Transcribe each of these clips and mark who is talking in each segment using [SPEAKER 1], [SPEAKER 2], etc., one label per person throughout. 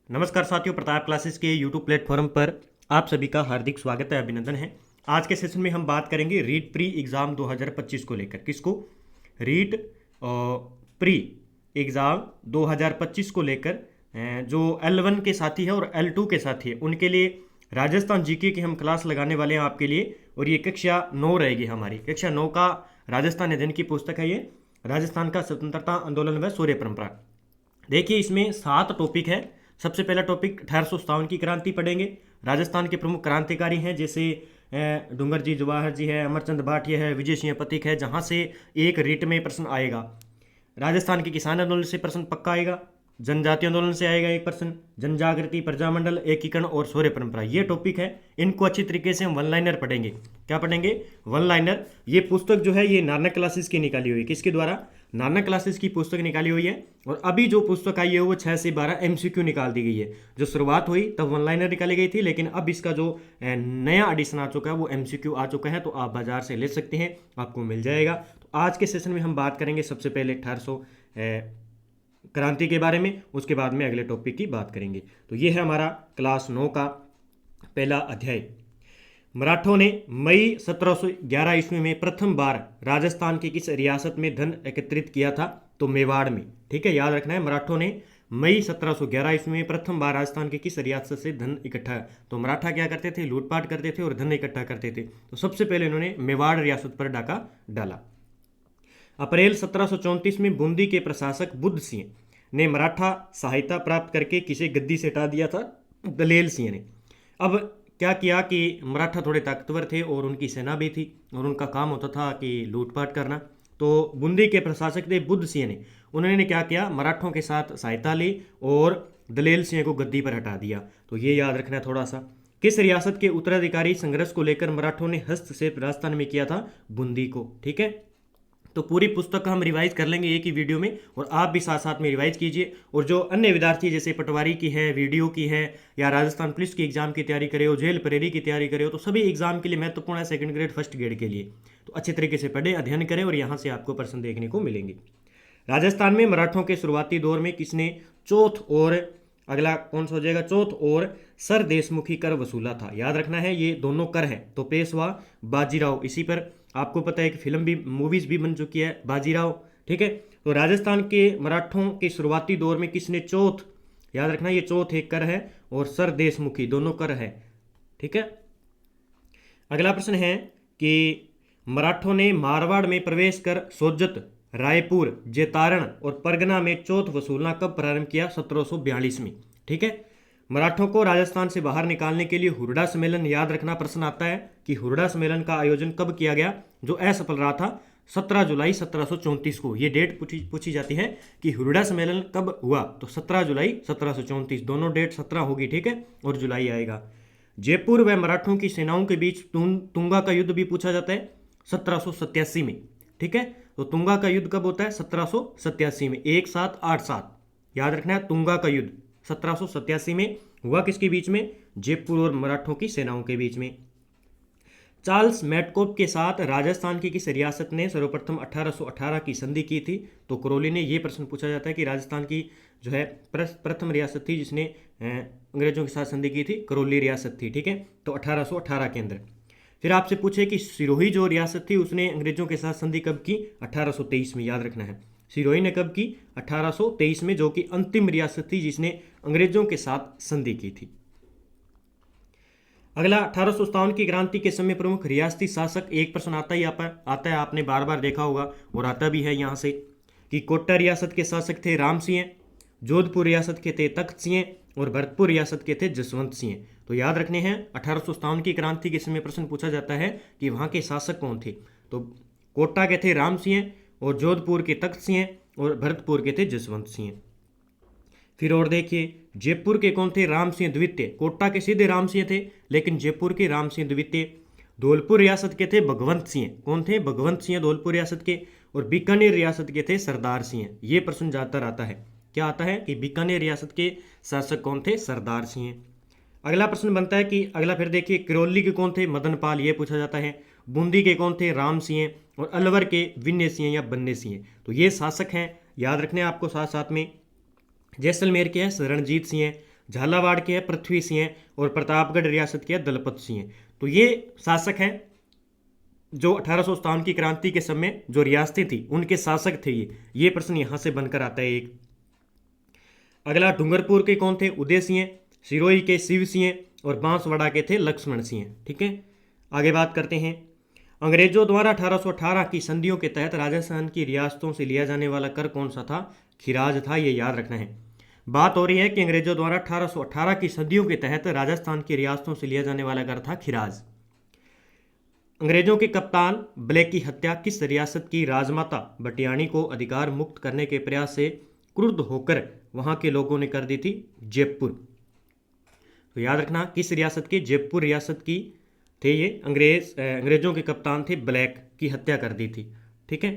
[SPEAKER 1] नमस्कार साथियों, प्रताप क्लासेस के यूट्यूब प्लेटफॉर्म पर आप सभी का हार्दिक स्वागत है, अभिनंदन है। आज के सेशन में हम बात करेंगे रीट प्री एग्ज़ाम 2025 को लेकर। किसको? रीट प्री एग्ज़ाम 2025 को लेकर जो L1 के साथी है और L2 के साथी है उनके लिए राजस्थान जीके की हम क्लास लगाने वाले हैं आपके लिए। और ये कक्षा 9 रहेगी हमारी। कक्षा 9 का राजस्थान अध्ययन की पुस्तक है ये, राजस्थान का स्वतंत्रता आंदोलन व सूर्य परंपरा। देखिए, इसमें 7 टॉपिक है। सबसे पहला टॉपिक 1857 की क्रांति पढ़ेंगे। राजस्थान के प्रमुख क्रांतिकारी हैं, जैसे डूंगर जी, जवाहर जी है, अमरचंद भाटिया है, विजय सिंह पथिक है, जहाँ से एक रीट में प्रश्न आएगा। राजस्थान के किसान आंदोलन से प्रश्न पक्का आएगा। जनजाति आंदोलन से आएगा एक प्रश्न। जनजागृति, प्रजामंडल, एकीकरण और सूर्य परंपरा, ये टॉपिक है। इनको अच्छी तरीके से हम वन लाइनर पढ़ेंगे। क्या पढ़ेंगे? One liner. ये पुस्तक जो है ये नानक क्लासेस की निकाली हुई है। किसके द्वारा? नानक क्लासेस की पुस्तक निकाली हुई है। और अभी जो पुस्तक आई है वो 6 से 12 MCQ निकाल दी गई है। जो शुरुआत हुई तब वन लाइनर निकाली गई थी, लेकिन अब इसका जो नया एडिशन आ चुका है वो MCQ आ चुका है। तो आप बाजार से ले सकते हैं, आपको मिल जाएगा। तो आज के सेशन में हम बात करेंगे सबसे पहले 1800 क्रांति के बारे में, उसके बाद में अगले टॉपिक की बात करेंगे। तो ये है हमारा क्लास 9 का पहला अध्याय। मराठों ने मई 1711 ईस्वी में प्रथम बार राजस्थान की किस रियासत में धन एकत्रित किया था? तो मेवाड़ में। ठीक है, याद रखना है। मराठों ने मई 1711 ईस्वी में प्रथम बार राजस्थान की किस रियासत से धन इकट्ठा। तो मराठा क्या करते थे? लूटपाट करते थे और धन इकट्ठा करते थे। तो सबसे पहले उन्होंने मेवाड़ रियासत पर डाका डाला। अप्रैल 1734 में बूंदी के प्रशासक बुद्ध सिंह ने मराठा सहायता प्राप्त करके किसे गद्दी से हटा दिया था? दलेल सिंह ने। अब क्या किया कि मराठा थोड़े ताकतवर थे और उनकी सेना भी थी और उनका काम होता था कि लूटपाट करना। तो बूंदी के प्रशासक थे बुद्ध सिंह ने, उन्होंने क्या किया? मराठों के साथ सहायता ली और दलेल सिंह को गद्दी पर हटा दिया। तो ये याद रखना थोड़ा सा। किस रियासत के उत्तराधिकारी संघर्ष को लेकर मराठों ने हस्तक्षेप राजस्थान में किया था? बूंदी को। ठीक है, तो पूरी पुस्तक का हम रिवाइज कर लेंगे एक ही वीडियो में, और आप भी साथ साथ में रिवाइज कीजिए। और जो अन्य विद्यार्थी जैसे पटवारी की है, वीडियो की है, या राजस्थान पुलिस की एग्जाम की तैयारी करे हो, जेल प्रेरी की तैयारी करे हो, तो सभी एग्जाम के लिए महत्वपूर्ण है, सेकंड ग्रेड फर्स्ट ग्रेड के लिए। तो अच्छे तरीके से पढ़ें, अध्ययन करें, और यहाँ से आपको प्रश्न देखने को मिलेंगे। राजस्थान में मराठों के शुरुआती दौर में किसने चौथ और अगला कौन सा हो जाएगा? चौथ और सर देशमुखी कर वसूला था। याद रखना है, ये दोनों कर है। तो पेशवा, बाजीराव, इसी पर आपको पता है कि फिल्म भी, मूवीज भी बन चुकी है, बाजीराव। ठीक है, तो राजस्थान के मराठों के शुरुआती दौर में किसने चौथ, याद रखना ये चौथ एक कर है और सर देशमुखी दोनों कर है। ठीक है, अगला प्रश्न है कि मराठों ने मारवाड़ में प्रवेश कर सोजत, रायपुर, जेतारण और परगना में चौथ वसूलना कब प्रारंभ किया? 1742 में। ठीक है, मराठों को राजस्थान से बाहर निकालने के लिए हुरडा सम्मेलन, याद रखना प्रश्न आता है कि हुरडा सम्मेलन का आयोजन कब किया गया, जो असफल रहा था? 17 जुलाई 1734 को। ये डेट पूछी जाती है कि हुरडा सम्मेलन कब हुआ, तो 17 जुलाई 1734, दोनों डेट 17 होगी। ठीक है, और जुलाई आएगा। जयपुर व मराठों की सेनाओं के बीच तुंगा का युद्ध भी पूछा जाता है 1787 में। ठीक है, तो तुंगा का युद्ध कब होता है? 1787 में, 1787। याद रखना है, तुंगा का युद्ध 1787 में हुआ। किसके बीच में? जयपुर और मराठों की सेनाओं के बीच में। चार्ल्स मैडकोप के साथ राजस्थान की किस रियासत ने सर्वप्रथम 1818 की संधि की थी? तो करौली ने। ये प्रश्न पूछा जाता है कि राजस्थान की जो है प्रथम रियासत थी जिसने अंग्रेजों के साथ संधि की थी, करौली रियासत थी। ठीक है, तो 1818 के अंदर। फिर आपसे पूछे कि सिरोही जो रियासत थी उसने अंग्रेजों के साथ संधि कब की? 1823 में। याद रखना है, सिरोही ने कब की? 1823 में, जो कि अंतिम रियासत थी जिसने अंग्रेजों के साथ संधि की थी। अगला 1857 की क्रांति के समय प्रमुख रियासती शासक, एक प्रश्न आता है, आपने बार बार देखा होगा और आता भी है यहाँ से कि कोटा रियासत के शासक थे राम सिंह, जोधपुर रियासत के थे तख्त सिंह और भरतपुर रियासत के थे जसवंत सिंह। तो याद रखने हैं, 1857 की क्रांति के समय प्रश्न पूछा जाता है कि वहाँ के शासक कौन थे। तो कोटा के थे राम सिंह और जोधपुर के तख्त सिंह और भरतपुर के थे जसवंत सिंह। फिर और देखिए, जयपुर के कौन थे? राम सिंह द्वितीय। कोटा के सीधे राम सिंह थे, लेकिन जयपुर के राम सिंह द्वितीय। धौलपुर रियासत के थे भगवंत सिंह। कौन थे? भगवंत सिंह धौलपुर रियासत के। और बीकानेर रियासत के थे सरदार सिंह। ये प्रश्न ज़्यादातर आता है। क्या आता है कि बीकानेर रियासत के शासक कौन थे? सरदार सिंह। अगला प्रश्न बनता है कि अगला फिर देखिए, करौली के कौन थे? मदन पाल। ये पूछा जाता है। बूंदी के कौन थे? राम सिंह। और अलवर के विनय सिंह या बन्ने सिंह। तो ये शासक हैं, याद रखने आपको साथ साथ में। जैसलमेर के हैं रणजीत सिंह, झालावाड़ के है पृथ्वी सिंह और प्रतापगढ़ रियासत के है दलपत सिंह। तो ये शासक हैं जो 1857 की क्रांति के समय जो रियासतें थी उनके शासक थे ये प्रश्न यहां से बनकर आता है एक। अगला डूंगरपुर के कौन थे? उदय सिंह। सिरोही के शिव सिंह और बांसवाड़ा के थे लक्ष्मण सिंह। ठीक है, आगे बात करते हैं। अंग्रेजों द्वारा 1818 की संधियों के तहत राजस्थान की रियासतों से लिया जाने वाला कर कौन सा था? खिराज था, ये याद रखना है। बात हो रही है कि अंग्रेजों द्वारा 1818 की संधियों के तहत राजस्थान की रियासतों से लिया जाने वाला कर था खिराज। अंग्रेजों के कप्तान ब्लैक की हत्या किस रियासत की राजमाता बटियाणी को अधिकार मुक्त करने के प्रयास से क्रुद्ध होकर वहां के लोगों ने कर दी थी? जयपुर। तो याद रखना किस रियासत की? जयपुर रियासत की थे ये। अंग्रेजों के कप्तान थे ब्लैक की हत्या कर दी थी। ठीक है,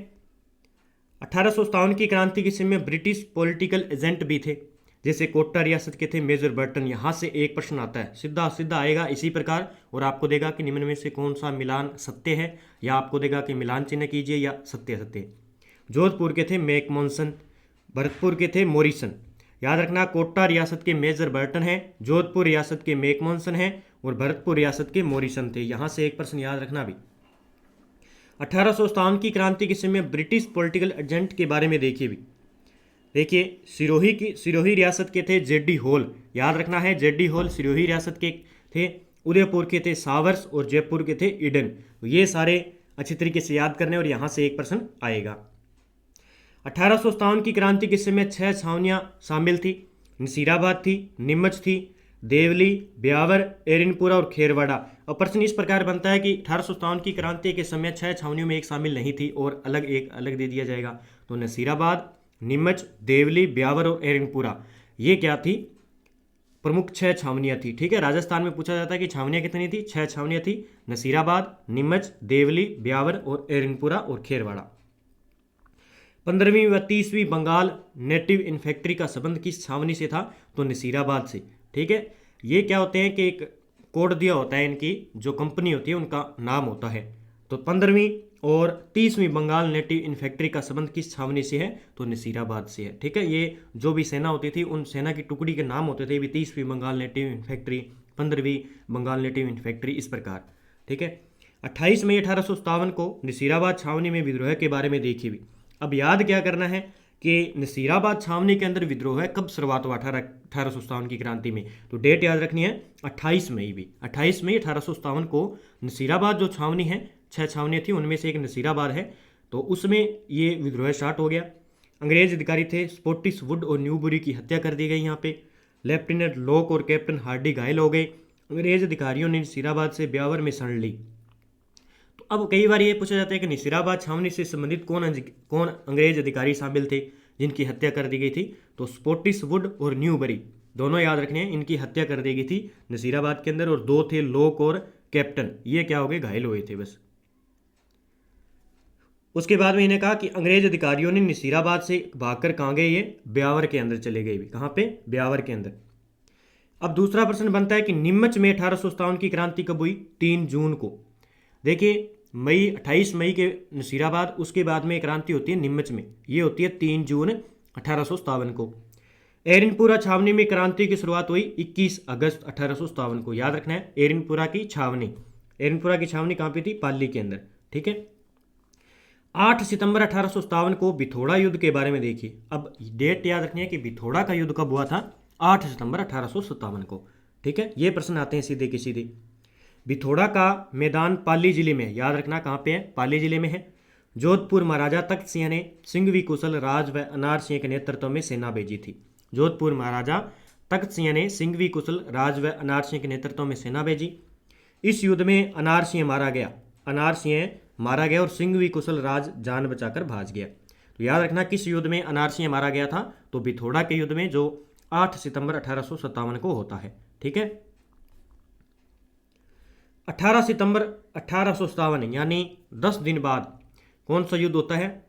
[SPEAKER 1] 1857 की क्रांति के समय ब्रिटिश पॉलिटिकल एजेंट भी थे, जैसे कोटा रियासत के थे मेजर बर्टन। यहाँ से एक प्रश्न आता है, सीधा सीधा आएगा इसी प्रकार, और आपको देगा कि निम्न में से कौन सा मिलान सत्य है, या आपको देगा कि मिलान चिन्ह कीजिए या सत्य सत्य। जोधपुर के थे मैकमोहन, भरतपुर के थे मॉरिसन। याद रखना कोटा रियासत के मेजर बर्टन हैं, जोधपुर रियासत के मैकमोहन हैं और भरतपुर रियासत के मॉरिसन थे। यहाँ से एक प्रश्न याद रखना भी। 1857 की क्रांति के समय ब्रिटिश पॉलिटिकल एजेंट के बारे में देखिए भी। देखिए सिरोही रियासत के थे जेडी हॉल। याद रखना है जेडी हॉल सिरोही रियासत के थे। उदयपुर के थे सावर्स और जयपुर के थे ईडन। तो ये सारे अच्छी तरीके से याद करने और यहाँ से एक प्रश्न आएगा। 1857 की क्रांति के समय 6 छावनियाँ शामिल थी। नसीराबाद थी, नीमच थी, देवली, ब्यावर, एरिनपुरा और खेरवाड़ा। और प्रश्न इस प्रकार बनता है कि 1857 की क्रांति के समय 6 छावनियों में एक शामिल नहीं थी और एक अलग दे दिया जाएगा। तो नसीराबाद, नीमच, देवली, ब्यावर और एरिनपुरा ये क्या थी? प्रमुख 6 छावनियाँ थी। ठीक है, राजस्थान में पूछा जाता है कि छावनियाँ कितनी थी? 6 छावनियाँ थी। नसीराबाद, नीमच, देवली, ब्यावर और एरिनपुरा और खेरवाड़ा। 15वीं व 30वीं बंगाल नेटिव इन्फेक्ट्री का संबंध किस छावनी से था? तो नसीराबाद से। ठीक है, ये क्या होते हैं कि एक कोड दिया होता है, इनकी जो कंपनी होती है उनका नाम होता है। तो 15वीं और 30वीं बंगाल नेटिव इन्फेक्ट्री का संबंध किस छावनी से है? तो नसीराबाद से है। ठीक है, ये जो भी सेना होती थी उन सेना की टुकड़ी के नाम होते थे भी 30वीं बंगाल नेटिव इन्फेक्ट्री, 15वीं बंगाल नेटिव इन्फेक्ट्री, इस प्रकार। ठीक है, 28 मई 1857 को नसीराबाद छावनी में विद्रोह के बारे में देखिए भी। अब याद क्या करना है कि नसीराबाद छावनी के अंदर विद्रोह कब शुरुआत हुआ? 1857 की क्रांति में। तो डेट याद रखनी है 28 मई भी। 28 मई 1857 को नसीराबाद जो छावनी है, 6 छावनियाँ थी उनमें से एक नसीराबाद है, तो उसमें ये विद्रोह स्टार्ट हो गया। अंग्रेज अधिकारी थे स्पॉटिस वुड और न्यूबरी की हत्या कर दी गई। यहाँ पे लेफ्टिनेंट लॉक और कैप्टन हार्डी घायल हो गए। अंग्रेज अधिकारियों ने नसीराबाद से ब्यावर में शरण ली। अब कई बार ये पूछा जाता है कि नसीराबाद छावनी से संबंधित कौन अंग्रेज अधिकारी शामिल थे जिनकी हत्या कर दी गई थी? तो स्पॉटिस वुड और न्यूबरी दोनों याद रखने हैं, इनकी हत्या कर दी गई थी नसीराबाद के अंदर। और 2 थे लॉक और कैप्टन, ये क्या हो गए? घायल हुए थे बस। उसके बाद में इन्हें कहा कि अंग्रेज अधिकारियों ने नसीराबाद से भागकर कहाँ गए? ये ब्यावर के अंदर चले गए भी। कहाँ पे? ब्यावर के अंदर। अब दूसरा प्रश्न बनता है कि नीमच में 1857 की क्रांति कब हुई? 3 जून को। देखिए 28 मई के नसीराबाद, उसके बाद में क्रांति होती है नीमच में, ये होती है 3 जून 1857 को। एरिनपुरा छावनी में क्रांति की शुरुआत हुई 21 अगस्त 1857 को। याद रखना है एरिनपुरा की छावनी। एरिनपुरा की छावनी कहाँ पे थी? पाली के अंदर। ठीक है, 8 सितंबर 1857 को बिथोड़ा युद्ध के बारे में देखिए। अब डेट याद रखनी है कि बिथोड़ा का युद्ध कब हुआ था? 8 सितंबर 1857 को। ठीक है, ये प्रश्न आते हैं सीधे के सीधे। बिथोड़ा का मैदान पाली जिले में है। याद रखना कहाँ पे है? पाली जिले में है। जोधपुर महाराजा तख्त सिंह ने सिंघवी कुशल राज व अनार सिंह के नेतृत्व में सेना भेजी थी। जोधपुर महाराजा तख्त सिंह ने सिंघवी कुशल राज व अनार सिंह के नेतृत्व में सेना भेजी। इस युद्ध में अनार सिंह मारा गया और सिंघवी कुशल राज जान बचाकर भाग गया। तो याद रखना किस युद्ध में अनार सिंह मारा गया था? तो बिथोड़ा के युद्ध में, जो 8 सितंबर 1857 को होता है। ठीक है, 18 सितंबर 1857 यानी 10 दिन बाद कौन सा युद्ध होता है?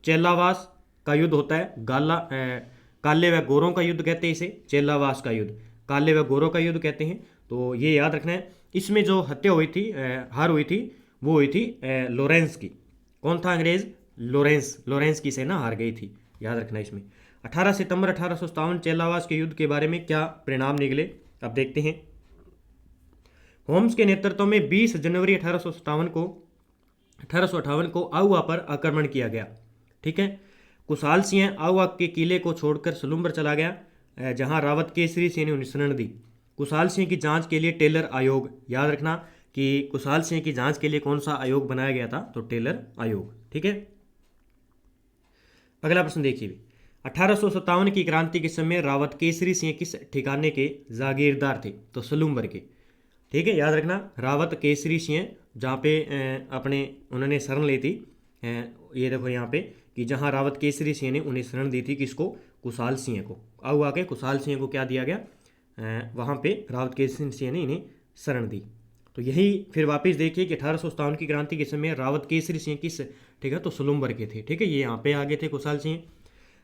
[SPEAKER 1] चेलावास का युद्ध होता है। काले व गोरों का युद्ध कहते हैं इसे, चेलावास का युद्ध, काले व गोरों का युद्ध कहते हैं। तो ये याद रखना है। इसमें जो हत्या हुई थी, हार हुई थी, वो हुई थी लॉरेंस की। कौन था अंग्रेज? लॉरेंस की सेना हार गई थी, याद रखना इसमें। 18 सितंबर 1857 चेलावास के युद्ध के बारे में क्या परिणाम निकले, अब देखते हैं। होम्स के नेतृत्व में 20 जनवरी 1858 को आउवा पर आक्रमण किया गया। ठीक है, कुशाल सिंह आउवा के किले को छोड़कर सलूम्बर चला गया, जहां रावत केसरी सिंह ने उन्हें शरण दी। कुशाल सिंह की जांच के लिए टेलर आयोग, याद रखना कि कुशाल सिंह की जांच के लिए कौन सा आयोग बनाया गया था, तो टेलर आयोग। ठीक है, अगला प्रश्न देखिए। 1857 की क्रांति के समय रावत केसरी सिंह किस ठिकाने के जागीरदार थे, तो सलूम्बर के। ठीक है, याद रखना रावत केसरी सिंह जहाँ पे अपने उन्होंने शरण ली थी, ये देखो यहाँ पे कि जहाँ रावत केसरी सिंह ने उन्हें शरण दी थी, किसको, कुशाल सिंह को। आओ आके कुशाल सिंह को क्या दिया गया, वहाँ पे रावत केसरी सिंह ने इन्हें शरण दी। तो यही फिर वापस देखिए कि 1857 की क्रांति के समय रावत केसरी सिंह किस, ठीक है, तो सलूम्बर के थे। ठीक है, ये यहाँ पे आगे थे कुशाल सिंह।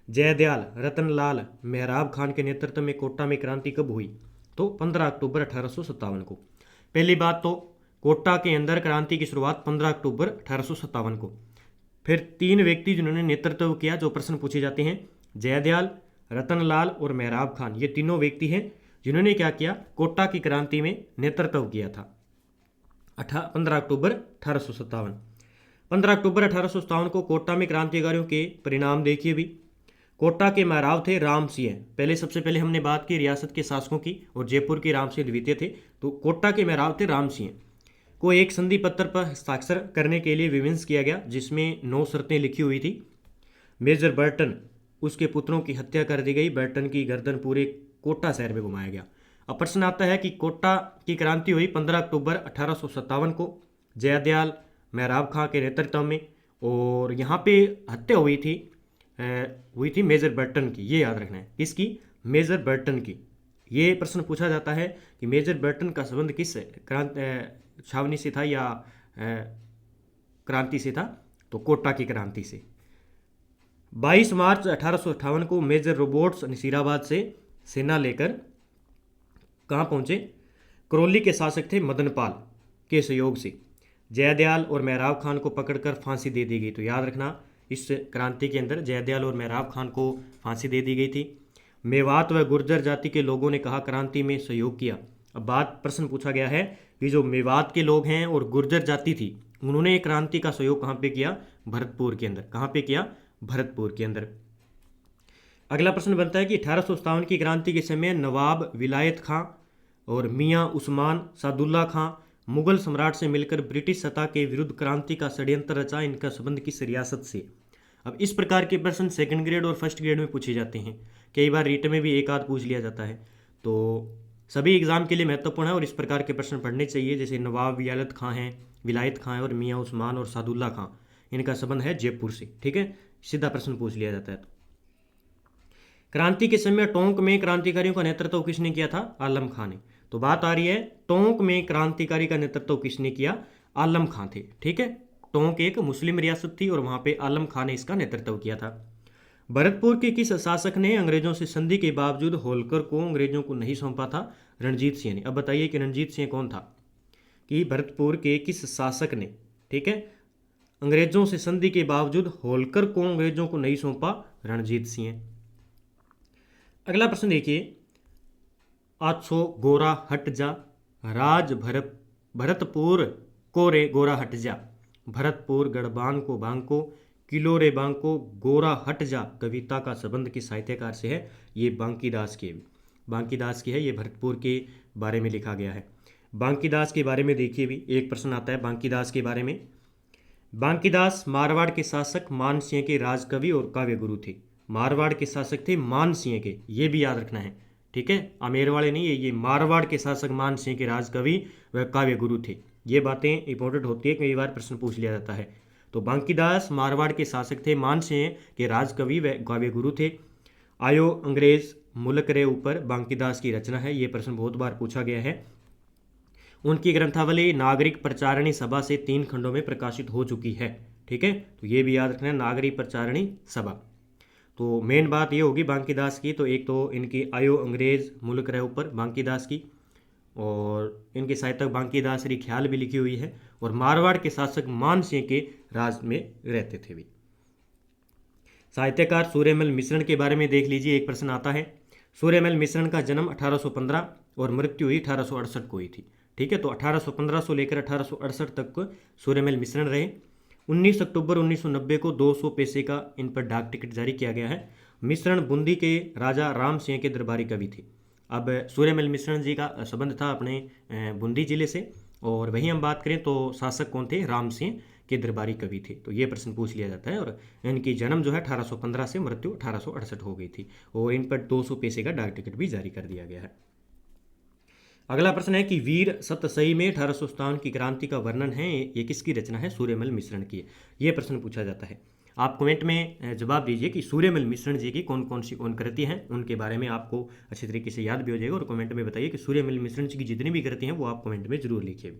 [SPEAKER 1] जयदयाल रतनलाल मेहराब खान के नेतृत्व में कोटा में क्रांति कब हुई, तो 15 अक्टूबर 1857 को। पहली बात तो कोटा के अंदर क्रांति की शुरुआत 15 अक्टूबर 1857 को। फिर 3 व्यक्ति जिन्होंने नेतृत्व किया, जो प्रश्न पूछे जाते हैं, जयदयाल, रतनलाल और मेहराब खान, ये तीनों व्यक्ति हैं जिन्होंने क्या किया, कोटा की क्रांति में नेतृत्व किया था 15 अक्टूबर 1857। 15 अक्टूबर 1857 को कोटा में क्रांतिकारियों के परिणाम देखिए भी। कोटा के महराव थे राम सिंह। पहले सबसे पहले हमने बात की रियासत के शासकों की, और जयपुर के राम सिंह द्वितीय थे। तो कोटा के महराव थे राम सिंह को एक संधि पत्र पर हस्ताक्षर करने के लिए विवश किया गया, जिसमें 9 शर्तें लिखी हुई थी। मेजर बर्टन, उसके पुत्रों की हत्या कर दी गई। बर्टन की गर्दन पूरे कोटा शहर में घुमाया गया। अब प्रश्न आता है कि कोटा की क्रांति हुई 15 अक्टूबर 1857 को जयदयाल मेहराब खां के नेतृत्व में, और यहाँ पे हत्या हुई थी मेजर बर्टन की। ये याद रखना है, किसकी, मेजर बर्टन की। ये प्रश्न पूछा जाता है कि मेजर बर्टन का संबंध किस छावनी से था या क्रांति से था, तो कोटा की क्रांति से। 22 मार्च 1858 को मेजर रोबोट्स नसीराबाद से सेना लेकर कहाँ पहुंचे, करौली के शासक थे मदनपाल के सहयोग से जयदयाल और मेहराब खान को पकड़कर फांसी दे दी गई। तो याद रखना इस क्रांति के अंदर जयदयाल और मेहराब खान को फांसी दे दी गई थी। मेवात व गुर्जर जाति के लोगों ने कहा क्रांति में सहयोग किया। अब बात प्रश्न पूछा गया है कि जो मेवात के लोग हैं और गुर्जर जाति थी, उन्होंने क्रांति का सहयोग कहाँ पे किया, भरतपुर के अंदर। कहाँ पे किया, भरतपुर के अंदर। अगला प्रश्न बनता है कि 1857 की क्रांति के समय नवाब विलायत खां और मियाँ उस्मान सादुल्ला खां मुगल सम्राट से मिलकर ब्रिटिश सत्ता के विरुद्ध क्रांति का षड्यंत्र रचा। इनका संबंध किस रियासत से। अब इस प्रकार के प्रश्न सेकंड ग्रेड और फर्स्ट ग्रेड में पूछे जाते हैं, कई बार रीट में भी एक आध पूछ लिया जाता है। तो सभी एग्जाम के लिए महत्वपूर्ण है और इस प्रकार के प्रश्न पढ़ने चाहिए। जैसे नवाब विलायत खां है और मियाँ उस्मान और सादुल्ला खां, इनका संबंध है जयपुर से। ठीक है, सीधा प्रश्न पूछ लिया जाता है। तो क्रांति के समय टोंक में क्रांतिकारियों का नेतृत्व किसने किया था, आलम खां ने। तो बात आ रही है टोंक में क्रांतिकारी का नेतृत्व किसने किया, आलम खां थे। ठीक है, टोंक एक मुस्लिम रियासत थी और वहां पे आलम खां ने इसका नेतृत्व किया था। भरतपुर के किस शासक ने अंग्रेजों से संधि के बावजूद होलकर को अंग्रेजों को नहीं सौंपा था, रणजीत सिंह ने। अब बताइए कि रणजीत सिंह कौन था, कि भरतपुर के किस शासक ने, ठीक है, अंग्रेजों से संधि के बावजूद होलकर को अंग्रेजों को नहीं सौंपा, रणजीत सिंह। अगला प्रश्न देखिए, आछो गोरा हट जा, राज भरतपुर को रे गोरा हट जा, भरतपुर गढ़बान को बांको, किलो रे बांको, गोरा हट जा कविता का संबंध किस साहित्यकार से है, ये बांकीदास की है। ये भरतपुर के बारे में लिखा गया है। बांकीदास के बारे में देखिए भी एक प्रश्न आता है बांकीदास के बारे में। बांकीदास मारवाड़ के शासक मान सिंह के राजकवि और काव्य गुरु थे। मारवाड़ के शासक थे मान सिंह के, ये भी याद रखना है। ठीक है, आमेर वाले नहीं है, ये मारवाड़ के शासक मान सिंह के राजकवि व काव्य गुरु थे। ये बातें इंपॉर्टेंट होती है, कई बार प्रश्न पूछ लिया जाता है। तो बांकीदास मारवाड़ के शासक थे, मान सिंह के राजकवि व काव्य गुरु थे। आयो अंग्रेज मुल्क रे ऊपर बांकीदास की रचना है, ये प्रश्न बहुत बार पूछा गया है। उनकी ग्रंथावली नागरिक प्रचारणी सभा से 3 खंडों में प्रकाशित हो चुकी है। ठीक है, तो ये भी याद रखना है, नागरिक प्रचारणी सभा। तो मेन बात ये होगी बांकीदास की, तो एक तो इनकी आयो अंग्रेज मुल्क रहे ऊपर बांकीदास की, और इनके साहित्यक बांकीदासरी ख्याल भी लिखी हुई है, और मारवाड़ के शासक मान सिंह के राज में रहते थे भी। साहित्यकार सूर्यमल मिश्रण के बारे में देख लीजिए, एक प्रश्न आता है। सूर्यमल मिश्रण का जन्म 1815 और मृत्यु हुई 1868 को हुई थी। ठीक है, तो 1815 से लेकर 1868 तक सूर्यमल मिश्रण रहे। 19 अक्टूबर 1990 को 200 पैसे का इन पर डाक टिकट जारी किया गया है। मिश्रण बूंदी के राजा राम सिंह के दरबारी कवि थे। अब सूर्यमल मिश्रण जी का संबंध था अपने बूंदी जिले से, और वहीं हम बात करें तो शासक कौन थे, राम सिंह के दरबारी कवि थे। तो ये प्रश्न पूछ लिया जाता है। और इनकी जन्म जो है 1815 से मृत्यु 1868 हो गई थी, और इन पर 200 पैसे का डाक टिकट भी जारी कर दिया गया है। अगला प्रश्न है कि वीर सतसई में 1857 की क्रांति का वर्णन है, ये किसकी रचना है, सूर्यमल मिश्रण की। ये प्रश्न पूछा जाता है। आप कमेंट में जवाब दीजिए कि सूर्यमल मिश्रण जी की कौन कौन सी कौन कृति हैं, उनके बारे में आपको अच्छी तरीके से याद भी हो जाएगा। और कमेंट में बताइए कि सूर्यमल मिश्रण जी की जितनी भी कृति हैं वो आप कमेंट में जरूर लिखिए।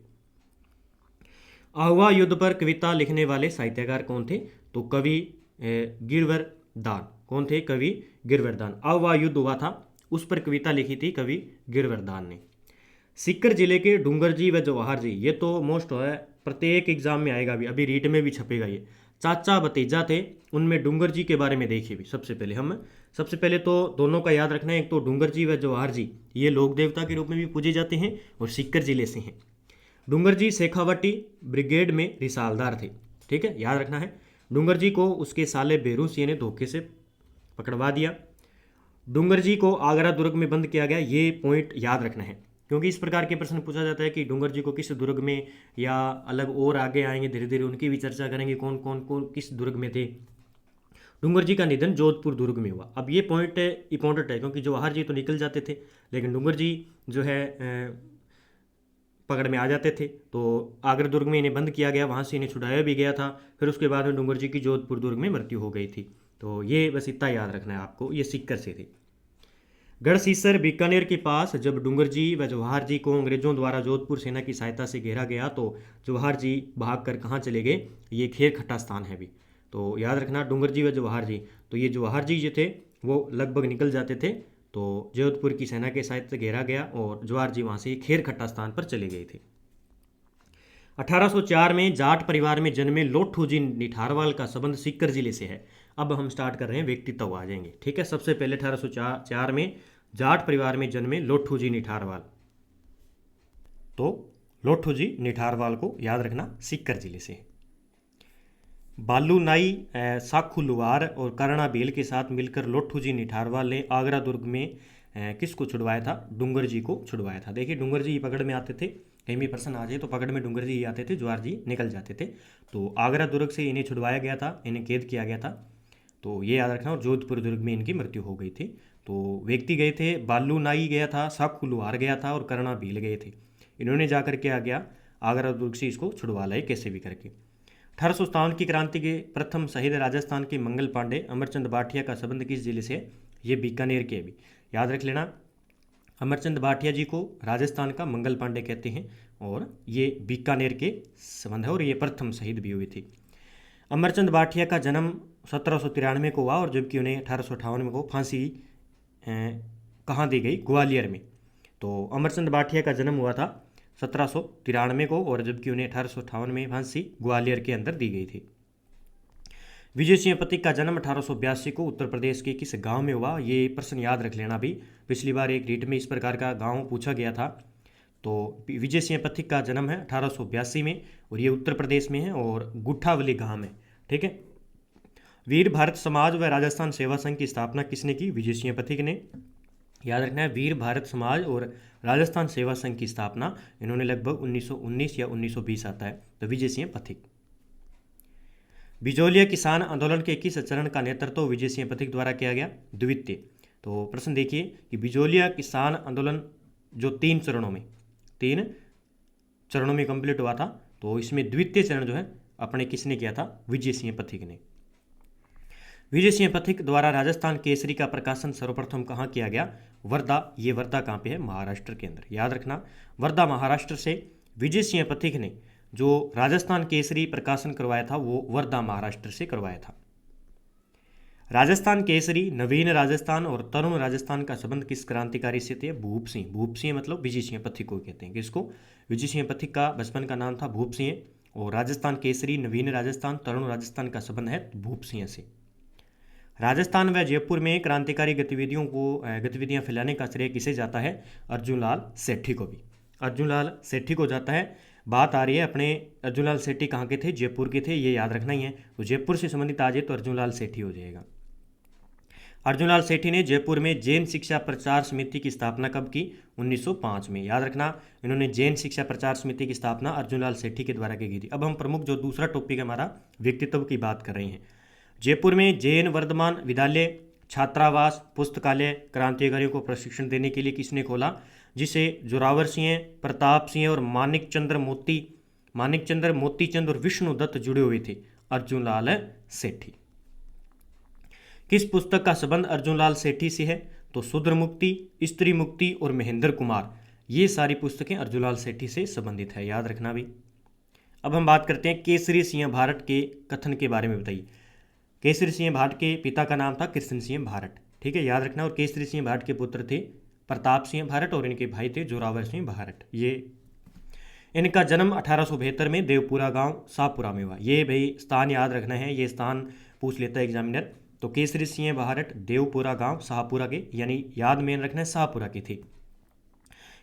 [SPEAKER 1] आहुआ युद्ध पर कविता लिखने वाले साहित्यकार कौन थे, तो कवि गिरवरदान। कौन थे, कवि गिरवरदान। आहुआ युद्ध हुआ था, उस पर कविता लिखी थी कवि गिरवरदान ने। सीकर जिले के डूंगर जी व जवाहर जी, ये तो मोस्ट है, प्रत्येक एग्जाम में आएगा भी, अभी रीट में भी छपेगा ये। चाचा भतीजा थे, उनमें डूंगर जी के बारे में देखिए भी। सबसे पहले तो दोनों का याद रखना है। एक तो डूंगर जी व जवाहर जी, ये लोक देवता के रूप में भी पूजे जाते हैं और सीकर जिले से हैं। डूंगर जी शेखावटी ब्रिगेड में रिसालदार थे। ठीक है, याद रखना है। डूंगर जी को उसके साले बेरू सिंह ने धोखे से पकड़वा दिया। डूंगर जी को आगरा दुर्ग में बंद किया गया, ये पॉइंट याद रखना है, क्योंकि इस प्रकार के प्रश्न पूछा जाता है कि डूंगर जी को किस दुर्ग में, या अलग और आगे आएंगे धीरे धीरे उनकी भी चर्चा करेंगे, कौन कौन कौन किस दुर्ग में थे। डूंगर जी का निधन जोधपुर दुर्ग में हुआ। अब ये पॉइंट इंपॉर्टेंट है, क्योंकि जवाहर जी तो निकल जाते थे, लेकिन डूंगर जी जो है पकड़ में आ जाते थे। तो आगरा दुर्ग में इन्हें बंद किया गया, वहाँ से इन्हें छुड़ाया भी गया था। फिर उसके बाद में डूंगर जी की जोधपुर दुर्ग में मृत्यु हो गई थी। तो ये बस इतना याद रखना है आपको, ये सीकर से थे। गढ़सीसर बीकानेर के पास जब डूंगर जी व जवाहर जी को अंग्रेजों द्वारा जोधपुर सेना की सहायता से घेरा गया, तो जवाहर जी भागकर कहाँ चले गए, ये खेर खट्टा स्थान है भी। तो याद रखना, डूंगर जी व जवाहर जी, तो ये जवाहर जी जो थे वो लगभग निकल जाते थे, तो जोधपुर की सेना के सहायता से घेरा गया और जवाहर जी वहाँ से खेर खट्टा स्थान पर चले गए थे। 1804 में जाट परिवार में जन्मे लोठू जी निठारवाल का संबंध सीकर जिले से है। अब हम स्टार्ट कर रहे हैं, व्यक्तित्व आ जाएंगे। ठीक है, सबसे पहले 1804 में जाट परिवार में जन्मे लोठू जी निठारवाल। तो लोठू जी निठारवाल को याद रखना, सीकर जिले से। बालू नाई, साखू लुहार और करणा बेल के साथ मिलकर लोठू जी निठारवाल ने आगरा दुर्ग में किसको छुड़वाया था, डूंगर जी को छुड़वाया था। देखिए डूंगर जी पकड़ में आते थे, कहीं भी प्रश्न आ जाए तो पकड़ में डूंगर जी ही आते थे, जवाहर जी निकल जाते थे। तो आगरा दुर्ग से इन्हें छुड़वाया गया था, इन्हें कैद किया गया था, तो ये याद रखना। और जोधपुर दुर्ग में इनकी मृत्यु हो गई थी। तो व्यक्ति गए थे, बालू नाई गया था, साखू लुहार गया था और करणा भील गए थे। इन्होंने जाकर क्या गया, आगरा दुर्ग से इसको छुड़वा लाए कैसे भी करके। 1857 की क्रांति के प्रथम शहीद राजस्थान के मंगल पांडे अमरचंद भाटिया का संबंध किस जिले से है, ये बीकानेर के भी याद रख लेना। अमरचंद भाटिया जी को राजस्थान का मंगल पांडे कहते हैं, और ये बीकानेर के संबंध है, और ये प्रथम शहीद भी हुए थे। अमरचंद भाटिया का जन्म 1793 को हुआ, और जबकि उन्हें 1858 में को फांसी कहाँ दी गई, ग्वालियर में। तो अमरचंद भाटिया का जन्म हुआ था 1793 को, और जबकि उन्हें 1858 में फांसी ग्वालियर के अंदर दी गई थी। विजय सिंह पथिक का जन्म 1882 को उत्तर प्रदेश के किस गांव में हुआ, ये प्रश्न याद रख लेना भी। पिछली बार एक रीट में इस प्रकार का गांव पूछा गया था। तो विजय सिंह पथिक का जन्म है 1882 में, और ये उत्तर प्रदेश में है, और गुट्ठावली गांव में। ठीक है। वीर भारत समाज व राजस्थान सेवा संघ की स्थापना किसने की, विजय सिंह पथिक ने। याद रखना है, वीर भारत समाज और राजस्थान सेवा संघ की स्थापना इन्होंने लगभग 1919 या 1920 आता है, तो विजय सिंह पथिक। बिजोलिया किसान आंदोलन के किस चरण का नेतृत्व विजय सिंह पथिक द्वारा किया गया, द्वितीय। तो प्रश्न देखिए कि बिजोलिया किसान आंदोलन जो 3 चरणों में कंप्लीट हुआ था, तो इसमें द्वितीय चरण जो है अपने किसने किया था, विजय सिंह पथिक ने। विजय सिंह पथिक द्वारा राजस्थान केसरी का प्रकाशन सर्वप्रथम कहाँ किया गया, वर्धा। ये वर्धा कहाँ पे है, महाराष्ट्र के अंदर। याद रखना, वर्धा महाराष्ट्र से विजय सिंह पथिक ने जो राजस्थान केसरी प्रकाशन करवाया था वो वर्धा महाराष्ट्र से करवाया था। राजस्थान केसरी, नवीन राजस्थान और तरुण राजस्थान का संबंध किस क्रांतिकारी से थे, भूप सिंह। भूप सिंह मतलब विजय सिंह पथिक को कहते हैं। किसको, विजय सिंह पथिक का बचपन का नाम था भूप सिंह, और राजस्थान केसरी, नवीन राजस्थान, तरुण राजस्थान का संबंध है भूप सिंह से। राजस्थान व जयपुर में क्रांतिकारी गतिविधियां फैलाने का श्रेय किसे जाता है? अर्जुन लाल सेठी को भी। अर्जुन लाल सेठी को जाता है। बात आ रही है अपने अर्जुन लाल सेठी कहाँ के थे? जयपुर के थे, ये याद रखना ही है। तो जयपुर से संबंधित आ जाए तो अर्जुन लाल सेठी हो जाएगा। अर्जुन लाल सेठी ने जयपुर में जैन शिक्षा प्रचार समिति की स्थापना कब की? 1905 में। याद रखना, इन्होंने जैन शिक्षा प्रचार समिति की स्थापना अर्जुन लाल सेठी के द्वारा की थी। अब हम प्रमुख जो दूसरा टॉपिक हमारा व्यक्तित्व की बात कर रहे हैं। जयपुर में जैन वर्धमान विद्यालय, छात्रावास, पुस्तकालय क्रांतिकारियों को प्रशिक्षण देने के लिए किसने खोला? जिसे जोरावर सिंह, प्रताप सिंह और मानिकचंद्र मोतीचंद और विष्णुदत्त जुड़े हुए थे। अर्जुन लाल सेठी। किस पुस्तक का संबंध अर्जुन लाल सेठी से है? तो शूद्र मुक्ति, स्त्री मुक्ति और महेंद्र कुमार, ये सारी पुस्तकें अर्जुन लाल सेठी से संबंधित है, याद रखना भी। अब हम बात करते हैं केसरी सिंह भारट के कथन के बारे में। बताइए, केसरी सिंह भारट के पिता का नाम था कृष्ण सिंह भारट, ठीक है, याद रखना। और केसरी सिंह भारट के पुत्र थे प्रताप सिंह भारट और इनके भाई थे जोरावर सिंह भारट। ये इनका जन्म 1872 में देवपुरा गांव शाहपुरा में हुआ। ये भाई स्थान याद रखना है, ये स्थान पूछ लेता है एग्जामिनर। तो केसरी सिंह भारट देवपुरा गांव शाहपुरा के, यानी याद में रखना है शाहपुरा के थे।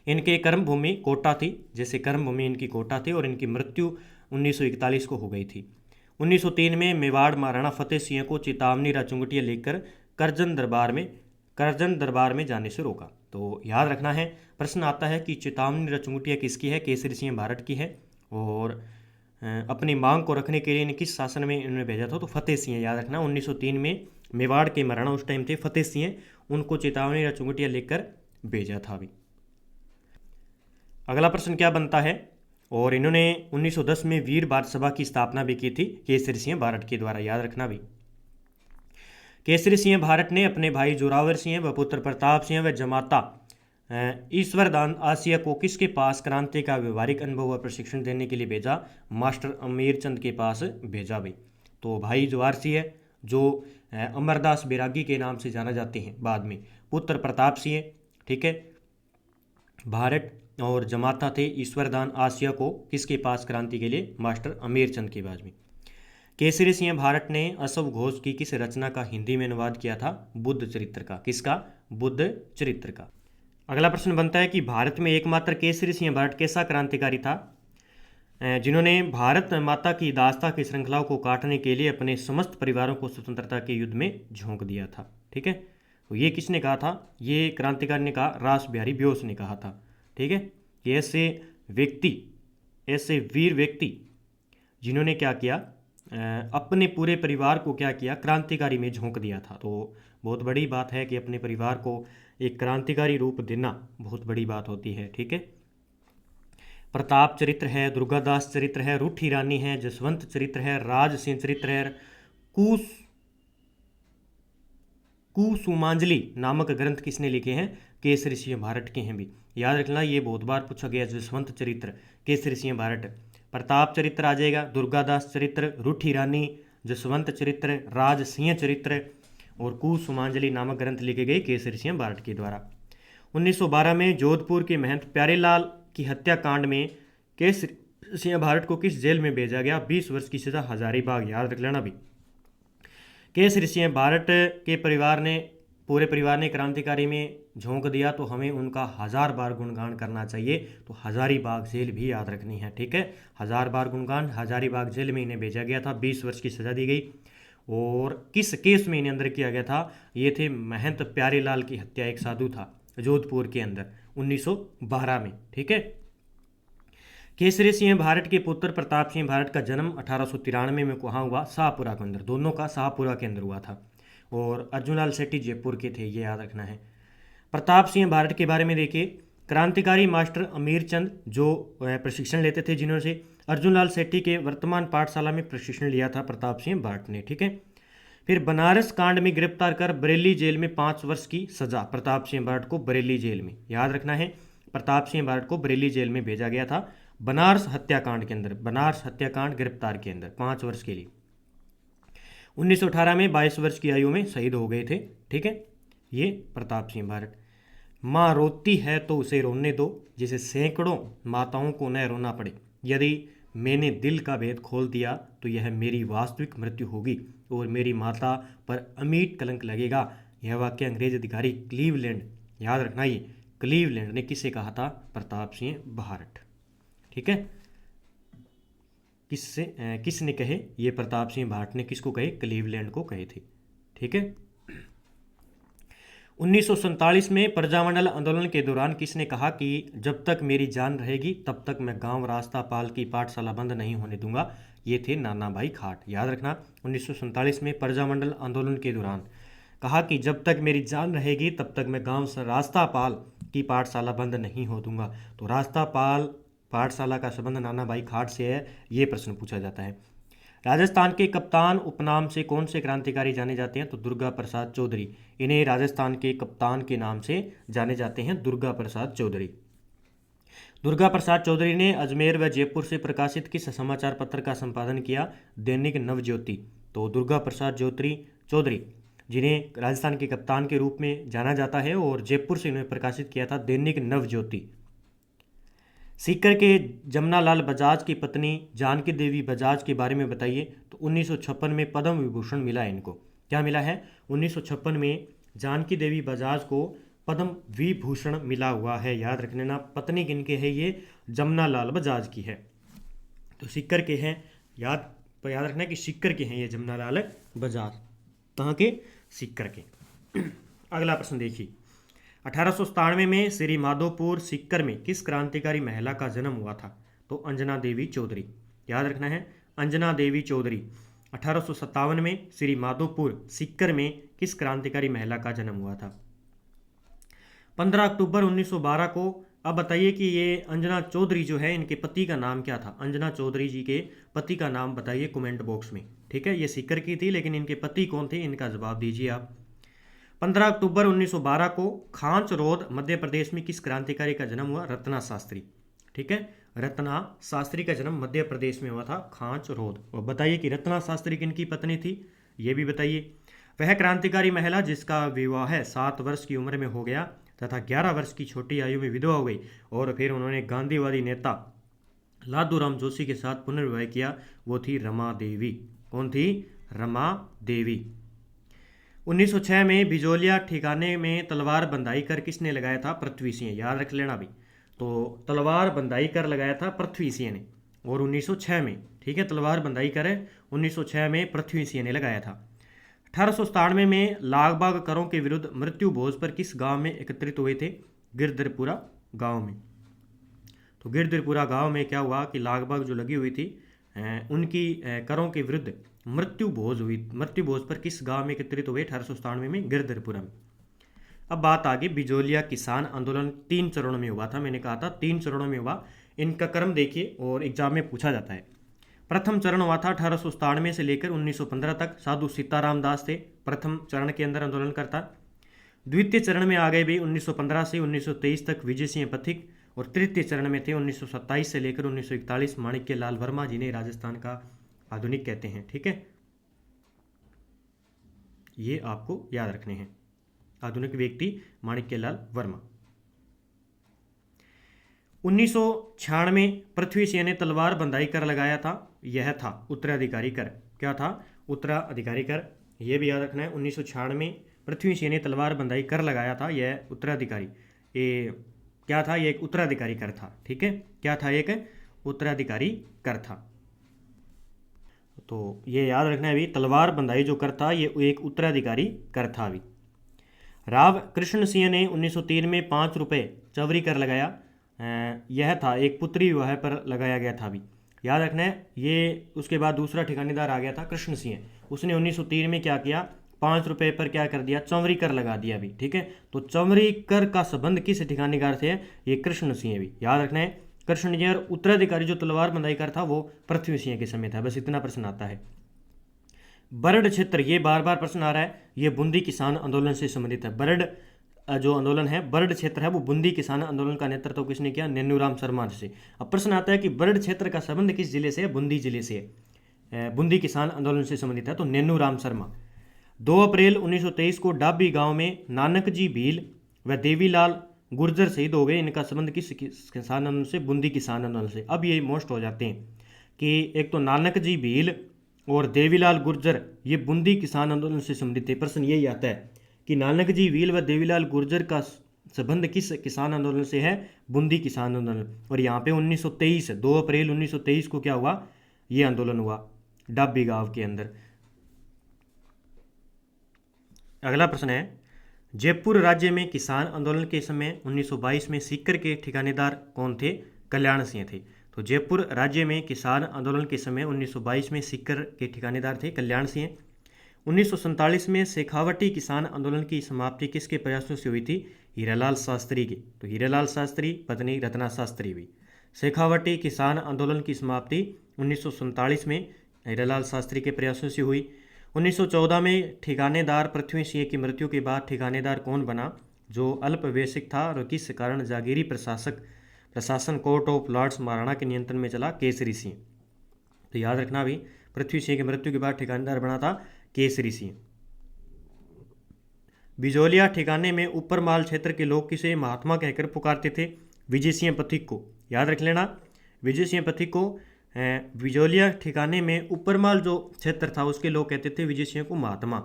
[SPEAKER 1] इनके कर्मभूमि कोटा थी, जैसे कर्मभूमि इनकी कोटा थी, और इनकी मृत्यु 1941 को हो गई थी। 1903 में मेवाड़ महाराणा फतेह सिंह को चेतावनी राचुंगटिया लेकर करजन दरबार में जाने से रोका। तो याद रखना है, प्रश्न आता है कि चेतावनी राचुंगटिया किसकी है? केसरी सिंह भारट की है। और अपनी मांग को रखने के लिए इन्हें किस शासन में इन्होंने भेजा था? तो फतेह सिंह, याद रखना। 1903 में मेवाड़ के महाराणा उस टाइम थे फतेह सिंह, उनको चेतावनी राचुंगटिया लेकर भेजा था अभी। अगला प्रश्न क्या बनता है? और इन्होंने 1910 में वीर भारत सभा की स्थापना भी की थी केसरी सिंह भारट के द्वारा, याद रखना भी। केसरी सिंह भारत ने अपने भाई जोरावर सिंह व पुत्र प्रताप सिंह व जमाता ईश्वरदान आसिया को किसके पास क्रांति का व्यवहारिक अनुभव व प्रशिक्षण देने के लिए भेजा? मास्टर अमीरचंद के पास भेजा भाई। तो भाई जोरावर सिंह जो अमरदास बैरागी के नाम से जाना जाते हैं बाद में, पुत्र प्रताप सिंह, ठीक है, भारत, और जमाता थे ईश्वरदान आसिया को किसके पास क्रांति के लिए? मास्टर अमीरचंद के बाद में। केसरी सिंह भारत ने अशोक घोष की किस रचना का हिंदी में अनुवाद किया था? बुद्ध चरित्र का। किसका? बुद्ध चरित्र का। अगला प्रश्न बनता है कि भारत में एकमात्र केसरी सिंह भारत कैसा क्रांतिकारी था जिन्होंने भारत माता की दास्ता की श्रृंखलाओं को काटने के लिए अपने समस्त परिवारों को स्वतंत्रता के युद्ध में झोंक दिया था? ठीक है, तो ये किसने कहा था? ये क्रांतिकारी ने कहा, रास बिहारी बोस ने कहा था। ठीक है, कि ऐसे वीर व्यक्ति जिन्होंने क्या किया, अपने पूरे परिवार को क्या किया? क्रांतिकारी में झोंक दिया था। तो बहुत बड़ी बात है कि अपने परिवार को एक क्रांतिकारी रूप देना बहुत बड़ी बात होती है। ठीक है, प्रताप चरित्र है, दुर्गादास चरित्र है, रूठी रानी है, जसवंत चरित्र है, राज सिंह चरित्र है, कुसुमांजलि नामक ग्रंथ किसने लिखे हैं? केसरी सिंह भारत के हैं भी, याद रखना। ये बहुत बार पूछा गया। जसवंत चरित्र केसरी सिंह भारत, प्रताप चरित्र आ जाएगा, दुर्गादास चरित्र, रूठी रानी, जसवंत चरित्र, राज सिंह चरित्र और कुसुमांजलि नामक ग्रंथ लिखे गए केसरी सिंह भारत के द्वारा। 1912 में जोधपुर के महंत प्यारेलाल की हत्याकांड में केसरी सिंह भारत को किस जेल में भेजा गया? 20 वर्ष की सजा हजारीबाग, याद रख लेना भी। केसरी सिंह भारत के पूरे परिवार ने क्रांतिकारी में झोंक दिया, तो हमें उनका 1000 बार गुणगान करना चाहिए। तो हजारीबाग जेल भी याद रखनी है। ठीक है, 1000 बार गुणगान। हजारीबाग जेल में इन्हें भेजा गया था, 20 वर्ष की सजा दी गई। और किस केस में इन्हें अंदर किया गया था? ये थे महंत प्यारेलाल की हत्या, एक साधु था जोधपुर के अंदर 1912 में। ठीक है, केसरी सिंह भारत के पुत्र प्रताप सिंह भारत का जन्म 1893 में कहाँ हुआ? शाहपुरा के अंदर, दोनों का शाहपुरा के अंदर हुआ था। और अर्जुन लाल सेठी जयपुर के थे, ये याद रखना है। प्रताप सिंह भारत के बारे में देखिए, क्रांतिकारी मास्टर अमीरचंद जो प्रशिक्षण लेते थे, जिन्होंने से अर्जुन लाल सेठी के वर्तमान पाठशाला में प्रशिक्षण लिया था प्रताप सिंह भारत ने। ठीक है, फिर बनारस कांड में गिरफ्तार कर बरेली जेल में 5 वर्ष की सजा प्रताप सिंह भारत को बरेली जेल में, याद रखना है। प्रताप सिंह भारत को बरेली जेल में भेजा गया था बनारस हत्याकांड के अंदर, बनारस हत्याकांड गिरफ्तार के अंदर 5 वर्ष के लिए। 1918 में 22 वर्ष की आयु में शहीद हो गए थे। ठीक है, ये प्रताप सिंह भारत। माँ रोती है तो उसे रोने दो, जिसे सैकड़ों माताओं को न रोना पड़े। यदि मैंने दिल का भेद खोल दिया तो यह मेरी वास्तविक मृत्यु होगी। और मेरी माता पर अमिट कलंक लगेगा। यह वाक्य अंग्रेज अधिकारी क्लीवलैंड, याद रखना ये क्लीवलैंड ने किसे कहा था? प्रताप सिंह बारट। ठीक है, किसने कहे? ये प्रताप सिंह बारट ने किसको कहे? क्लीवलैंड को कहे थे। ठीक है। 1947 में प्रजामंडल आंदोलन के दौरान किसने कहा कि जब तक मेरी जान रहेगी तब तक मैं गांव रास्तापाल की पाठशाला बंद नहीं होने दूंगा? ये थे नाना भाई खाट। याद रखना, 1947 में प्रजामंडल आंदोलन के दौरान कहा कि जब तक मेरी जान रहेगी तब तक मैं गांव रास्तापाल की पाठशाला बंद नहीं हो दूंगा। तो रास्तापाल पाठशाला का संबंध नाना भाई खाट से है, ये प्रश्न पूछा जाता है। राजस्थान के कप्तान उपनाम से कौन से क्रांतिकारी जाने जाते हैं? तो दुर्गा प्रसाद चौधरी। इन्हें राजस्थान के कप्तान के नाम से जाने जाते हैं, दुर्गा प्रसाद चौधरी। दुर्गा प्रसाद चौधरी ने अजमेर व जयपुर से प्रकाशित किस समाचार पत्र का संपादन किया? दैनिक नवज्योति। तो दुर्गा प्रसाद चौधरी जिन्हें राजस्थान के कप्तान के रूप में जाना जाता है और जयपुर से इन्होंने प्रकाशित किया था दैनिक नवज्योति। सीकर के जमनालाल बजाज की पत्नी जानकी देवी बजाज के बारे में बताइए। तो 1956 में पद्म विभूषण मिला है इनको। क्या मिला है? 1956 में जानकी देवी बजाज को पद्म विभूषण मिला हुआ है। याद रखने ना, पत्नी किनके है? ये जमनालाल बजाज की है। तो सीकर के हैं, याद रखना कि सीकर के हैं ये जमनालाल बजाज। कहाँ के? सीकर के। अगला प्रश्न देखिए, 1897 में श्री माधोपुर सीकर में किस क्रांतिकारी महिला का जन्म हुआ था? तो अंजना देवी चौधरी। याद रखना है, अंजना देवी चौधरी। 1857 में श्री माधोपुर सीकर में किस क्रांतिकारी महिला का जन्म हुआ था? 15 अक्टूबर 1912 को। अब बताइए कि ये अंजना चौधरी जो है, इनके पति का नाम क्या था? अंजना चौधरी जी के पति का नाम बताइए कमेंट बॉक्स में। ठीक है, ये सीकर की थी, लेकिन इनके पति कौन थे? इनका जवाब दीजिए आप। 15 अक्टूबर 1912 को खांच रोड मध्य प्रदेश में किस क्रांतिकारी का जन्म हुआ? रत्ना शास्त्री। ठीक है, रत्ना शास्त्री का जन्म मध्य प्रदेश में हुआ था, खांच रोड। और बताइए कि रत्ना शास्त्री किनकी पत्नी थी, ये भी बताइए। वह क्रांतिकारी महिला जिसका विवाह 7 वर्ष की उम्र में हो गया तथा 11 वर्ष की छोटी आयु में विधवा हो गई और फिर उन्होंने गांधीवादी नेता लादूराम जोशी के साथ पुनर्विवाह किया, वो थी रमा देवी। कौन थी? रमा देवी। 1906 में बिजोलिया ठिकाने में तलवार बंधाई कर किसने लगाया था? पृथ्वी सिंह। याद रख लेना भी, तो तलवार बंधाई कर लगाया था पृथ्वी सिंह ने, और 1906 में, ठीक है, तलवार बंधाई कर 1906 में पृथ्वी सिंह ने लगाया था। 1897 में लागबाग करों के विरुद्ध मृत्यु भोज पर किस गांव में एकत्रित हुए थे? गिरधरपुरा गांव में। तो गिरधरपुरा गांव में क्या हुआ कि लागबाग जो लगी हुई थी उनकी करों के विरुद्ध मृत्यु भोज हुई। मृत्यु भोज पर किस गांव में एकत्रित हुए? 1897 में गिरधरपुरा में। अब बात आगे, बिजोलिया किसान आंदोलन 3 चरणों में हुआ था। मैंने कहा था 3 चरणों में हुआ। इनका क्रम देखिए और एग्जाम में पूछा जाता है। प्रथम चरण हुआ था 1897 से लेकर 1915 तक। साधु सीताराम दास थे प्रथम चरण के अंदर आंदोलनकर्ता। द्वितीय चरण में आ गए भी 1915 से 1923 तक विजय सिंह पथिक, और तृतीय चरण में थे 1927 से लेकर 1941 माणिक्य लाल वर्मा, जिन्हें राजस्थान का आधुनिक कहते हैं। ठीक है, ये आपको याद रखने हैं, आधुनिक व्यक्ति माणिक्य लाल वर्मा। 1996 पृथ्वी सिंह ने तलवार बंधाई कर लगाया था, यह था उत्तराधिकारी कर। क्या था? उत्तराधिकारी कर, यह भी याद रखना है। 1996 में पृथ्वी सिंह ने तलवार बंधाई कर लगाया था, यह उत्तराधिकारी, ये क्या था? ये एक उत्तराधिकारी कर था। ठीक है, क्या था? एक उत्तराधिकारी कर था। तो ये याद रखना है अभी, तलवार बंधाई जो कर था ये एक उत्तराधिकारी कर था अभी। राव कृष्ण सिंह ने 1903 में 5 रुपये चवरी कर लगाया, यह था एक पुत्री विवाह पर लगाया गया था अभी, याद रखना है। ये उसके बाद दूसरा ठिकानेदार आ गया था कृष्ण सिंह, उसने 1903 में क्या किया? 5 रुपये पर क्या कर दिया? चंवरी कर लगा दिया अभी। ठीक है, तो चंवरी कर का संबंध किस ठिकानेदार से? ये कृष्ण सिंह भी, याद रखना है। कृष्ण जी, और उत्तराधिकारी जो तलवार बंधाई कर था वो पृथ्वी सिंह के समय था। बस इतना प्रश्न आता है। बरड क्षेत्र, ये बार बार प्रश्न आ रहा है, ये बूंदी किसान आंदोलन से संबंधित है। बरड जो आंदोलन है, बरड क्षेत्र है, वो बूंदी किसान आंदोलन का नेतृत्व किसने किया? नैनूराम शर्मा से। अब प्रश्न आता है कि बरड क्षेत्र का संबंध किस जिले से है? बूंदी जिले से है, बूंदी किसान आंदोलन से संबंधित है, तो नैनूराम शर्मा। 2 अप्रैल 1923 को डाबी गांव में नानक जी भील व देवीलाल गुर्जर शहीद हो गए। इनका संबंध किस किसान आंदोलन से? बूंदी किसान आंदोलन से। अब ये मोस्ट हो जाते हैं कि एक तो नानक जी भील और देवीलाल गुर्जर ये बूंदी किसान आंदोलन से संबंधित है। प्रश्न यही आता है कि नानक जी व्हील व देवीलाल गुर्जर का संबंध किस किसान आंदोलन से है? बूंदी किसान आंदोलन। और यहाँ पे 1923 2 अप्रैल 1923 को क्या हुआ? ये आंदोलन हुआ डाबी गांव के अंदर। अगला प्रश्न है, जयपुर राज्य में किसान आंदोलन के समय 1922 में सीकर के ठिकानेदार कौन थे? कल्याण सिंह थे। तो जयपुर राज्य में किसान आंदोलन के समय 1922 में सीकर के ठिकानेदार थे कल्याण सिंह। 1947 में शेखावटी किसान आंदोलन की समाप्ति किसके प्रयासों से हुई थी? हीरालाल शास्त्री के। तो हीरालाल शास्त्री पत्नी रत्ना शास्त्री हुई। शेखावटी किसान आंदोलन की समाप्ति 1947 में हीरालाल शास्त्री के प्रयासों से हुई। 1914 में ठिकानेदार पृथ्वी सिंह की मृत्यु के बाद ठिकानेदार कौन बना? जो अल्पवयस्क था और किस कारण जागीरी प्रशासन कोर्ट ऑफ लॉर्ड्स महाराणा के नियंत्रण में चला? केसरी सिंह। तो याद रखना भी, पृथ्वी सिंह की मृत्यु के बाद ठिकानेदार बना था केसरी सिंह। बिजोलिया ठिकाने में ऊपरमाल क्षेत्र के लोग किसे महात्मा कहकर पुकारते थे? विजय सिंह पथिक को। याद रख लेना, विजय सिंह पथिक को। बिजोलिया ठिकाने में ऊपरमाल जो क्षेत्र था उसके लोग कहते थे विजय सिंह को महात्मा।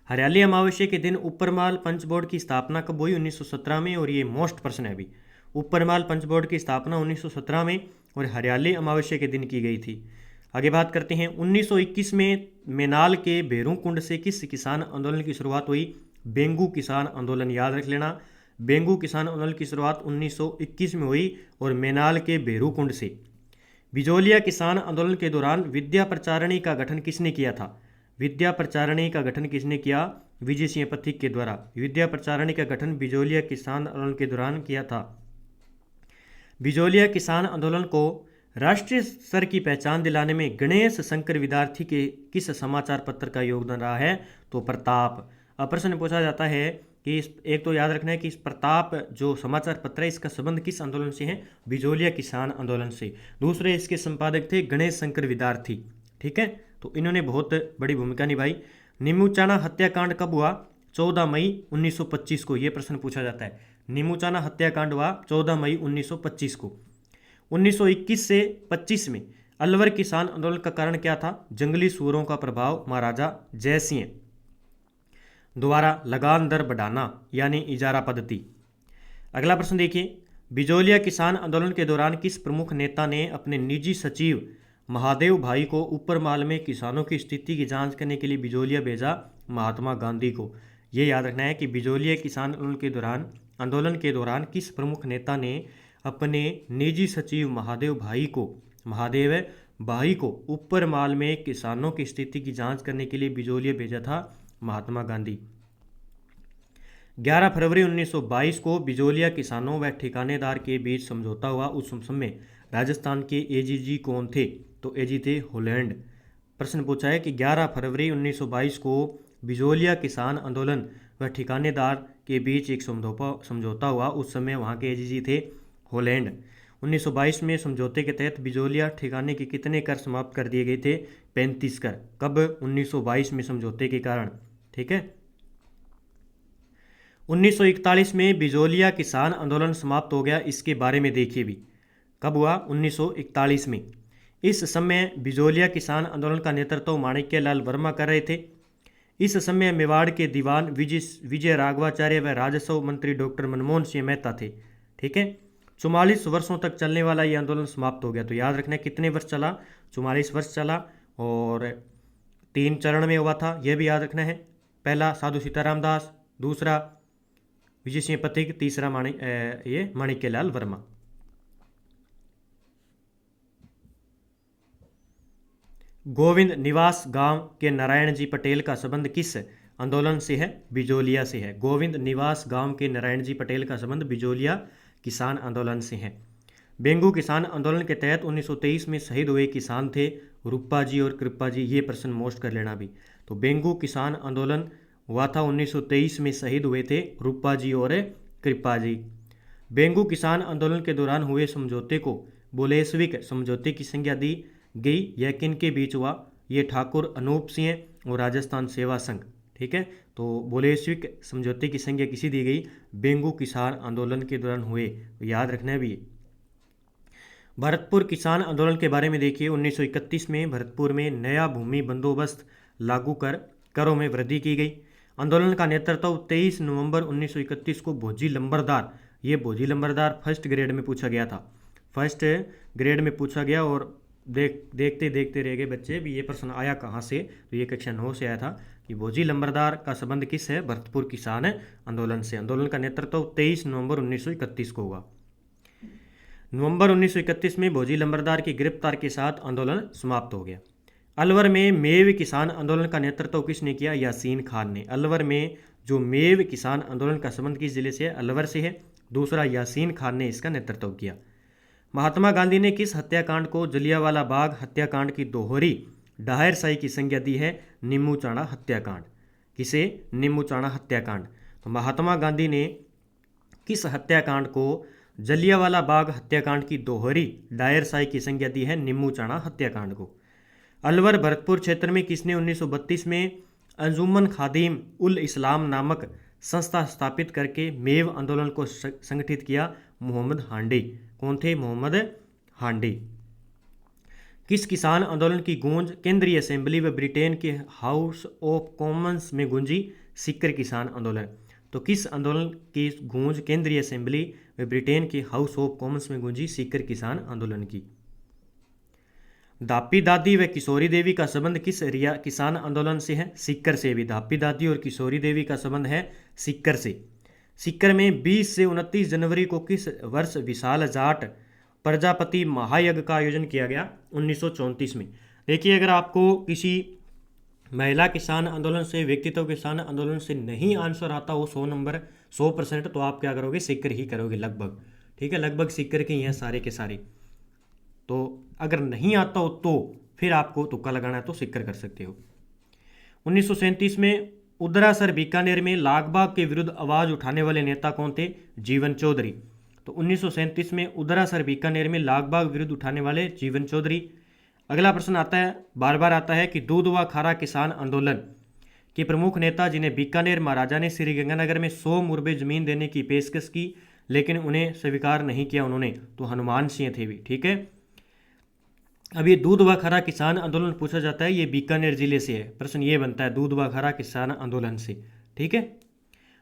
[SPEAKER 1] हरियाली अमावस्या के दिन ऊपरमाल पंच बोर्ड की स्थापना कब हुई? 1917 में। और ये मोस्ट प्रश्न है अभी। ऊपरमाल पंच बोर्ड की स्थापना 1917 में और हरियाली अमावस्या के दिन की गई थी। आगे बात करते हैं, 1921 में मेनाल के भेरू कुंड से किस किसान आंदोलन की शुरुआत हुई? बेंगू किसान आंदोलन। याद रख लेना, बेंगू किसान आंदोलन की शुरुआत 1921 में हुई और मेनाल के भेरू कुंड से। बिजोलिया किसान आंदोलन के दौरान विद्या प्रचारणी का गठन किसने किया था? विद्या प्रचारणी का गठन किसने किया? विजय सिंह पथिक के द्वारा। विद्या प्रचारणी का गठन बिजोलिया किसान आंदोलन के दौरान किया था। बिजोलिया किसान आंदोलन को राष्ट्रीय स्तर की पहचान दिलाने में गणेश शंकर विद्यार्थी के किस समाचार पत्र का योगदान रहा है? तो प्रताप। अब प्रश्न पूछा जाता है कि एक तो याद रखना है कि इस प्रताप जो समाचार पत्र है इसका संबंध किस आंदोलन से है? बिजोलिया किसान आंदोलन से। दूसरे इसके संपादक थे गणेश शंकर विद्यार्थी। ठीक है, तो इन्होंने बहुत बड़ी भूमिका निभाई। नीमूचाना हत्याकांड कब हुआ? 14 मई 1925 को। यह प्रश्न पूछा जाता है। नीमूचाना हत्याकांड हुआ 14 मई 1925 को। 1921 से 25 में अलवर किसान आंदोलन का कारण क्या था? जंगली सूअरों का प्रभाव। महाराजा जयसिंह द्वारा लगान दर बढ़ाना यानी इजारा पद्धति। अगला प्रश्न देखिए, बिजोलिया किसान आंदोलन के दौरान किस प्रमुख नेता ने अपने निजी सचिव महादेव भाई को ऊपरमाल में किसानों की स्थिति की जांच करने के लिए बिजोलिया भेजा? महात्मा गांधी को। ये याद रखना है कि बिजोलिया किसान आंदोलन के दौरान किस प्रमुख नेता ने अपने निजी सचिव महादेव भाई को ऊपरमाल में किसानों की स्थिति की जांच करने के लिए बिजोलिया भेजा था? महात्मा गांधी। 11 फरवरी 1922 को बिजोलिया किसानों व ठिकानेदार के बीच समझौता हुआ। उस समय राजस्थान के एजीजी कौन थे? तो एजी थे होलैंड। प्रश्न पूछा है कि 11 फरवरी 1922 को बिजोलिया किसान आंदोलन व ठिकानेदार के बीच एक समझौता हुआ। उस समय वहाँ के एजीजी थे होलैंड। 1922 में समझौते के तहत बिजोलिया ठिकाने के कितने कर समाप्त कर दिए गए थे? 35 कर। कब? 1922 में समझौते के कारण। ठीक है, 1941 में बिजोलिया किसान आंदोलन समाप्त हो गया। इसके बारे में देखिए भी कब हुआ? 1941 में। इस समय बिजोलिया किसान आंदोलन का नेतृत्व माणिक्यलाल वर्मा कर रहे थे। इस समय मेवाड़ के दीवान विजय राघवाचार्य व राजस्व मंत्री डॉक्टर मनमोहन सिंह मेहता थे। ठीक है, 44 वर्षों तक चलने वाला ये आंदोलन समाप्त हो गया। तो याद रखना कितने वर्ष चला? 44 वर्ष चला और 3 चरण में हुआ था, यह भी याद रखना है। पहला साधु सीताराम दास, दूसरा विजय सिंह पथिक, तीसरा माणिक्यलाल वर्मा। गोविंद निवास गांव के नारायण जी पटेल का संबंध किस आंदोलन से है? बिजोलिया से है। गोविंद निवास गांव के नारायण जी पटेल का संबंध बिजोलिया किसान आंदोलन से है। बेंगू किसान आंदोलन के तहत 1923 में शहीद हुए किसान थे रूपा जी और कृपा जी। ये प्रश्न मोस्ट कर लेना भी। तो बेंगू किसान आंदोलन हुआ था 1923 में, शहीद हुए थे रूपा जी और कृपा जी। बेंगू किसान आंदोलन के दौरान हुए समझौते को बोलेशविक समझौते की संज्ञा दी गई। यह किन के बीच हुआ? ये ठाकुर अनूप सिंह और राजस्थान सेवा संघ। ठीक है, तो बोलेशविक समझौते की संज्ञा किसी दी गई? बेंगू किसान आंदोलन के दौरान हुए। याद रखना भी। भरतपुर किसान आंदोलन के बारे में देखिए। 1931 में भरतपुर में नया भूमि बंदोबस्त लागू कर करों में वृद्धि की गई। आंदोलन का नेतृत्व 23 नवंबर 1931 को भोजी लंबरदार, ये भोजी लंबरदार फर्स्ट ग्रेड में पूछा गया था, फर्स्ट ग्रेड में पूछा गया। और देखते देखते रह गए बच्चे भी ये प्रश्न आया कहाँ से, तो ये कक्षा 9 से आया था कि भोजी लंबरदार का संबंध किस है, भरतपुर किसान आंदोलन से। आंदोलन का नेतृत्व 23 नवंबर 1931 को हुआ। नवंबर 1931 में भोजी लंबरदार की गिरफ्तार के साथ आंदोलन समाप्त हो गया। अलवर में मेव किसान आंदोलन का नेतृत्व किसने किया, यासीन खान ने। अलवर में जो मेव किसान आंदोलन का संबंध किस जिले से है, अलवर से है। दूसरा, यासीन खान ने इसका नेतृत्व किया। महात्मा गांधी ने किस हत्याकांड को जलियांवाला बाग हत्याकांड की दोहरी डायरशाही की संज्ञा दी है, निम्बूचाना हत्याकांड। किसे, निम्बूचाना हत्याकांड। तो महात्मा गांधी ने किस हत्याकांड को जलियांवाला बाग हत्याकांड की दोहरी डायरशाही की संज्ञा दी है, निम्बूचाना हत्याकांड को। अलवर भरतपुर क्षेत्र में किसने 1932 में अंजुमन खादिम उल इस्लाम नामक संस्था स्थापित करके मेव आंदोलन को संगठित किया, मोहम्मद हांडी। कौन थे, मोहम्मद हांडी। किस किसान आंदोलन की गूंज केंद्रीय असेंबली व ब्रिटेन के हाउस ऑफ कॉमन्स में गूंजी, सीकर किसान आंदोलन। तो किस आंदोलन की गूंज केंद्रीय असेंबली व ब्रिटेन के हाउस ऑफ कॉमन्स में गूंजी, सीकर किसान आंदोलन की। धापी दादी व किशोरी देवी का संबंध किस किसान आंदोलन से है, सीकर से भी। धापी दादी और किशोरी देवी का संबंध है सीकर से। सीकर में 20 से 29 जनवरी को किस वर्ष विशाल जाट प्रजापति महायज्ञ का आयोजन किया गया, 1934 में। देखिए, अगर आपको किसी महिला किसान आंदोलन से, व्यक्तित्व किसान आंदोलन से नहीं आंसर आता हो 100 नंबर 100%, तो आप क्या करोगे, सीकर ही करोगे लगभग। ठीक है, लगभग सीकर के ही हैं सारे के सारे। तो अगर नहीं आता हो तो फिर आपको तुक्का लगाना है तो सीकर कर सकते हो। 1937 में उदरासर बीकानेर में लागबाग के विरुद्ध आवाज उठाने वाले नेता कौन थे, जीवन चौधरी। तो 1937 में उदरासर बीकानेर में लागबाग विरुद्ध उठाने वाले जीवन चौधरी। अगला प्रश्न आता है, बार बार आता है कि दूध व खारा किसान आंदोलन के प्रमुख नेता जिन्हें बीकानेर महाराजा ने श्रीगंगानगर में 100 मुरबे जमीन देने की पेशकश की लेकिन उन्हें स्वीकार नहीं किया उन्होंने, तो हनुमान सिंह थे भी। ठीक है, अब ये दूध व खारा किसान आंदोलन पूछा जाता है, ये बीकानेर जिले से है। प्रश्न ये बनता है दूध व खारा किसान आंदोलन से। ठीक है,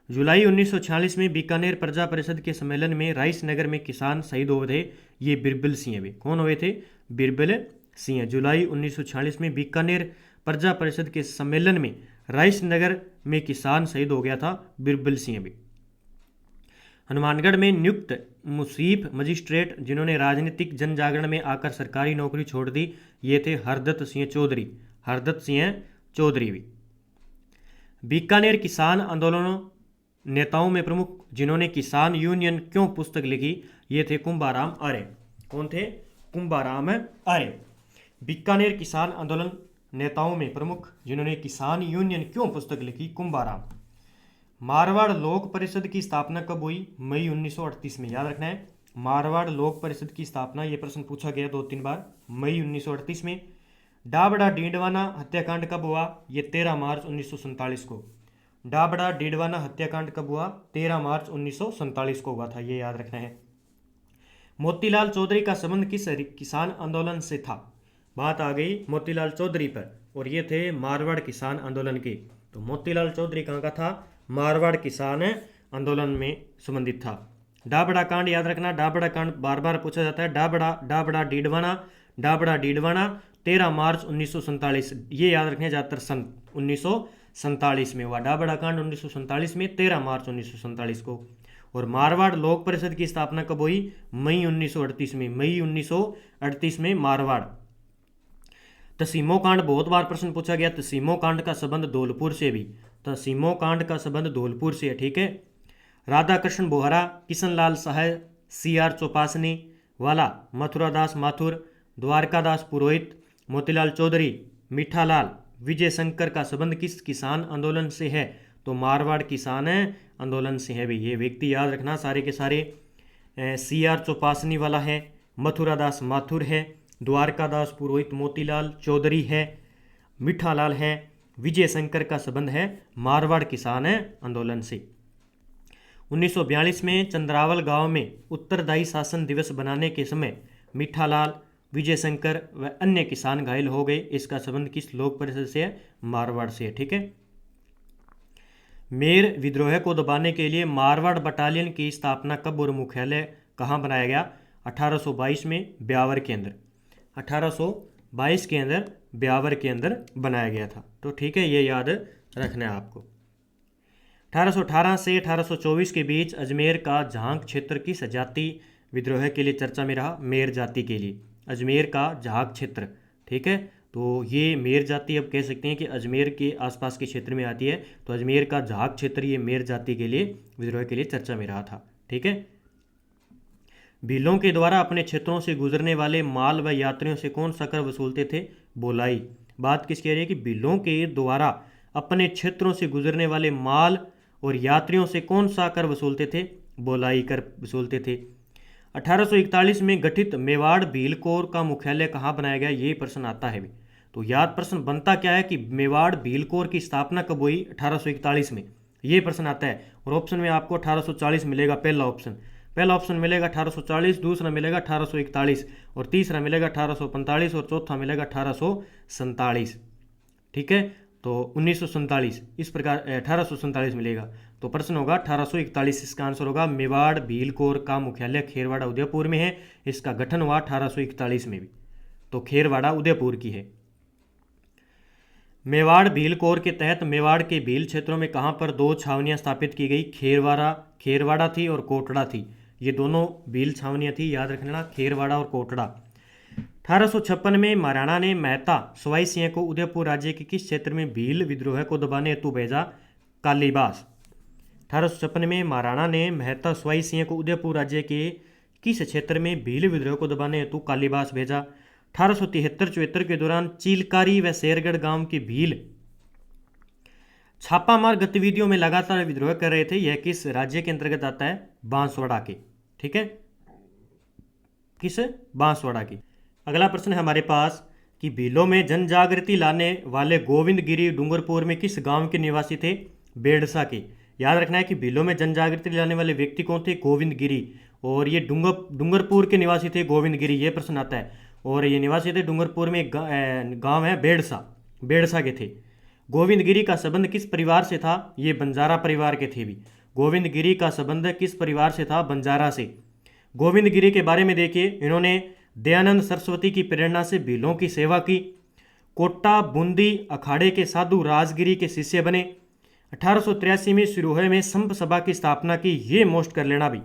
[SPEAKER 1] जुलाई 1946 में बीकानेर प्रजा परिषद के सम्मेलन में राइस नगर में किसान शहीद हुए थे, ये बिरबल सिंह भी। कौन हुए थे, बिरबल सिंह। जुलाई 1946 में बीकानेर प्रजा परिषद के सम्मेलन में राइस नगर में किसान शहीद हो गया था, बिरबल सिंह भी। हनुमानगढ़ में नियुक्त मुसीफ मजिस्ट्रेट जिन्होंने राजनीतिक जन जागरण में आकर सरकारी नौकरी छोड़ दी, ये थे हरदत्त सिंह चौधरी। हरदत्त सिंह चौधरी भी। बीकानेर किसान आंदोलन नेताओं में प्रमुख जिन्होंने किसान यूनियन क्यों पुस्तक लिखी, ये थे कुंभाराम आर्य। कौन थे, कुंभाराम आर्य। बीकानेर किसान आंदोलन नेताओं में प्रमुख जिन्होंने किसान यूनियन क्यों पुस्तक लिखी, कुंभाराम। मारवाड़ लोक परिषद की स्थापना कब हुई, मई 1938 में। याद रखना है, मारवाड़ लोक परिषद की स्थापना, ये प्रश्न पूछा गया 2-3 बार, मई 1938 में। डाबड़ा डीडवाना हत्याकांड कब हुआ, ये 13 मार्च 1947 को। डाबड़ा डीडवाना हत्याकांड कब हुआ, 13 मार्च 1947 को हुआ था, ये याद रखना है। मोतीलाल चौधरी का संबंध किस किसान आंदोलन से था, बात आ गई मोतीलाल चौधरी पर, और ये थे मारवाड़ किसान आंदोलन के। तो मोतीलाल चौधरी कहाँ का था, मारवाड़ किसान आंदोलन में संबंधित था। डाबड़ा कांड याद रखना, डाबड़ा कांड बार बार पूछा जाता है। डाबड़ा डीडवाना 13 मार्च 1947, ये याद रखने ज़्यादातर सन 1947 में हुआ। डाबड़ा कांड 1947 में, 13 मार्च 1947 को। और मारवाड़ लोक परिषद की स्थापना कब हुई, मई 1938 में। मई 1938 में मारवाड़। तसीमो कांड बहुत बार प्रश्न पूछा गया, तसीमो कांड का संबंध धौलपुर से भी, तसीमो कांड का संबंध धौलपुर से है। ठीक है, राधा कृष्ण बोहरा, किशनलाल सहाय, CR चौपासनी वाला, मथुरादास माथुर, द्वारकादास पुरोहित, मोतीलाल चौधरी, मीठालाल, विजय शंकर का संबंध किस किसान आंदोलन से है, तो मारवाड़ किसान आंदोलन से है भी। ये व्यक्ति याद रखना सारे के सारे, CR चौपासनी वाला है, मथुरादास माथुर है, द्वारकादास पुरोहित मोतीलाल चौधरी है, मीठालाल है, विजय शंकर का संबंध है मारवाड़ किसान आंदोलन से। 1942 में चंद्रावल गांव में उत्तरदायी शासन दिवस बनाने के समय मीठालाल, विजय शंकर व अन्य किसान घायल हो गए। इसका संबंध किस लोक परिषद से है? मारवाड़ से है। ठीक है। मेर विद्रोह को दबाने के लिए मारवाड़ बटालियन की स्थापना कब और मुख्यालय कहाँ बनाया गया? 1822 में ब्यावर के अंदर। 1822 के अंदर ब्यावर के अंदर बनाया गया था। तो ठीक है, ये याद रखना है आपको। 1818 से 1824 के बीच अजमेर का झांग क्षेत्र किस जाति विद्रोह के लिए चर्चा में रहा? मेर जाति के लिए। अजमेर का झांग क्षेत्र, ठीक है। तो ये मेर जाति अब कह सकते हैं कि अजमेर के आसपास के क्षेत्र में आती है। तो अजमेर का झांग क्षेत्र ये मेर जाति के लिए विद्रोह के लिए चर्चा में रहा था। ठीक है। भीलों के द्वारा अपने क्षेत्रों से गुजरने वाले माल व यात्रियों से कौन सा कर वसूलते थे? बोलाई। बात किस कह रही है कि भीलों के द्वारा अपने क्षेत्रों से गुजरने वाले माल और यात्रियों से कौन सा कर वसूलते थे? बोलाई कर वसूलते थे। 1841 में गठित मेवाड़ भील कोर का मुख्यालय कहाँ बनाया गया? ये प्रश्न आता है भी। तो याद प्रश्न बनता क्या है कि मेवाड़ भील कोर की स्थापना कब हुई? 1841 में। ये प्रश्न आता है और ऑप्शन में आपको 1840 मिलेगा। पहला ऑप्शन मिलेगा 1840, दूसरा मिलेगा 1841 और तीसरा मिलेगा 1845 और चौथा मिलेगा 1847। ठीक है। तो 1947 इस प्रकार 1847 मिलेगा। तो प्रश्न होगा 1841। इसका आंसर होगा मेवाड़ भील कोर का मुख्यालय खेरवाड़ा उदयपुर में है। इसका गठन हुआ 1841 में भी। तो खेरवाड़ा उदयपुर की है। मेवाड़ भील कोर के तहत मेवाड़ के भील क्षेत्रों में कहाँ पर दो छावनियाँ स्थापित की गई? खेरवाड़ा थी और कोटड़ा थी। ये दोनों भील छावनियाँ थी, याद रखना, खेरवाड़ा और कोटड़ा। 1856 में महाराणा ने मेहता सवाई सिंह को उदयपुर राज्य के किस क्षेत्र में भील विद्रोह को दबाने हेतु भेजा? कालीबास। 1856 में महाराणा ने मेहता सवाई सिंह को उदयपुर राज्य के किस क्षेत्र में भील विद्रोह को दबाने हेतु कालीबास भेजा? 1873-74 के दौरान चिलकारी व शेरगढ़ गांव के भील छापामार गतिविधियों में लगातार विद्रोह कर रहे थे। यह किस राज्य के अंतर्गत आता है? बांसवाड़ा के। ठीक है, किस? बांसवाड़ा की। अगला प्रश्न है हमारे पास कि भीलों में जन जागृति लाने वाले गोविंद गिरी डूंगरपुर में किस गांव के निवासी थे? बेड़सा के। याद रखना है कि भीलों में जन जागृति लाने वाले व्यक्ति कौन थे? गोविंद गिरी। और ये डूंगरपुर के निवासी थे गोविंद गिरी। ये प्रश्न आता है। और ये निवासी थे डूंगरपुर में। गांव है बेड़सा के थे। गोविंद गिरी का संबंध किस परिवार से था? ये बंजारा परिवार के थे भी। गोविंद गिरी का संबंध किस परिवार से था? बंजारा से। गोविंद गिरी के बारे में देखिए, इन्होंने दयानंद सरस्वती की प्रेरणा से भीलों की सेवा की। कोटा बूंदी अखाड़े के साधु राजगिरी के शिष्य बने। 1883 में सिरोही में संप सभा की स्थापना की। ये मोस्ट कर लेना भी।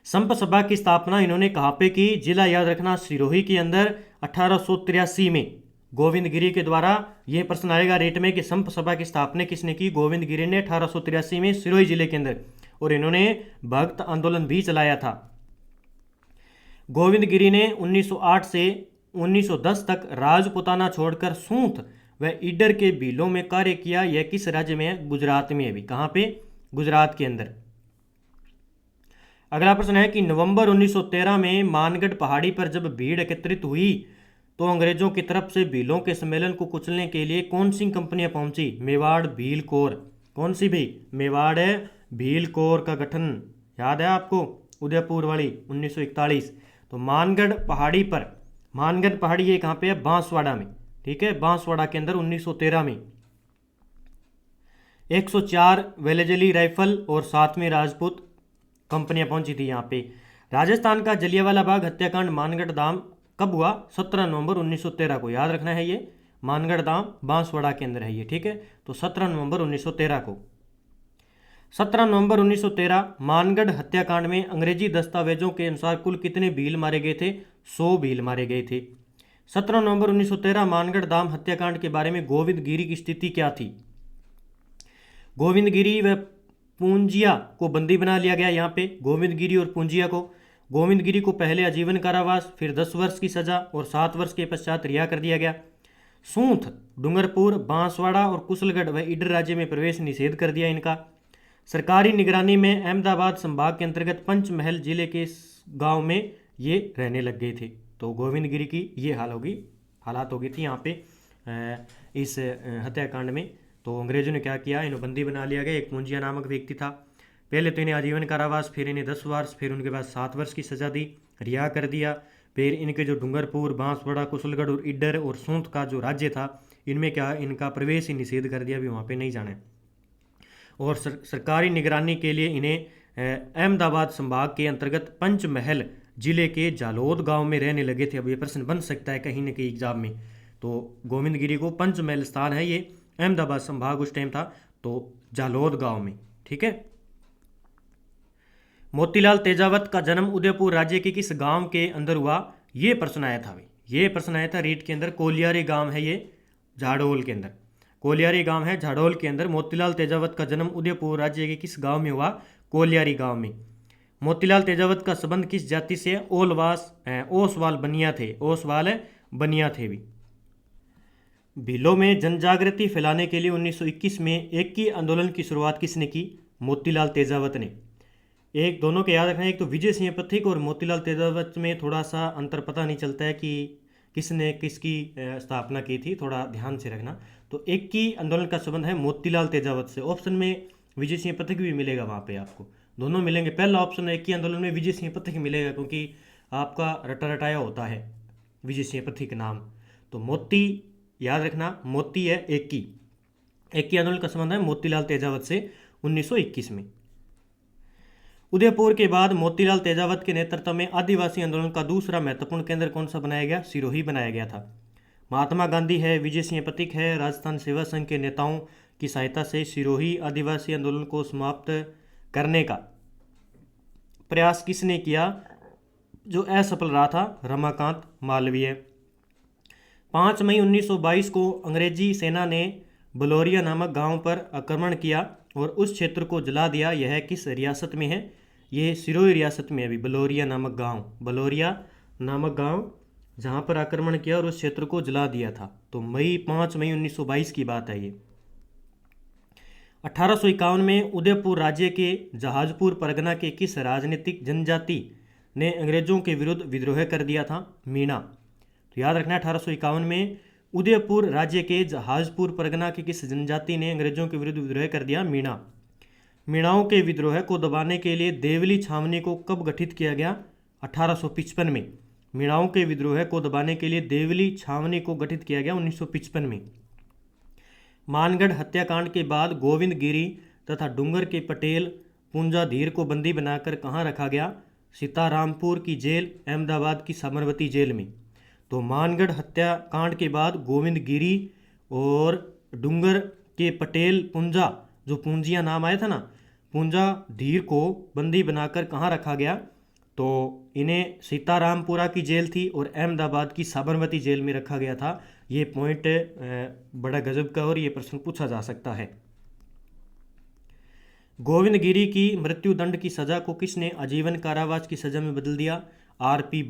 [SPEAKER 1] संप सभा की स्थापना इन्होंने कहाँ पे की? जिला याद रखना, सिरोही के अंदर 1883 में गोविंद गिरी के द्वारा। यह प्रश्न आएगा रेट में कि संप सभा की स्थापना किसने की? गोविंद गिरी ने 1883 में सिरोही जिले के अंदर। और इन्होंने भक्त आंदोलन भी चलाया था। गोविंद गिरी ने 1908 से 1910 तक राजपुताना छोड़कर सूंथ व ईडर के भीलों में कार्य किया। यह किस राज्य में है? गुजरात में है भी। कहाँ पे? गुजरात के अंदर। अगला प्रश्न है कि नवंबर 1913 में मानगढ़ पहाड़ी पर जब भीड़ एकत्रित हुई तो अंग्रेजों की तरफ से भीलों के सम्मेलन को कुचलने के लिए कौन सी कंपनियां पहुंची? मेवाड़ भील कोर। कौन सी भी? मेवाड़ भील कोर का गठन याद है आपको? उदयपुर वाली 1941। तो मानगढ़ पहाड़ी ये कहाँ पे है? बांसवाड़ा में। ठीक है, बांसवाड़ा के अंदर 1913 में 104 वेलेजली राइफल और 7वीं राजपूत कंपनियां पहुंची थी यहाँ पे। राजस्थान का जलियांवाला बाग हत्याकांड मानगढ़ धाम कब हुआ? 17 नवंबर 1913 को। याद रखना है, ये मानगढ़ धाम बांसवाड़ा के अंदर है ये। ठीक है, तो 17 नवंबर 1913 को। 17 नवंबर 1913 मानगढ़ हत्याकांड में अंग्रेजी दस्तावेजों के अनुसार कुल कितने भील मारे गए थे? 100 भील मारे गए थे। 17 नवंबर 1913 मानगढ़ धाम हत्याकांड के बारे में गोविंद गिरी की स्थिति क्या थी? गोविंद गिरी व पूंजिया को बंदी बना लिया गया। यहाँ पे गोविंद गिरी और पूंजिया को। गोविंद गिरी को पहले आजीवन कारावास, फिर 10 वर्ष की सजा और 7 वर्ष के पश्चात रिहा कर दिया गया। सूंथ, डूंगरपुर, बांसवाड़ा और कुशलगढ़ व ईडर राज्य में प्रवेश निषेध कर दिया इनका। सरकारी निगरानी में अहमदाबाद संभाग के अंतर्गत पंचमहल जिले के गांव में ये रहने लग गए थे। तो गोविंद गिरी की ये हालात हो गई थी यहाँ पे इस हत्याकांड में। तो अंग्रेजों ने क्या किया? इन्हें बंदी बना लिया गया। एक पूंजिया नामक व्यक्ति था। पहले तो इन्हें आजीवन कारावास, फिर इन्हें 10 वर्ष, फिर उनके बाद 7 वर्ष की सजा दी रिहा कर दिया। फिर इनके जो डूंगरपुर, बांसवाड़ा, कुशलगढ़ और इडर और सूंद का जो राज्य था, इनमें क्या इनका प्रवेश ही निषेध कर दिया, भी वहाँ पे नहीं जाना है। और सरकारी निगरानी के लिए इन्हें अहमदाबाद संभाग के अंतर्गत पंचमहल जिले के जालोद गांव में रहने लगे थे। अब ये प्रश्न बन सकता है कहीं ना कहीं एग्जाम में। तो गोविंद गिरी को पंचमहल स्थान है ये, अहमदाबाद संभाग उस टाइम था, तो जालोद गांव में। ठीक है। मोतीलाल तेजावत का जन्म उदयपुर राज्य के किस गांव के अंदर हुआ, ये प्रश्न आया था भाई। ये प्रश्न आया था रीट के अंदर। कोलियारी गांव है ये झाड़ोल के अंदर। कोलियारी गांव है झाड़ोल के अंदर। मोतीलाल तेजावत का जन्म उदयपुर राज्य के किस गांव में हुआ, कोलियारी गांव में। मोतीलाल तेजावत का संबंध किस जाति से, ओसवाल बनिया थे, ओसवाल बनिया थे भी। भीलों में जनजागृति फैलाने के लिए 1921 में एकी आंदोलन की शुरुआत किसने की, मोतीलाल तेजावत ने। एक दोनों के याद रखना, एक तो विजय सिंह पथिक और मोतीलाल तेजावत में थोड़ा सा अंतर पता नहीं चलता है कि किसने किसकी स्थापना की थी, थोड़ा ध्यान से रखना। तो एक ही आंदोलन का संबंध है मोतीलाल तेजावत से। ऑप्शन में विजय सिंह पथिक भी मिलेगा, वहाँ पे आपको दोनों मिलेंगे। पहला ऑप्शन एक ही आंदोलन में विजय सिंह पथिक मिलेगा, क्योंकि आपका रटा रटाया होता है विजय सिंह पथिक नाम। तो मोती याद रखना, मोती है एक ही आंदोलन का संबंध है मोतीलाल तेजावत से 1921 में। उदयपुर के बाद मोतीलाल तेजावत के नेतृत्व में आदिवासी आंदोलन का दूसरा महत्वपूर्ण केंद्र कौन सा बनाया गया, सिरोही बनाया गया था। महात्मा गांधी है, विजय सिंह पथिक है, राजस्थान सेवा संघ के नेताओं की सहायता से सिरोही आदिवासी आंदोलन को समाप्त करने का प्रयास किसने किया, जो असफल रहा था, रमाकांत मालवीय। 5 मई 1922 को अंग्रेजी सेना ने बलोरिया नामक गांव पर आक्रमण किया और उस क्षेत्र को जला दिया। यह किस रियासत में है, ये सिरोही रियासत में अभी बलोरिया नामक गांव जहां पर आक्रमण किया और उस क्षेत्र को जला दिया था। तो 5 मई 1922 की बात है ये। 1851 में उदयपुर राज्य के जहाजपुर परगना के किस राजनीतिक जनजाति ने अंग्रेजों के विरुद्ध विद्रोह कर दिया था, मीणा। तो याद रखना 1851 में उदयपुर राज्य के जहाजपुर परगना की किस जनजाति ने अंग्रेजों के विरुद्ध विद्रोह कर दिया, मीणा। मीणाओं के विद्रोह को दबाने के लिए देवली छावनी को कब गठित किया गया, 1855 में। मीणाओं के विद्रोह को दबाने के लिए देवली छावनी को गठित किया गया 1955 में। मानगढ़ हत्याकांड के बाद गोविंद गिरी तथा डूंगर के पटेल पूंजा धीर को बंदी बनाकर कहाँ रखा गया, सीतारामपुर की जेल, अहमदाबाद की साबरमती जेल में। तो मानगढ़ हत्याकांड के बाद गोविंद गिरी और डूंगर के पटेल पूंजा, जो पूंजिया नाम आया था ना, पूंजा धीर को बंदी बनाकर कहाँ रखा गया, तो इन्हें सीतारामपुरा की जेल थी और अहमदाबाद की साबरमती जेल में रखा गया था। ये पॉइंट बड़ा गजब का और ये प्रश्न पूछा जा सकता है। गोविंद गिरी की मृत्यु दंड की सजा को किसने आजीवन कारावास की सजा में बदल दिया, आरपी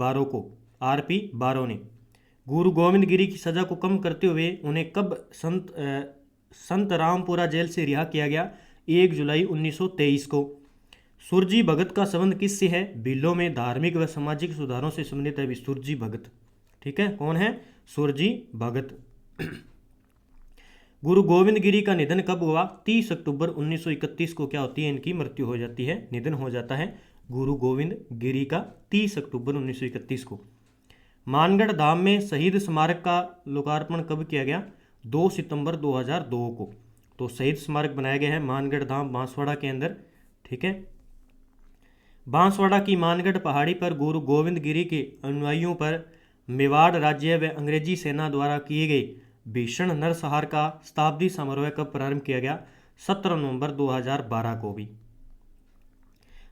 [SPEAKER 1] बारो ने। गुरु गोविंद गिरी की सजा को कम करते हुए उन्हें कब संत रामपुरा जेल से रिहा किया गया, 1 जुलाई 1923 को। सुरजी भगत का संबंध किससे है, भीलों में धार्मिक व सामाजिक सुधारों से संबंधित है सुरजी भगत। ठीक है, कौन है, सुरजी भगत। गुरु गोविंद गिरी का निधन कब हुआ, 30 अक्टूबर 1931 को क्या होती है, इनकी मृत्यु हो जाती है, निधन हो जाता है गुरु गोविंद गिरी का 30 अक्टूबर 1931 को। मानगढ़ धाम में शहीद स्मारक का लोकार्पण कब किया गया, 2 सितंबर 2002 को। तो शहीद स्मारक बनाया गया है मानगढ़ धाम बांसवाड़ा के अंदर। ठीक है, बांसवाड़ा की मानगढ़ पहाड़ी पर गुरु गोविंद गिरी के अनुयायियों पर मेवाड़ राज्य व अंग्रेजी सेना द्वारा किए गए भीषण नरसंहार का शताब्दी समारोह कब प्रारंभ किया गया, 17 नवंबर 2012 को भी।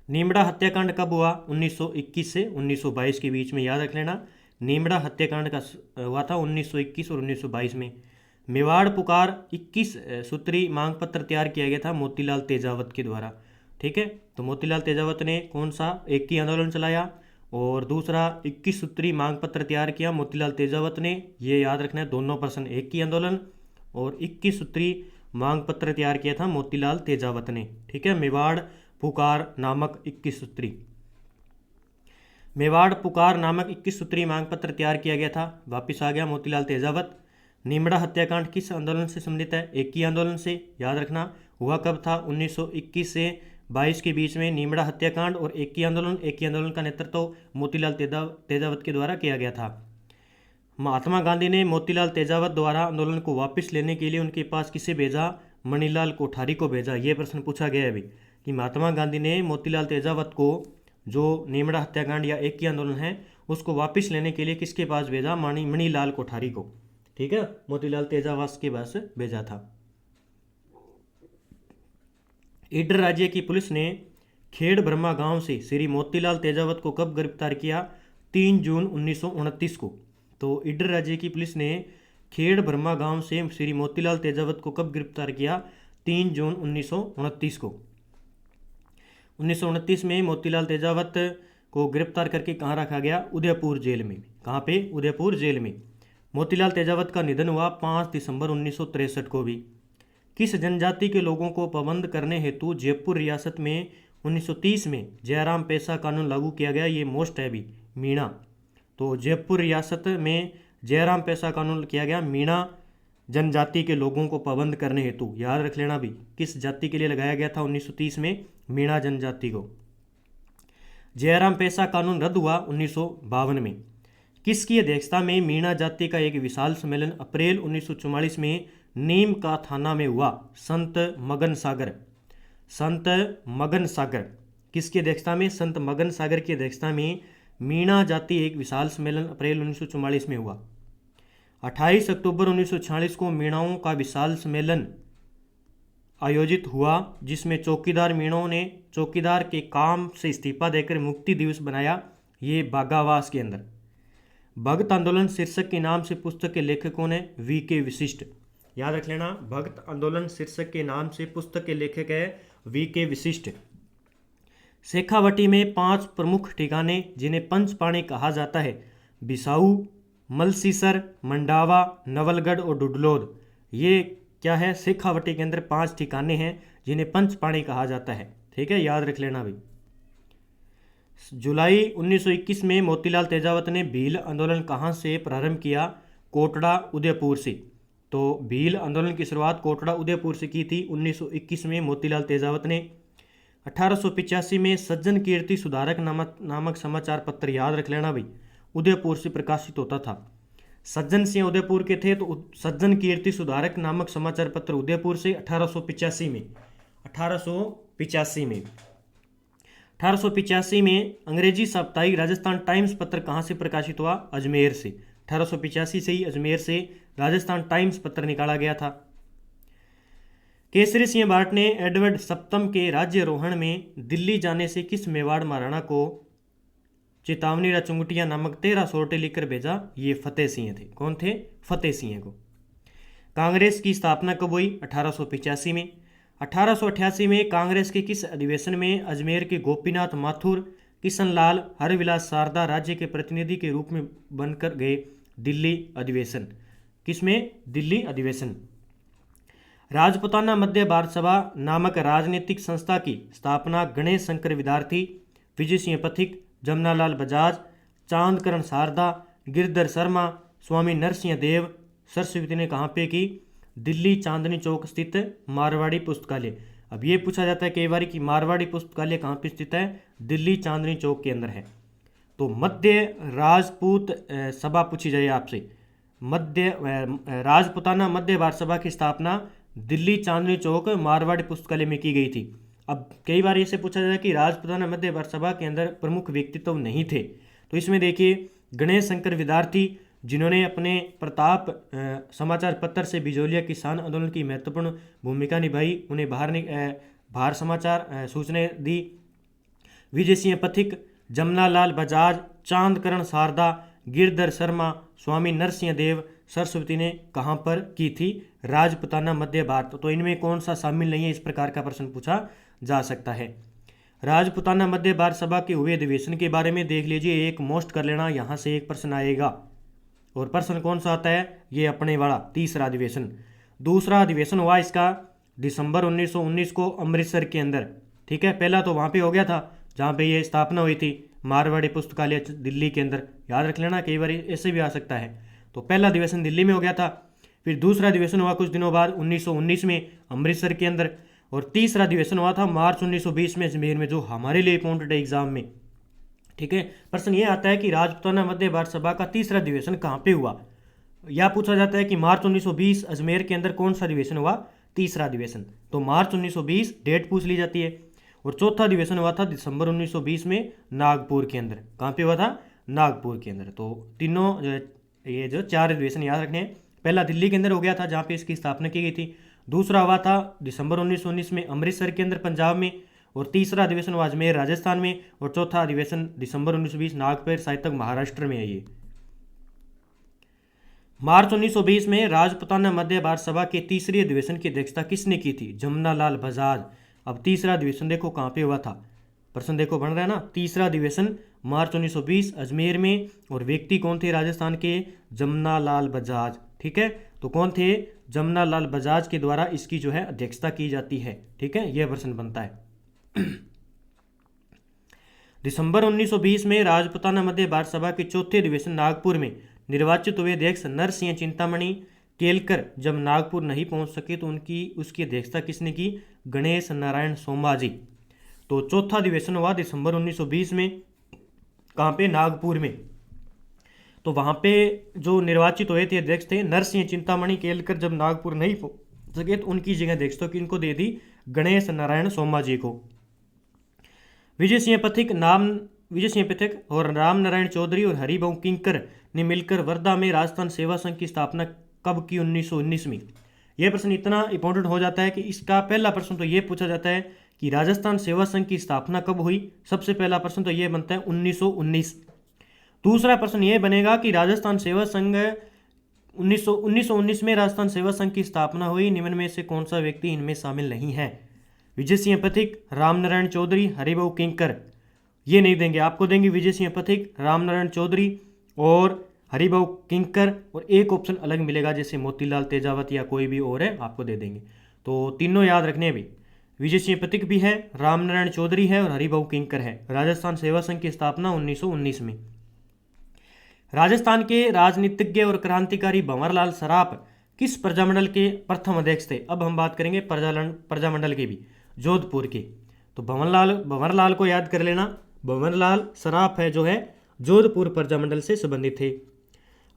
[SPEAKER 1] नीमड़ा हत्याकांड कब हुआ, 1921 से 1922 के बीच में, याद रख लेना। नीमड़ा हत्याकांड का हुआ था 1921 और 1922 में। मेवाड़ पुकार 21 सूत्री मांग पत्र तैयार किया गया था मोतीलाल तेजावत के द्वारा। ठीक है, तो मोतीलाल तेजावत ने कौन सा, एक ही आंदोलन चलाया और दूसरा 21 सूत्री मांग पत्र तैयार किया मोतीलाल तेजावत ने। ये याद रखना है, दोनों प्रश्न, एक ही आंदोलन और 21 सूत्री मांग पत्र तैयार किया था मोतीलाल तेजावत ने। ठीक है, मेवाड़ पुकार नामक 21 सूत्री, मेवाड़ पुकार नामक 21 सूत्री मांग पत्र तैयार किया गया था, वापिस आ गया मोतीलाल तेजावत। नीमड़ा हत्याकांड किस आंदोलन से संबंधित है, एक ही आंदोलन से, याद रखना। हुआ कब था, 1921 से 22 के बीच में नीमड़ा हत्याकांड और एकी आंदोलन का नेतृत्व मोतीलाल तेजावत के द्वारा किया गया था। महात्मा गांधी ने मोतीलाल तेजावत द्वारा आंदोलन को वापस लेने के लिए उनके पास किसे भेजा? मणिलाल कोठारी को भेजा। ये प्रश्न पूछा गया है अभी कि महात्मा गांधी ने मोतीलाल तेजावत को जो नीमड़ा हत्याकांड या एकी आंदोलन है उसको वापस लेने के लिए किसके पास भेजा? मणिलाल कोठारी को। ठीक है, मोतीलाल तेजावत के पास भेजा था। ईडर राज्य की पुलिस ने खेड़ ब्रह्मा गांव से श्री मोतीलाल तेजावत को कब गिरफ्तार किया? 3 जून 1929 को। तो ईडर राज्य की पुलिस ने खेड़ ब्रह्मा गांव से श्री मोतीलाल तेजावत को कब गिरफ्तार किया? 3 जून 1929 को। 1929 में मोतीलाल तेजावत को गिरफ्तार करके कहाँ रखा गया? उदयपुर जेल में। कहाँ पे? उदयपुर जेल में। मोतीलाल तेजावत का निधन हुआ 5 दिसंबर 1963 को भी। किस जनजाति के लोगों को पाबंद करने हेतु जयपुर रियासत में 1930 में जयराम पैसा कानून लागू किया गया? ये मोस्ट है अभी, मीणा। तो जयपुर रियासत में जयराम पैसा कानून किया गया मीणा जनजाति के लोगों को पाबंद करने हेतु। याद रख लेना भी, किस जाति के लिए लगाया गया था 1930 में? मीणा जनजाति को। जयराम पैसा कानून रद्द हुआ 1952 में। किसकी अध्यक्षता में मीणा जाति का एक विशाल सम्मेलन अप्रैल 1944 में नीम का थाना में हुआ? संत मगन सागर। संत मगन सागर किसकी अध्यक्षता में? संत मगन सागर की अध्यक्षता में मीणा जाति एक विशाल सम्मेलन अप्रैल 1944 में हुआ। 28 अक्टूबर 1946 को मीणाओं का विशाल सम्मेलन आयोजित हुआ जिसमें चौकीदार मीणाओं ने चौकीदार के काम से इस्तीफा देकर मुक्ति दिवस बनाया, ये बागावास के अंदर। भगत आंदोलन शीर्षक के नाम से पुस्तक के लेखक कौन है? वीके विशिष्ट। याद रख लेना, भगत आंदोलन शीर्षक के नाम से पुस्तक के लेखक है वीके विशिष्ट। शेखावटी में 5 प्रमुख ठिकाने जिन्हें पंचपाणी कहा जाता है, बिसाऊ, मलसीसर, मंडावा, नवलगढ़ और डुडलोद। ये क्या है? शेखावटी के अंदर 5 ठिकाने हैं जिन्हें पंचपाणी कहा जाता है। ठीक है, याद रख लेना भाई। जुलाई 1921 में मोतीलाल तेजावत ने भील आंदोलन कहाँ से प्रारंभ किया? कोटड़ा, उदयपुर से। तो भील आंदोलन की शुरुआत कोटड़ा, उदयपुर से की थी 1921 में मोतीलाल तेजावत ने। 1885 में सज्जन कीर्ति सुधारक नामक समाचार पत्र, याद रख लेना भाई, उदयपुर से प्रकाशित होता था। सज्जन सिंह उदयपुर के थे, तो सज्जन कीर्ति सुधारक नामक समाचार पत्र उदयपुर से 1885 में। 1885 में अंग्रेजी साप्ताहिक राजस्थान टाइम्स पत्र कहाँ से प्रकाशित हुआ? अजमेर से। 1885 से ही अजमेर से राजस्थान टाइम्स पत्र निकाला गया था। केसरी सिंह भाट ने एडवर्ड सप्तम के राज्यारोहण में दिल्ली जाने से किस मेवाड़ महाराणा को चेतावनी या चुंगटिया नामक 13 सोर्टे लिखकर भेजा? ये फतेह सिंह थे। कौन थे? फतेह सिंह को। कांग्रेस की स्थापना कब हुई? 1885 में। 1888 में कांग्रेस के किस अधिवेशन में अजमेर के गोपीनाथ माथुर, किशनलाल, हरविलास शारदा राज्य के प्रतिनिधि के रूप में बनकर गए? दिल्ली अधिवेशन। किसमें? दिल्ली अधिवेशन। राजपुताना मध्य भारत सभा नामक राजनीतिक संस्था की स्थापना गणेश शंकर विद्यार्थी, विजय सिंह पथिक, जमनालाल बजाज, चांदकरण शारदा, गिरधर शर्मा, स्वामी नरसिंह देव, सरस्वती ने कहाँ पे की? दिल्ली चांदनी चौक स्थित मारवाड़ी पुस्तकालय। अब ये पूछा जाता है कई बार कि मारवाड़ी पुस्तकालय कहाँ पे स्थित है? दिल्ली चांदनी चौक के अंदर है। तो मध्य राजपूत सभा पूछी जाए आपसे, राजपुताना मध्य भारत सभा की स्थापना दिल्ली चांदनी चौक मारवाड़ी पुस्तकालय में की गई थी। अब कई बार इसे पूछा जाए कि राजपुताना मध्य भारत सभा के अंदर प्रमुख व्यक्तित्व नहीं थे, तो इसमें देखिए गणेश शंकर विद्यार्थी, जिन्होंने अपने प्रताप समाचार पत्र से बिजोलिया किसान आंदोलन की महत्वपूर्ण भूमिका निभाई, उन्हें बाहर समाचार सूचनाएं दी। विजय सिंह पथिक, जमनालाल बजाज, चांदकरण शारदा, गिरधर शर्मा, स्वामी नरसिंह देव, सरस्वती ने कहाँ पर की थी? राजपुताना मध्य भारत। तो इनमें कौन सा शामिल नहीं है? इस प्रकार का प्रश्न पूछा जा सकता है। राजपुताना मध्य भारत सभा के हुए अधिवेशन के बारे में देख लीजिए, एक मोस्ट कर लेना, यहाँ से एक प्रश्न आएगा। और प्रश्न कौन सा आता है? ये अपने वाला तीसरा अधिवेशन। दूसरा अधिवेशन हुआ इसका दिसंबर 1919 को अमृतसर के अंदर। ठीक है, पहला तो वहाँ पे हो गया था जहाँ पे ये स्थापना हुई थी, मारवाड़ी पुस्तकालय दिल्ली के अंदर। याद रख लेना, कई बार ऐसे भी आ सकता है। तो पहला अधिवेशन दिल्ली में हो गया था। फिर दूसरा अधिवेशन हुआ कुछ दिनों बाद 1919 में अमृतसर के अंदर, और तीसरा अधिवेशन हुआ था मार्च 1920 में अजमेर में, जो हमारे लिए इंपॉर्टेंट है एग्जाम में। ठीक है, प्रश्न ये आता है कि राजपूताना मध्य भारत सभा का तीसरा अधिवेशन कहाँ पे हुआ। या पूछा जाता है कि मार्च 1920 अजमेर के अंदर कौन सा अधिवेशन हुआ, तीसरा अधिवेशन। तो मार्च 1920 डेट पूछ ली जाती है। और चौथा अधिवेशन हुआ था दिसंबर 1920 में नागपुर के अंदर। कहाँ पे हुआ था, नागपुर के अंदर। तो तीनों ये जो चार अधिवेशन याद रखने हैं। पहला दिल्ली के अंदर हो गया था जहाँ पे इसकी स्थापना की गई थी। दूसरा हुआ था दिसंबर 1919 में अमृतसर के अंदर पंजाब में। और तीसरा अधिवेशन हुआ अजमेर राजस्थान में। और चौथा अधिवेशन दिसंबर 1920 नागपुर साहित्यक महाराष्ट्र में है ये। मार्च 1920 में राजपूताना मध्य भारत सभा के तीसरे अधिवेशन की अध्यक्षता किसने की थी, जमनालाल बजाज। अब तीसरा अधिवेशन देखो कहाँ पे हुआ था, प्रश्न देखो बन रहा है ना। तीसरा अधिवेशन मार्च 1920 अजमेर में। और व्यक्ति कौन थे राजस्थान के, जमनालाल बजाज। ठीक है, तो कौन थे, जमनालाल बजाज के द्वारा इसकी जो है अध्यक्षता की जाती है। ठीक है, यह प्रश्न बनता है। दिसंबर 1920 में राजपूताना मध्य भारत सभा के चौथे अधिवेशन नागपुर में निर्वाचित हुए अध्यक्ष नरसिंह चिंतामणि केलकर जब नागपुर नहीं पहुंच सके तो उसकी अध्यक्षता किसने की, गणेश नारायण सोमाजी। तो चौथा अधिवेशन हुआ दिसंबर 1920 में, कहाँ पे, नागपुर में। तो वहाँ पे जो निर्वाचित हुए थे अध्यक्ष थे नरसिंह चिंतामणि केलकर जब नागपुर नहीं पहुंच सके तो उनकी जगह अध्यक्षता किनको दे दी, गणेश नारायण सोमाजी को। विजय सिंह पथिक और राम नारायण चौधरी और हरिभाऊ किंकर ने मिलकर वर्धा में राजस्थान सेवा संघ की स्थापना कब की, 1919 में। यह प्रश्न इतना इंपॉर्टेंट हो जाता है कि इसका पहला प्रश्न तो यह पूछा जाता है कि राजस्थान सेवा संघ की स्थापना कब हुई। सबसे पहला प्रश्न तो यह बनता है 1919। दूसरा प्रश्न यह बनेगा कि राजस्थान सेवा संघ 1919 में राजस्थान सेवा संघ की स्थापना हुई, निम्न में से कौन सा व्यक्ति इनमें शामिल नहीं है। विजय सिंह पथिक, राम नारायण चौधरी, हरिभाऊ किंकर, ये नहीं देंगे, आपको देंगे विजय सिंह पथिक, राम नारायण चौधरी और हरिभाऊ किंकर। और एक ऑप्शन अलग मिलेगा जैसे मोतीलाल तेजावत या कोई भी और है, आपको दे देंगे। तो तीनों याद रखने भी, विजय सिंह पथिक भी है, राम नारायण चौधरी है और हरिभाऊ किंकर है। राजस्थान सेवा संघ की स्थापना 1919 में। राजस्थान के राजनीतिज्ञ और क्रांतिकारी भंवरलाल सराफ किस प्रजामंडल के प्रथम अध्यक्ष थे। अब हम बात करेंगे प्रजामंडल के भी, जोधपुर के। तो भंवरलाल को याद कर लेना, भंवरलाल सराफ है जो है जोधपुर प्रजामंडल से संबंधित थे।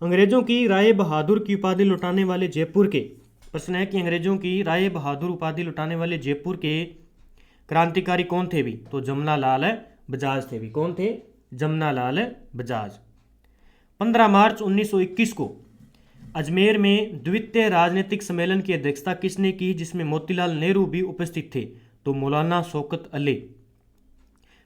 [SPEAKER 1] अंग्रेजों की राय बहादुर की उपाधि लुटाने वाले जयपुर के, प्रश्न है कि अंग्रेजों की राय बहादुर उपाधि लुटाने वाले जयपुर के क्रांतिकारी कौन थे भी, तो जमनालाल बजाज थे भी। कौन थे, जमनालाल बजाज। 15 मार्च 1921 को अजमेर में द्वितीय राजनीतिक सम्मेलन की अध्यक्षता किसने की जिसमें मोतीलाल नेहरू भी उपस्थित थे, तो मौलाना शौकत अली।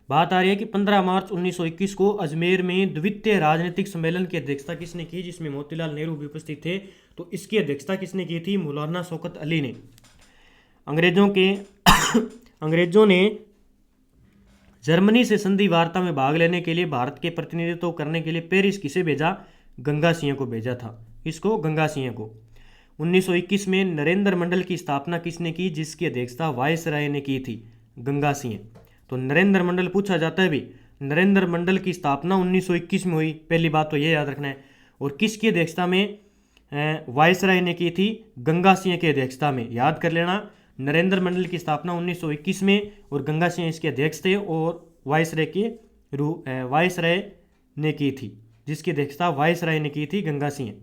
[SPEAKER 1] बात आ रही है कि 15 मार्च 1921 को अजमेर में द्वितीय राजनीतिक सम्मेलन की अध्यक्षता किसने की जिसमें मोतीलाल नेहरू भी उपस्थित थे, तो इसकी अध्यक्षता किसने की थी, मौलाना शौकत अली ने। अंग्रेजों ने जर्मनी से संधि वार्ता में भाग लेने के लिए भारत के प्रतिनिधित्व करने के लिए पेरिस किसे भेजा, गंगा सिंह को भेजा था। इसको, गंगा सिंह को। 1921 में नरेंद्र मंडल की स्थापना किसने की जिसकी अध्यक्षता वायसराय ने की थी, गंगा सिंह। तो नरेंद्र मंडल पूछा जाता है भी, नरेंद्र मंडल की स्थापना 1921 में हुई, पहली बात तो ये याद रखना है। और किसकी अध्यक्षता में, वायसराय ने की थी, गंगा सिंह की अध्यक्षता में। याद कर लेना, नरेंद्र मंडल की स्थापना 1921 में और गंगा सिंह इसके अध्यक्ष थे और वायसराय ने की थी, जिसकी अध्यक्षता वायसराय ने की थी, गंगा सिंह।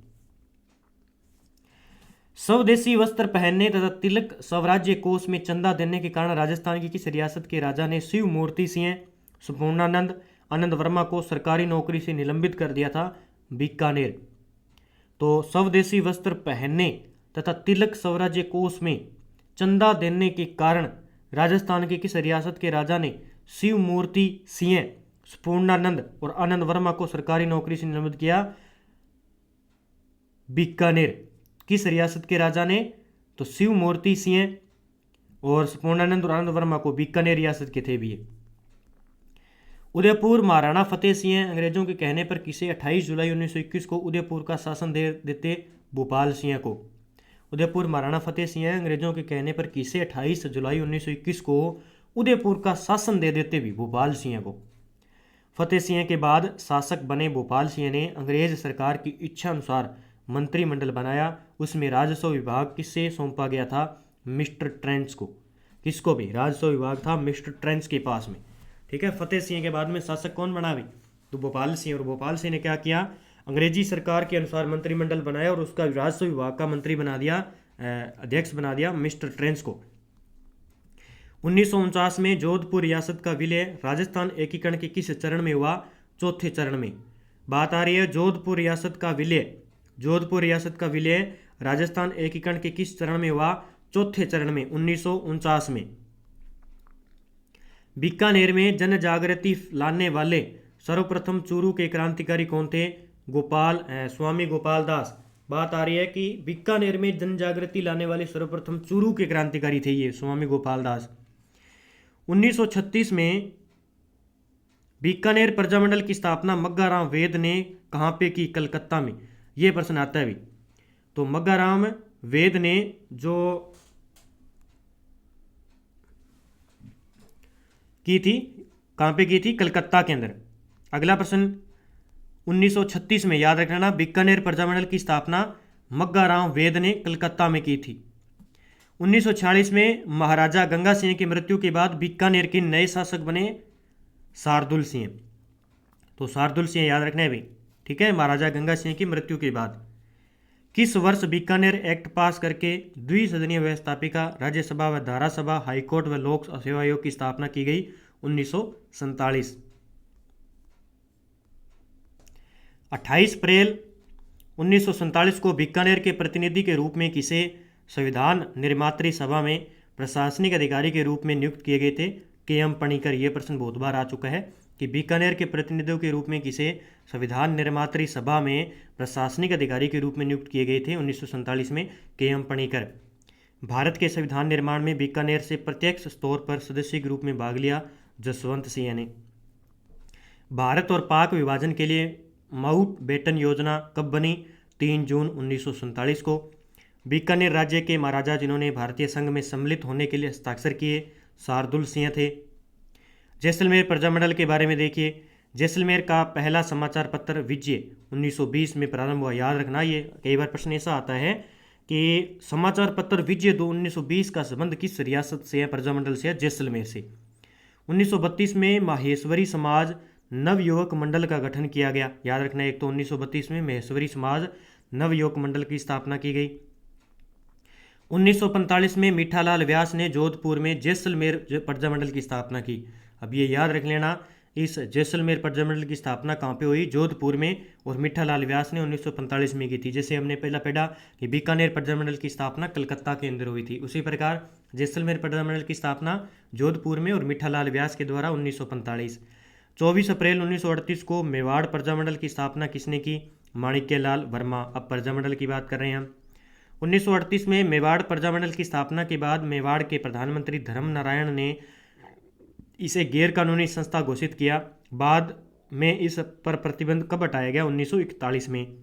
[SPEAKER 1] स्वदेशी वस्त्र पहनने तथा तिलक स्वराज्य कोष में चंदा देने के कारण राजस्थान की किस रियासत के राजा ने शिव मूर्ति सिंह, संपूर्णानंद, आनंद वर्मा को सरकारी नौकरी से निलंबित कर दिया था, बीकानेर। तो स्वदेशी वस्त्र पहनने तथा तिलक स्वराज्य कोष में चंदा देने के कारण राजस्थान के किस रियासत के राजा ने शिव मूर्ति सिंह, संपूर्णानंद और आनंद वर्मा को सरकारी नौकरी से निलंबित किया, बीकानेर। किस रियासत के राजा ने, तो शिव मूर्ति सिंह और संपूर्णानंद और आनंद वर्मा को बीकानेर रियासत के थे भी ये। उदयपुर महाराणा फतेह सिंह अंग्रेजों के कहने पर किसे 28 जुलाई 1921 को उदयपुर का शासन दे देते, भोपाल सिंह को। उदयपुर महाराणा फतेह सिंह अंग्रेजों के कहने पर किसे 28 जुलाई 1921 को उदयपुर का शासन दे देते भी, भोपाल सिंह को। फतेह सिंह के बाद शासक बने भोपाल सिंह ने अंग्रेज सरकार की इच्छा अनुसार मंत्रिमंडल बनाया। उसमें राजस्व विभाग किससे सौंपा गया था, मिस्टर ट्रेंच को। किसको भी, राजस्व विभाग था मिस्टर ट्रेंच के पास में। ठीक है, फतेह सिंह के बाद में शासक कौन बना भी, तो भोपाल सिंह। और भोपाल सिंह ने क्या किया, अंग्रेजी सरकार के अनुसार मंत्रिमंडल बनाया और उसका राजस्व विभाग का मंत्री बना दिया, अध्यक्ष बना दिया मिस्टर ट्रेंच को। 1949 में जोधपुर रियासत का विलय राजस्थान एकीकरण के किस चरण में हुआ, चौथे चरण में। बात आ रही है जोधपुर रियासत का विलय, जोधपुर रियासत का विलय राजस्थान एकीकरण के किस चरण में हुआ, चौथे चरण में 1949 में। बीकानेर में जन जागृति लाने वाले सर्वप्रथम चूरू के क्रांतिकारी कौन थे, स्वामी गोपाल दास। बात आ रही है कि बीकानेर में जन जागृति लाने वाले सर्वप्रथम चूरू के क्रांतिकारी थे ये स्वामी गोपाल दास। 1936 में बीकानेर प्रजामंडल की स्थापना मग्गाराम वेद ने कहाँ पे की, कलकत्ता में। ये प्रश्न आता है भी, तो मग्गाराम वेद ने जो की थी, कहाँ पे की थी, कलकत्ता के अंदर। अगला प्रश्न 1936 में, याद रखना, बीकानेर प्रजामंडल की स्थापना मग्गाराम वेद ने कलकत्ता में की थी। 1946 में महाराजा गंगा सिंह की मृत्यु के बाद बीकानेर के नए शासक बने शार्दुल सिंह। तो शार्दुल सिंह याद रखना है भाई, ठीक है, महाराजा गंगा सिंह की मृत्यु के बाद। किस वर्ष बीकानेर एक्ट पास करके द्विसदनीय व्यवस्थापिका राज्यसभा व धारासभा, हाईकोर्ट व लोक सेवा आयोग की स्थापना की गई, 1947। 28 अप्रैल 1947 को बीकानेर के प्रतिनिधि के रूप में किसे संविधान निर्मात्री सभा में प्रशासनिक अधिकारी के रूप में नियुक्त किए गए थे, के.एम. पणिकर। यह प्रश्न बहुत बार आ चुका है कि बीकानेर के प्रतिनिधियों के रूप में किसे संविधान निर्मात्री सभा में प्रशासनिक अधिकारी के रूप में नियुक्त किए गए थे, 1947 में के.एम. पणिकर। भारत के संविधान निर्माण में बीकानेर से प्रत्यक्ष तौर पर सदस्य के रूप में भाग लिया जसवंत सिंह ने। भारत और पाक विभाजन के लिए माउंट बेटन योजना कब बनी, 3 जून 1947 को। बीकानेर राज्य के महाराजा जिन्होंने भारतीय संघ में सम्मिलित होने के लिए हस्ताक्षर किए, शार्दुल सिंह थे। जैसलमेर प्रजामंडल के बारे में देखिए, जैसलमेर का पहला समाचार पत्र विजय 1920 में प्रारंभ हुआ। याद रखना, ये कई बार प्रश्न ऐसा आता है कि समाचार पत्र विजय 1920 का संबंध किस रियासत से है, प्रजामंडल से है, जैसलमेर से। 1932 में माहेश्वरी समाज नवयुवक मंडल का गठन किया गया। याद रखना, एक तो 1932 में माहेश्वरी समाज नवयुवक मंडल की स्थापना की गई। 1945 में मीठालाल व्यास ने जोधपुर में जैसलमेर प्रजामंडल की स्थापना की। अब ये याद रख लेना, इस जैसलमेर प्रजामंडल की स्थापना कहाँ पे हुई, जोधपुर में, और मीठालाल व्यास ने 1945 में की थी। जैसे हमने पहला पढ़ा कि बीकानेर प्रजामंडल की स्थापना कलकत्ता के अंदर हुई थी, उसी प्रकार जैसलमेर प्रजामंडल की स्थापना जोधपुर में और मीठालाल व्यास के द्वारा 1945। 24 अप्रैल 1938 को मेवाड़ प्रजामंडल की स्थापना किसने की, माणिक्यलाल वर्मा। अब प्रजामंडल की बात कर रहे हैं हम। 1938 में मेवाड़ प्रजामंडल की स्थापना के बाद मेवाड़ के प्रधानमंत्री धर्म नारायण ने इसे गैर कानूनी संस्था घोषित किया। बाद में इस पर प्रतिबंध कब हटाया गया, 1941 में।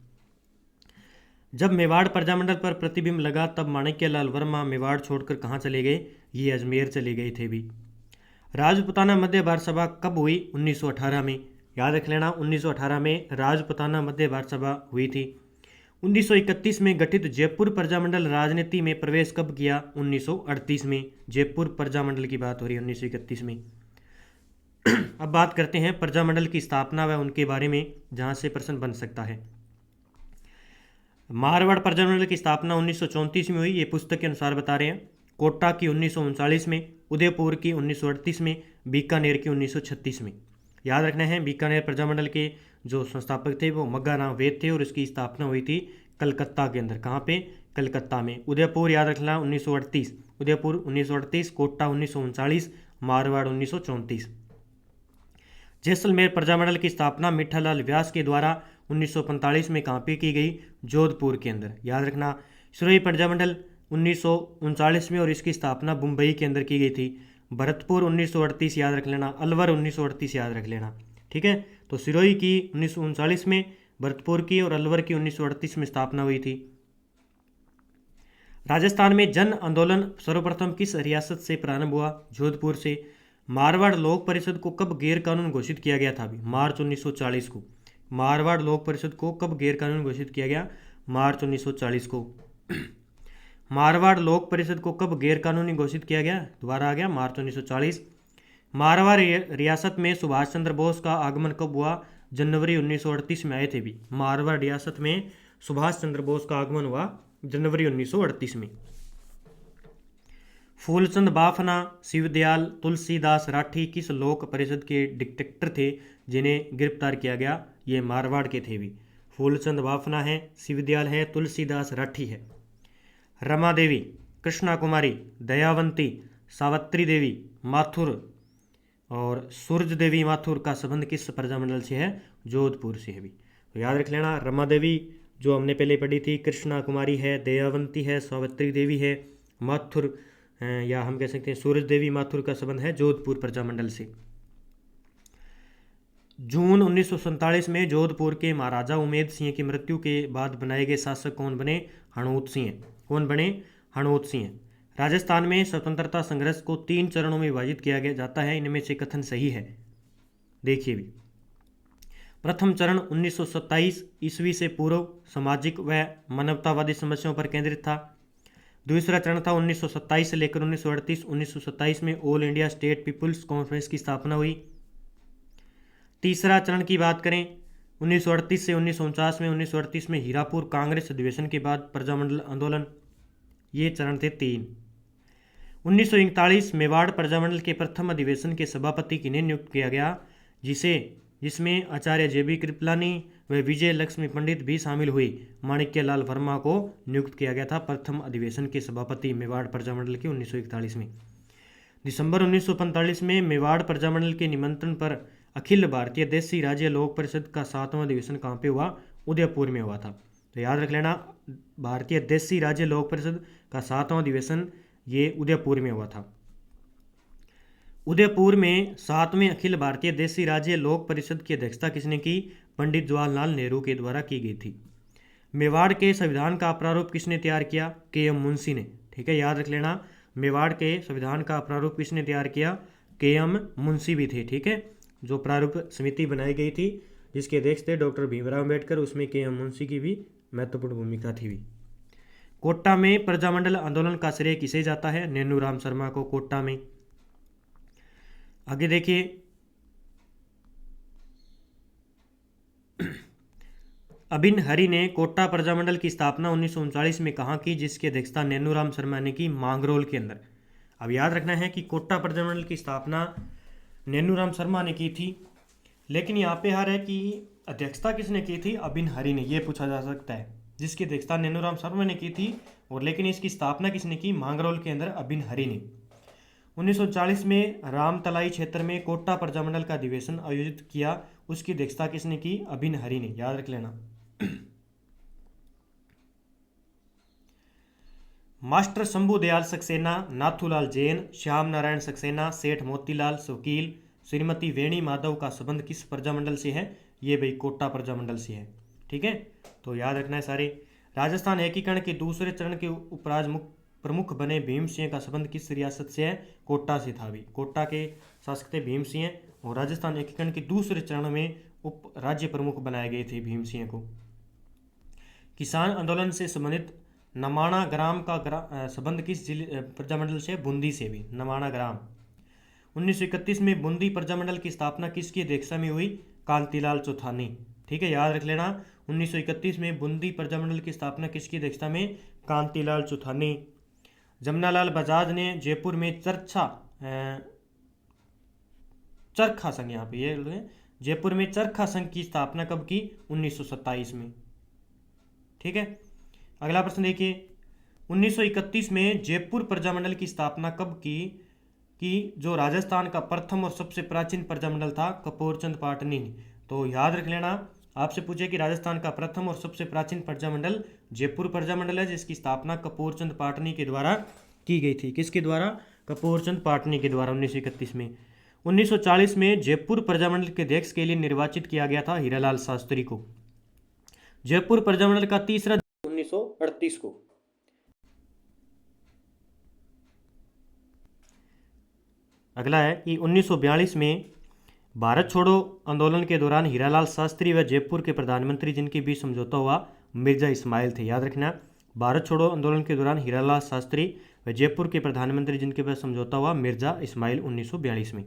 [SPEAKER 1] जब मेवाड़ प्रजामंडल पर प्रतिबंध लगा तब माणिक्यलाल वर्मा मेवाड़ छोड़कर कहाँ चले गए, ये अजमेर चले गए थे भी। राजपुताना मध्य भारत सभा कब हुई, 1918 में। याद रख लेना, 1918 में राजपुताना मध्य भारत सभा हुई थी। 1931 में गठित जयपुर प्रजामंडल राजनीति में प्रवेश कब किया, 1938 में। जयपुर प्रजामंडल की बात हो रही है 1931 में। अब बात करते हैं प्रजामंडल की स्थापना व उनके बारे में, जहां से प्रश्न बन सकता है। मारवाड़ प्रजामंडल की स्थापना 1934 में हुई, ये पुस्तक के अनुसार बता रहे हैं। कोटा की 1939 में, उदयपुर की 1938 में, बीकानेर की 1936 में। याद रखना है, बीकानेर प्रजामंडल के जो संस्थापक थे वो मग्गाराम वेद थे और इसकी स्थापना हुई थी कलकत्ता के अंदर। कहाँ पे, कलकत्ता में। उदयपुर याद रखना 1938, उदयपुर 1938, कोटा 1939, मारवाड़ 1934। जैसलमेर प्रजामंडल की स्थापना मीठालाल व्यास के द्वारा 1945 में कहाँ पे की गई, जोधपुर के अंदर। याद रखना, सिरोही प्रजामंडल 1939 में और इसकी स्थापना मुंबई के अंदर की गई थी। भरतपुर 1938 याद रख लेना, अलवर 1938 याद रख लेना, ठीक है। तो सिरोही की 1939 में, भरतपुर की और अलवर की 1938 में स्थापना हुई थी। राजस्थान में जन आंदोलन सर्वप्रथम किस रियासत से प्रारंभ हुआ, जोधपुर से। मारवाड़ लोक परिषद को कब गैर कानून घोषित किया गया था, मार्च 1940 को। मारवाड़ लोक परिषद को कब गैर कानून घोषित किया गया, मार्च 1940 को। मारवाड़ लोक परिषद को कब गैर कानूनी घोषित किया गया? दोबारा आ गया, मार्च 1940। मारवाड़ रियासत में सुभाष चंद्र बोस का आगमन कब हुआ? जनवरी 1938 में आए थे भी। मारवाड़ रियासत में सुभाष चंद्र बोस का आगमन हुआ जनवरी 1938 में। फूलचंद बाफना, शिवदयाल तुलसीदास राठी किस लोक परिषद के डिक्टेटर थे जिन्हें गिरफ्तार किया गया? ये मारवाड़ के थे भी। फूलचंद बाफना है, शिवदयाल है, तुलसीदास राठी है। रमा देवी, कृष्णा कुमारी, दयावंती, सावित्री देवी माथुर और सूरज देवी माथुर का संबंध किस प्रजामंडल से है? जोधपुर से है भी। तो याद रख लेना, रमा देवी जो हमने पहले पढ़ी थी, कृष्णा कुमारी है, दयावंती है, सावित्री देवी है, माथुर या हम कह सकते हैं सूरज देवी माथुर का संबंध है जोधपुर प्रजामंडल से। जून 1947 में जोधपुर के महाराजा उमेद सिंह की मृत्यु के बाद बनाए गए शासक कौन बने? हणोत सिंह। कौन बने? हणोत सिंह। राजस्थान में स्वतंत्रता संघर्ष को 3 चरणों में विभाजित किया गया जाता है, इनमें से कथन सही है? देखिए भी, प्रथम चरण 1927 ईस्वी से पूर्व सामाजिक व मानवतावादी समस्याओं पर केंद्रित था। दूसरा चरण था 1927 से लेकर 1938। 1927 में All India State Peoples Conference की स्थापना हुई। तीसरा चरण की बात करें 1938 से 1949 में, 1938 में हीरापुर कांग्रेस अधिवेशन के बाद प्रजामंडल आंदोलन। ये चरण थे 3। 1941 मेवाड़ प्रजामंडल के प्रथम अधिवेशन के सभापति किन्हें नियुक्त किया गया? जिसमें आचार्य जेबी कृपलानी व विजय लक्ष्मी पंडित भी शामिल हुई। माणिक्यलाल वर्मा को नियुक्त किया गया था प्रथम अधिवेशन के सभापति मेवाड़ प्रजामंडल के 1941 में। दिसंबर 1945 में मेवाड़ प्रजामंडल के निमंत्रण पर अखिल भारतीय देशी राज्य लोक परिषद का 7वां अधिवेशन कहाँ पे हुआ? उदयपुर में हुआ था। तो याद रख लेना, भारतीय देशी राज्य लोक परिषद का 7वां अधिवेशन ये उदयपुर में हुआ था। उदयपुर में 7वें अखिल भारतीय देशी राज्य लोक परिषद की अध्यक्षता किसने की? पंडित जवाहरलाल नेहरू के द्वारा की गई थी। मेवाड़ के संविधान का प्रारूप किसने तैयार किया? के.एम. मुंशी ने। ठीक है, याद रख लेना, मेवाड़ के संविधान का प्रारूप किसने तैयार किया? के.एम. मुंशी भी थे। ठीक है, जो प्रारूप समिति बनाई गई थी जिसके अध्यक्ष थे डॉक्टर भीमराव अम्बेडकर, उसमें के.एम. मुंशी की भी महत्वपूर्ण भूमिका थी भी। कोटा में प्रजामंडल आंदोलन का श्रेय किसे जाता है? नैनूराम शर्मा को। कोटा में आगे देखिए, अबिन हरि ने कोटा प्रजामंडल की स्थापना 1939 में कहाँ की, जिसकी अध्यक्षता नैनूराम शर्मा ने की? मांगरोल के अंदर। अब याद रखना है कि कोटा प्रजामंडल की स्थापना नैनूराम शर्मा ने की थी, लेकिन यहाँ पे हार है कि अध्यक्षता किसने की थी? अबिन हरि ने। ये पूछा जा सकता है, जिसकी अध्यक्षता नैनूराम शर्मा ने की थी और लेकिन इसकी स्थापना किसने की? मांगरोल के अंदर अबिन हरि ने। 1940 में रामतलाई क्षेत्र में कोटा प्रजामंडल का अधिवेशन आयोजित किया, उसकी अध्यक्षता किसने की? अबिन हरि ने। याद रख लेना। मास्टर शंभू दयाल सक्सेना, नाथूलाल जैन, श्याम नारायण सक्सेना, सेठ मोतीलाल वकील, श्रीमती वेणी माधव का संबंध किस प्रजामंडल से है? ये भाई कोटा प्रजामंडल से है। ठीक है, तो याद रखना है सारे। राजस्थान एकीकरण के दूसरे चरण के उपराज प्रमुख बने भीम सिंह का संबंध किस रियासत से है? कोटा से था भी। कोटा के शासक थे भीम सिंह और राजस्थान एकीकरण के दूसरे चरण में उप राज्य प्रमुख बनाए गए थे भीम सिंह को। किसान आंदोलन से संबंधित नमाणा ग्राम का संबंध किस जिले प्रजामंडल से? बूंदी से भी। नमाणा ग्राम। 1931 में बूंदी प्रजामंडल की स्थापना किसकी अध्यक्षता में हुई? कांतिलाल चौथानी। ठीक है, याद रख लेना, 1931 में बूंदी प्रजामंडल की स्थापना किसकी अध्यक्षता में? कांतिलाल चौथानी। जमनालाल बजाज ने जयपुर में चरखा संघ, यहाँ पे ये जयपुर में चरखा संघ की स्थापना कब की? 1927 में। ठीक है, अगला प्रश्न देखिए, 1931 में जयपुर प्रजामंडल की स्थापना कब की जो राजस्थान का प्रथम और सबसे प्राचीन प्रजामंडल था? कपूरचंद पाटनी ने। तो याद रख लेना, आपसे पूछे कि राजस्थान का प्रथम और सबसे प्राचीन प्रजामंडल जयपुर प्रजामंडल है, जिसकी स्थापना कपूरचंद पाटनी के द्वारा की गई थी। किसके द्वारा? कपूरचंद पाटनी के द्वारा 1931 में। 1940 में जयपुर प्रजामंडल के अध्यक्ष के लिए निर्वाचित किया गया था हीरालाल शास्त्री को। जयपुर प्रजामंडल का तीसरा 1938 को। अगला है कि 1942 में भारत छोड़ो आंदोलन के दौरान हीरालाल शास्त्री व जयपुर के प्रधानमंत्री जिनके बीच समझौता हुआ मिर्जा इस्माइल थे। याद रखना, भारत छोड़ो आंदोलन के दौरान हीरालाल शास्त्री व जयपुर के प्रधानमंत्री जिनके पास समझौता हुआ मिर्जा इस्माइल 1942 में।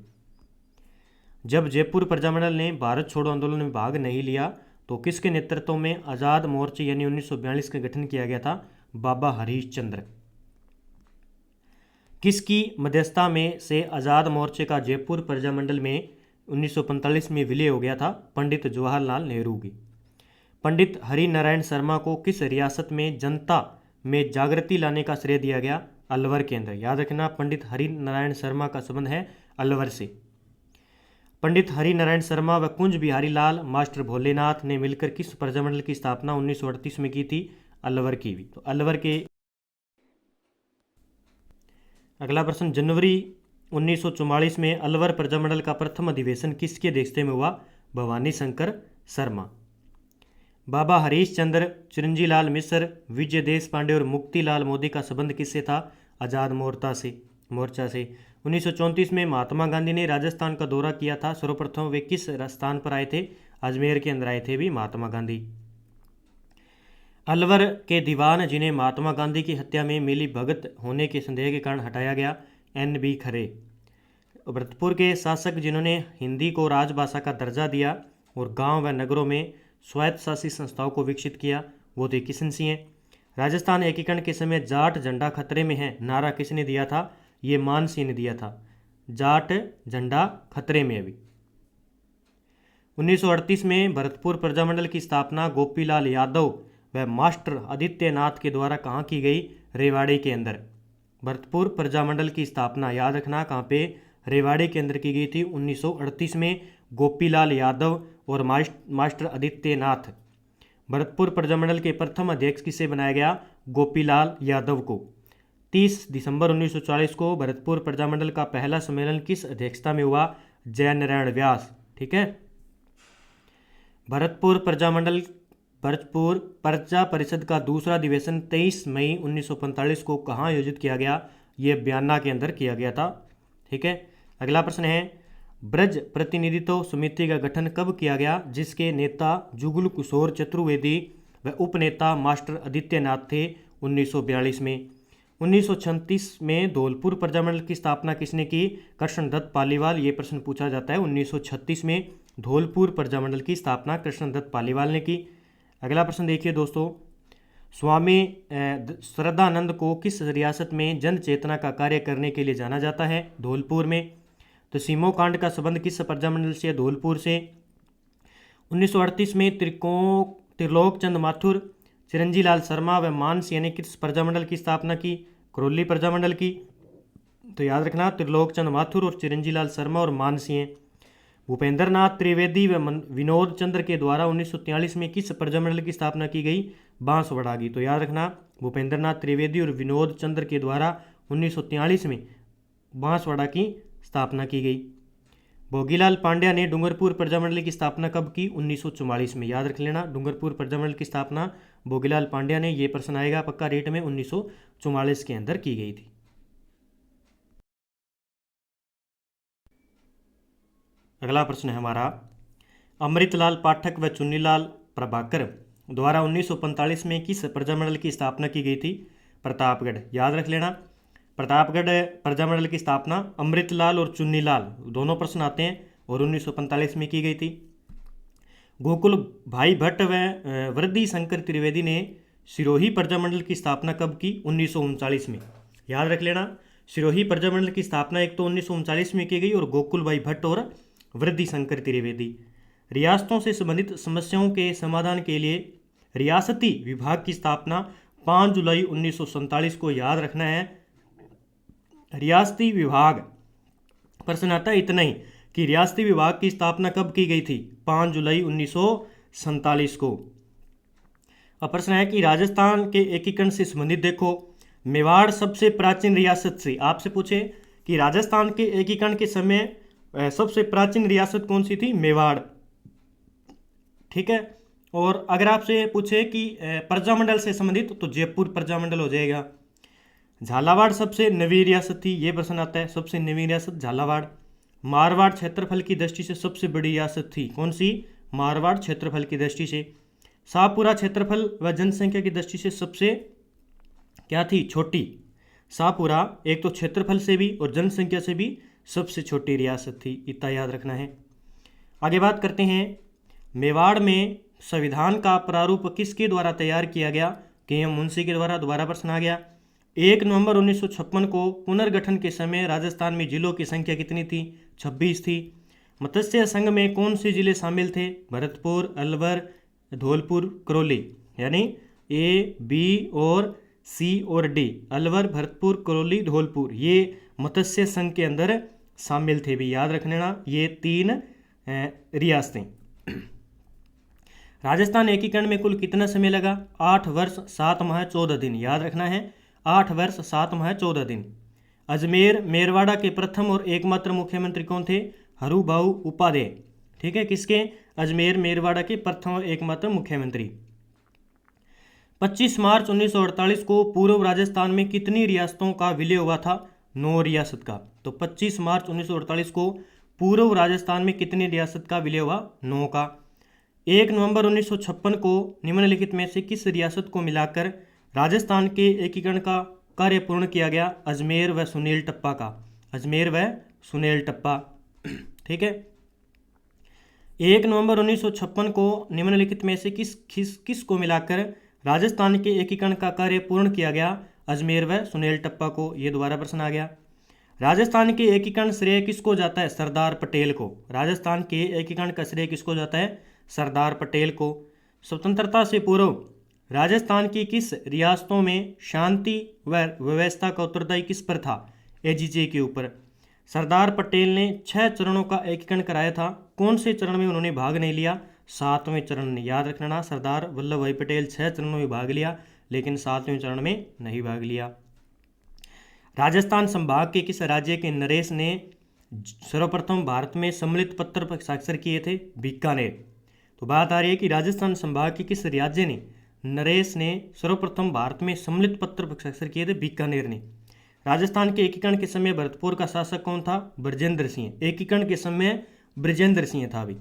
[SPEAKER 1] जब जयपुर प्रजामंडल ने भारत छोड़ो आंदोलन में भाग नहीं लिया तो किसके नेतृत्व में आज़ाद मोर्चे यानी 1942 का गठन किया गया था? बाबा हरीश चंद्र। किसकी मध्यस्थता में से आज़ाद मोर्चे का जयपुर प्रजामंडल में 1945 में विलय हो गया था? पंडित जवाहरलाल नेहरू की। पंडित हरि नारायण शर्मा को किस रियासत में जनता में जागृति लाने का श्रेय दिया गया? अलवर के अंदर। याद रखना, पंडित हरि नारायण शर्मा का संबंध है अलवर से। पंडित हरि नारायण शर्मा व कुंज बिहारी लाल मास्टर भोलेनाथ ने मिलकर किस प्रजामंडल की स्थापना 1938 में की थी? अलवर की भी। तो अलवर के। अगला प्रश्न, जनवरी 1944 में अलवर प्रजामंडल का प्रथम अधिवेशन किसके अध्यक्षता में हुआ? भवानी शंकर शर्मा। बाबा हरीश चंद्र, चिरंजी लाल मिश्र, विजय देश पांडे और मुक्तिलाल मोदी का संबंध किससे था? आज़ाद मोर्चा से। 1934 में महात्मा गांधी ने राजस्थान का दौरा किया था। सर्वप्रथम वे किस स्थान पर आए थे? अजमेर के अंदर आए थे भी महात्मा गांधी। अलवर के दीवान जिन्हें महात्मा गांधी की हत्या में मिली भगत होने के संदेह के कारण हटाया गया? NB खरे। भरतपुर के शासक जिन्होंने हिंदी को राजभाषा का दर्जा दिया और गांव व नगरों में स्वायत्त शासी संस्थाओं को विकसित किया, वो थे किशन सिंह। राजस्थान एकीकरण के समय जाट झंडा खतरे में है नारा किसने दिया था? ये मान सिंह ने दिया था। जाट झंडा खतरे में। अभी 1938 में भरतपुर प्रजामंडल की स्थापना गोपीलाल यादव व मास्टर आदित्यनाथ के द्वारा कहाँ की गई? रेवाड़ी के अंदर। भरतपुर प्रजामंडल की स्थापना याद रखना कहाँ पे? रेवाड़ी के अंदर की गई थी 1938 में गोपीलाल यादव और मास्टर आदित्यनाथ। भरतपुर प्रजामंडल के प्रथम अध्यक्ष किसे बनाया गया? गोपीलाल यादव को। 30 दिसंबर 1940 को भरतपुर प्रजामंडल का पहला सम्मेलन किस अध्यक्षता में हुआ? जयनारायण व्यास। ठीक है। भरतपुर प्रजा परिषद का दूसरा अधिवेशन 23 मई 1945 को कहाँ आयोजित किया गया? ये बयाना के अंदर किया गया था। ठीक है। अगला प्रश्न है, ब्रज प्रतिनिधित्व समिति का गठन कब किया गया? जिसके नेता जुगल किशोर चतुर्वेदी व उपनेता मास्टर आदित्यनाथ थे 1942 में। 1936 में धौलपुर प्रजामंडल की स्थापना किसने की? कृष्णदत्त पालीवाल। ये प्रश्न पूछा जाता है। 1936 में धौलपुर प्रजामंडल की स्थापना कृष्णदत्त पालीवाल ने की। अगला प्रश्न देखिए दोस्तों, स्वामी श्रद्धानंद को किस रियासत में जन चेतना का कार्य करने के लिए जाना जाता है? धौलपुर में। तो सीमो कांड का संबंध किस प्रजामंडल से? धौलपुर से। 1938 में त्रिलोक चंद माथुर, चिरंजी लाल शर्मा व मानसिंह ने किस प्रजामंडल की स्थापना की? करौली प्रजामंडल की। तो याद रखना, त्रिलोक चंद माथुर और चिरंजी लाल शर्मा और मानसिंह। भूपेंद्र नाथ त्रिवेदी व विनोद चंद्र के द्वारा 1943 में किस प्रजामंडल की स्थापना की गई? बांसवाड़ा की। तो याद रखना, भूपेंद्र नाथ त्रिवेदी और विनोद चंद्र के द्वारा 1943 में बांसवाड़ा की स्थापना की गई। भोगीलाल पांड्या ने डूंगरपुर प्रजामंडल की स्थापना कब की? 1944 में। याद रख लेना, डूंगरपुर प्रजामंडल की स्थापना भोगीलाल पांड्या ने, ये प्रश्न आएगा पक्का रेट में, 1944 के अंदर की गई थी। अगला प्रश्न है हमारा, अमृतलाल पाठक व चुन्नीलाल प्रभाकर द्वारा 1945 में किस प्रजामंडल की स्थापना की गई थी? प्रतापगढ़। याद रख लेना, प्रतापगढ़ प्रजामंडल की स्थापना अमृतलाल और चुन्नीलाल दोनों प्रश्न आते हैं और 1945 में की गई थी। गोकुल भाई भट्ट व वृद्धि शंकर त्रिवेदी ने सिरोही प्रजामंडल की स्थापना कब की? 1939 में। याद रख लेना, सिरोही प्रजामंडल की स्थापना एक तो 1939 में की गई और गोकुल भाई भट्ट और वृद्धि शंकर त्रिवेदी। रियासतों से संबंधित समस्याओं के समाधान के लिए रियासती विभाग की स्थापना 5 जुलाई 1947 को। याद रखना है, रियासती विभाग। प्रश्न आता है इतना ही कि रियासती विभाग की स्थापना कब की गई थी? 5 जुलाई 1947 को। अब प्रश्न है कि राजस्थान के एकीकरण से संबंधित देखो, मेवाड़ सबसे प्राचीन रियासत से आपसे पूछे कि राजस्थान के एकीकरण के समय सबसे प्राचीन रियासत कौन सी थी? मेवाड़। ठीक है। और अगर आपसे पूछे कि प्रजामंडल से संबंधित तो जयपुर प्रजामंडल हो जाएगा। झालावाड़ सबसे नवी रियासत थी, ये प्रश्न आता है, सबसे नवी रियासत झालावाड़। मारवाड़ क्षेत्रफल की दृष्टि से सबसे बड़ी रियासत थी, कौन सी? मारवाड़ क्षेत्रफल की दृष्टि से। शाहपुरा क्षेत्रफल व जनसंख्या की दृष्टि से सबसे क्या थी? छोटी। शाहपुरा एक तो क्षेत्रफल से भी और जनसंख्या से भी सबसे छोटी रियासत थी, इतना याद रखना है। आगे बात करते हैं, मेवाड़ में संविधान का प्रारूप किसके द्वारा तैयार किया गया? के.एम. मुंशी के द्वारा। दोबारा प्रश्न आ गया, 1 नवंबर 1956 को पुनर्गठन के समय राजस्थान में जिलों की संख्या कितनी थी? 26 थी। मत्स्य संघ में कौन से जिले शामिल थे? भरतपुर, अलवर, धौलपुर, करौली। यानी ए, बी और सी और डी, अलवर, भरतपुर, करौली, धौलपुर, ये मत्स्य संघ के अंदर शामिल थे भी, याद रखना ये 3 रियासतें। राजस्थान एकीकरण में कुल कितना समय लगा? 8 वर्ष 7 माह 14 दिन, याद रखना है 8 वर्ष 7 माह 14 दिन। अजमेर मेरवाड़ा के प्रथम और एकमात्र मुख्यमंत्री कौन थे? हरुभाऊ उपाध्याय। ठीक है, किसके? अजमेर मेरवाड़ा के प्रथम और एकमात्र मुख्यमंत्री। 25 मार्च 1948 को पूर्व राजस्थान में कितनी रियासतों का विलय हुआ था? 9 रियासत का। तो 25 मार्च 1948 को पूर्व राजस्थान में कितनी रियासत का विलय हुआ? 9 का। 1 नवंबर 1956 को निम्नलिखित में से किस रियासत को मिलाकर राजस्थान के एकीकरण का कार्य पूर्ण किया गया? अजमेर व सुनील टप्पा का। अजमेर व सुनील टप्पा। ठीक है, 1 नवंबर 1956 को निम्नलिखित में से किस को मिलाकर राजस्थान के एकीकरण का कार्य पूर्ण किया गया? अजमेर व सुनील टप्पा को। ये दोबारा प्रश्न आ गया। राजस्थान के एकीकरण श्रेय किसको जाता है? सरदार पटेल को। राजस्थान के एकीकरण का श्रेय किसको जाता है? सरदार पटेल को। स्वतंत्रता से पूर्व राजस्थान की किस रियासतों में शांति व व्यवस्था का उत्तरदायी किस पर था? एजीजे के ऊपर। सरदार पटेल ने 6 चरणों का एकीकरण कराया था, कौन से चरण में उन्होंने भाग नहीं लिया? 7वें चरण में। याद रखना, सरदार वल्लभ भाई पटेल 6 चरणों में भाग लिया लेकिन 7वें चरण में नहीं भाग लिया। राजस्थान संभाग के किस राज्य के नरेश ने सर्वप्रथम भारत में सम्मिलित पत्र पर हस्ताक्षर किए थे? बीकानेर। तो बात आ रही है कि राजस्थान संभाग के किस राज्य ने नरेश ने सर्वप्रथम भारत में सम्मिलित पत्र पर हस्ताक्षर किए थे? बीकानेर ने। राजस्थान के एकीकरण के समय भरतपुर का शासक कौन था? बृजेंद्र सिंह। एकीकरण के समय बृजेंद्र सिंह था भी।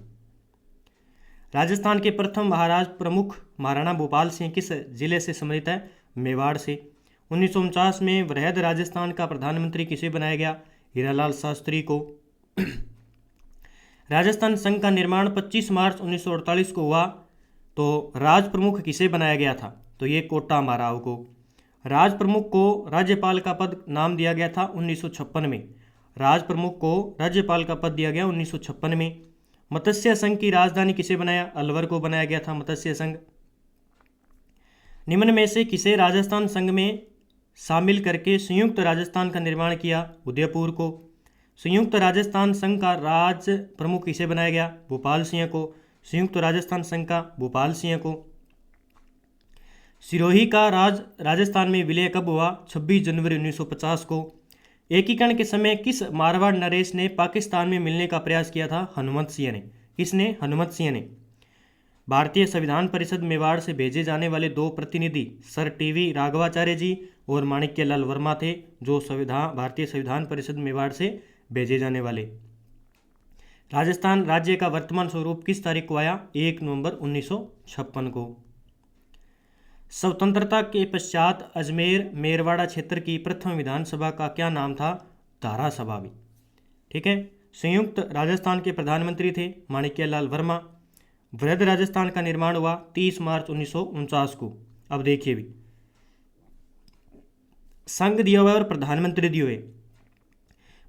[SPEAKER 1] राजस्थान के प्रथम महाराज प्रमुख महाराणा भूपाल सिंह किस जिले से सम्मिलित है? मेवाड़ से। 1949 में वृहद राजस्थान का प्रधानमंत्री किसे बनाया गया? हीरालाल शास्त्री को। राजस्थान संघ का निर्माण 25 मार्च 1948 को हुआ, तो राज प्रमुख किसे बनाया गया था? तो ये कोटा माराव को। राज प्रमुख को राज्यपाल का पद नाम दिया गया था 1956 में। राज प्रमुख को राज्यपाल का पद दिया गया 1956 में। मत्स्य संघ की राजधानी किसे बनाया? अलवर को बनाया गया था मत्स्य संघ। निम्न में से किसे राजस्थान संघ में शामिल करके संयुक्त राजस्थान का निर्माण किया? उदयपुर को। संयुक्त राजस्थान संघ का राज प्रमुख किसे बनाया गया? भूपाल सिंह को। संयुक्त राजस्थान संघ का भूपाल सिंह को। सिरोही का राजस्थान में विलय कब हुआ? 26 जनवरी 1950 को। एकीकरण के समय किस मारवाड़ नरेश ने पाकिस्तान में मिलने का प्रयास किया था? हनुमत सिंह ने। किसने? हनुमत सिंह ने। भारतीय संविधान परिषद मेवाड़ से भेजे जाने वाले 2 प्रतिनिधि सर टीवी राघवाचार्य जी और माणिक्यलाल वर्मा थे, जो भारतीय संविधान परिषद मेवाड़ से भेजे जाने वाले। राजस्थान राज्य का वर्तमान स्वरूप किस तारीख को आया? 1 नवंबर 1956 को। स्वतंत्रता के पश्चात अजमेर मेरवाड़ा क्षेत्र की प्रथम विधानसभा का क्या नाम था? धारा सभा भी। ठीक है, संयुक्त राजस्थान के प्रधानमंत्री थे माणिक्यलाल वर्मा। वृहद राजस्थान का निर्माण हुआ 30 मार्च 1949 को। अब देखिए भी, संघ दिया हुआ और प्रधानमंत्री दिए हुए।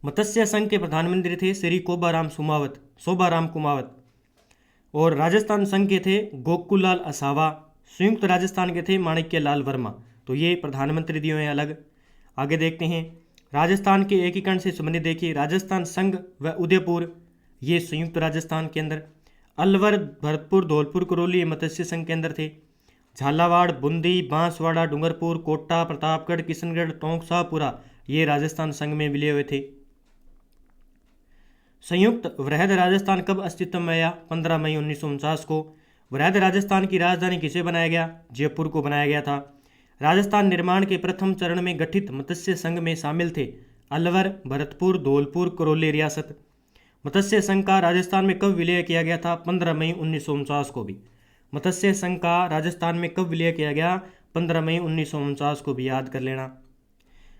[SPEAKER 1] मत्स्य संघ के प्रधानमंत्री थे श्री शोभाराम कुमावत, और राजस्थान संघ के थे गोकुललाल असावा। संयुक्त राजस्थान के थे माणिक्यलाल वर्मा। तो ये प्रधानमंत्री दिए हुए हैं अलग। आगे देखते हैं, राजस्थान के एकीकरण से संबंधित देखिए, राजस्थान संघ व उदयपुर ये संयुक्त राजस्थान के अंदर। अलवर, भरतपुर, धौलपुर, करौली मत्स्य संघ के अंदर थे। झालावाड़, बूंदी, बांसवाड़ा, डूंगरपुर, कोटा, प्रतापगढ़, किशनगढ़, टोंक, शाहपुरा ये राजस्थान संघ में विलय हुए थे। संयुक्त वृहद राजस्थान कब अस्तित्व में आया? 15 मई 1949 को। वृहद राजस्थान की राजधानी किसे बनाया गया? जयपुर को बनाया गया था। राजस्थान निर्माण के प्रथम चरण में गठित मत्स्य संघ में शामिल थे अलवर, भरतपुर, धौलपुर, करौली रियासत। मत्स्य संघ का राजस्थान में कब विलय किया गया था? 15 मई 1949 को भी। मत्स्य संघ का राजस्थान में कब विलय किया गया? 15 मई 1949 को भी याद कर लेना।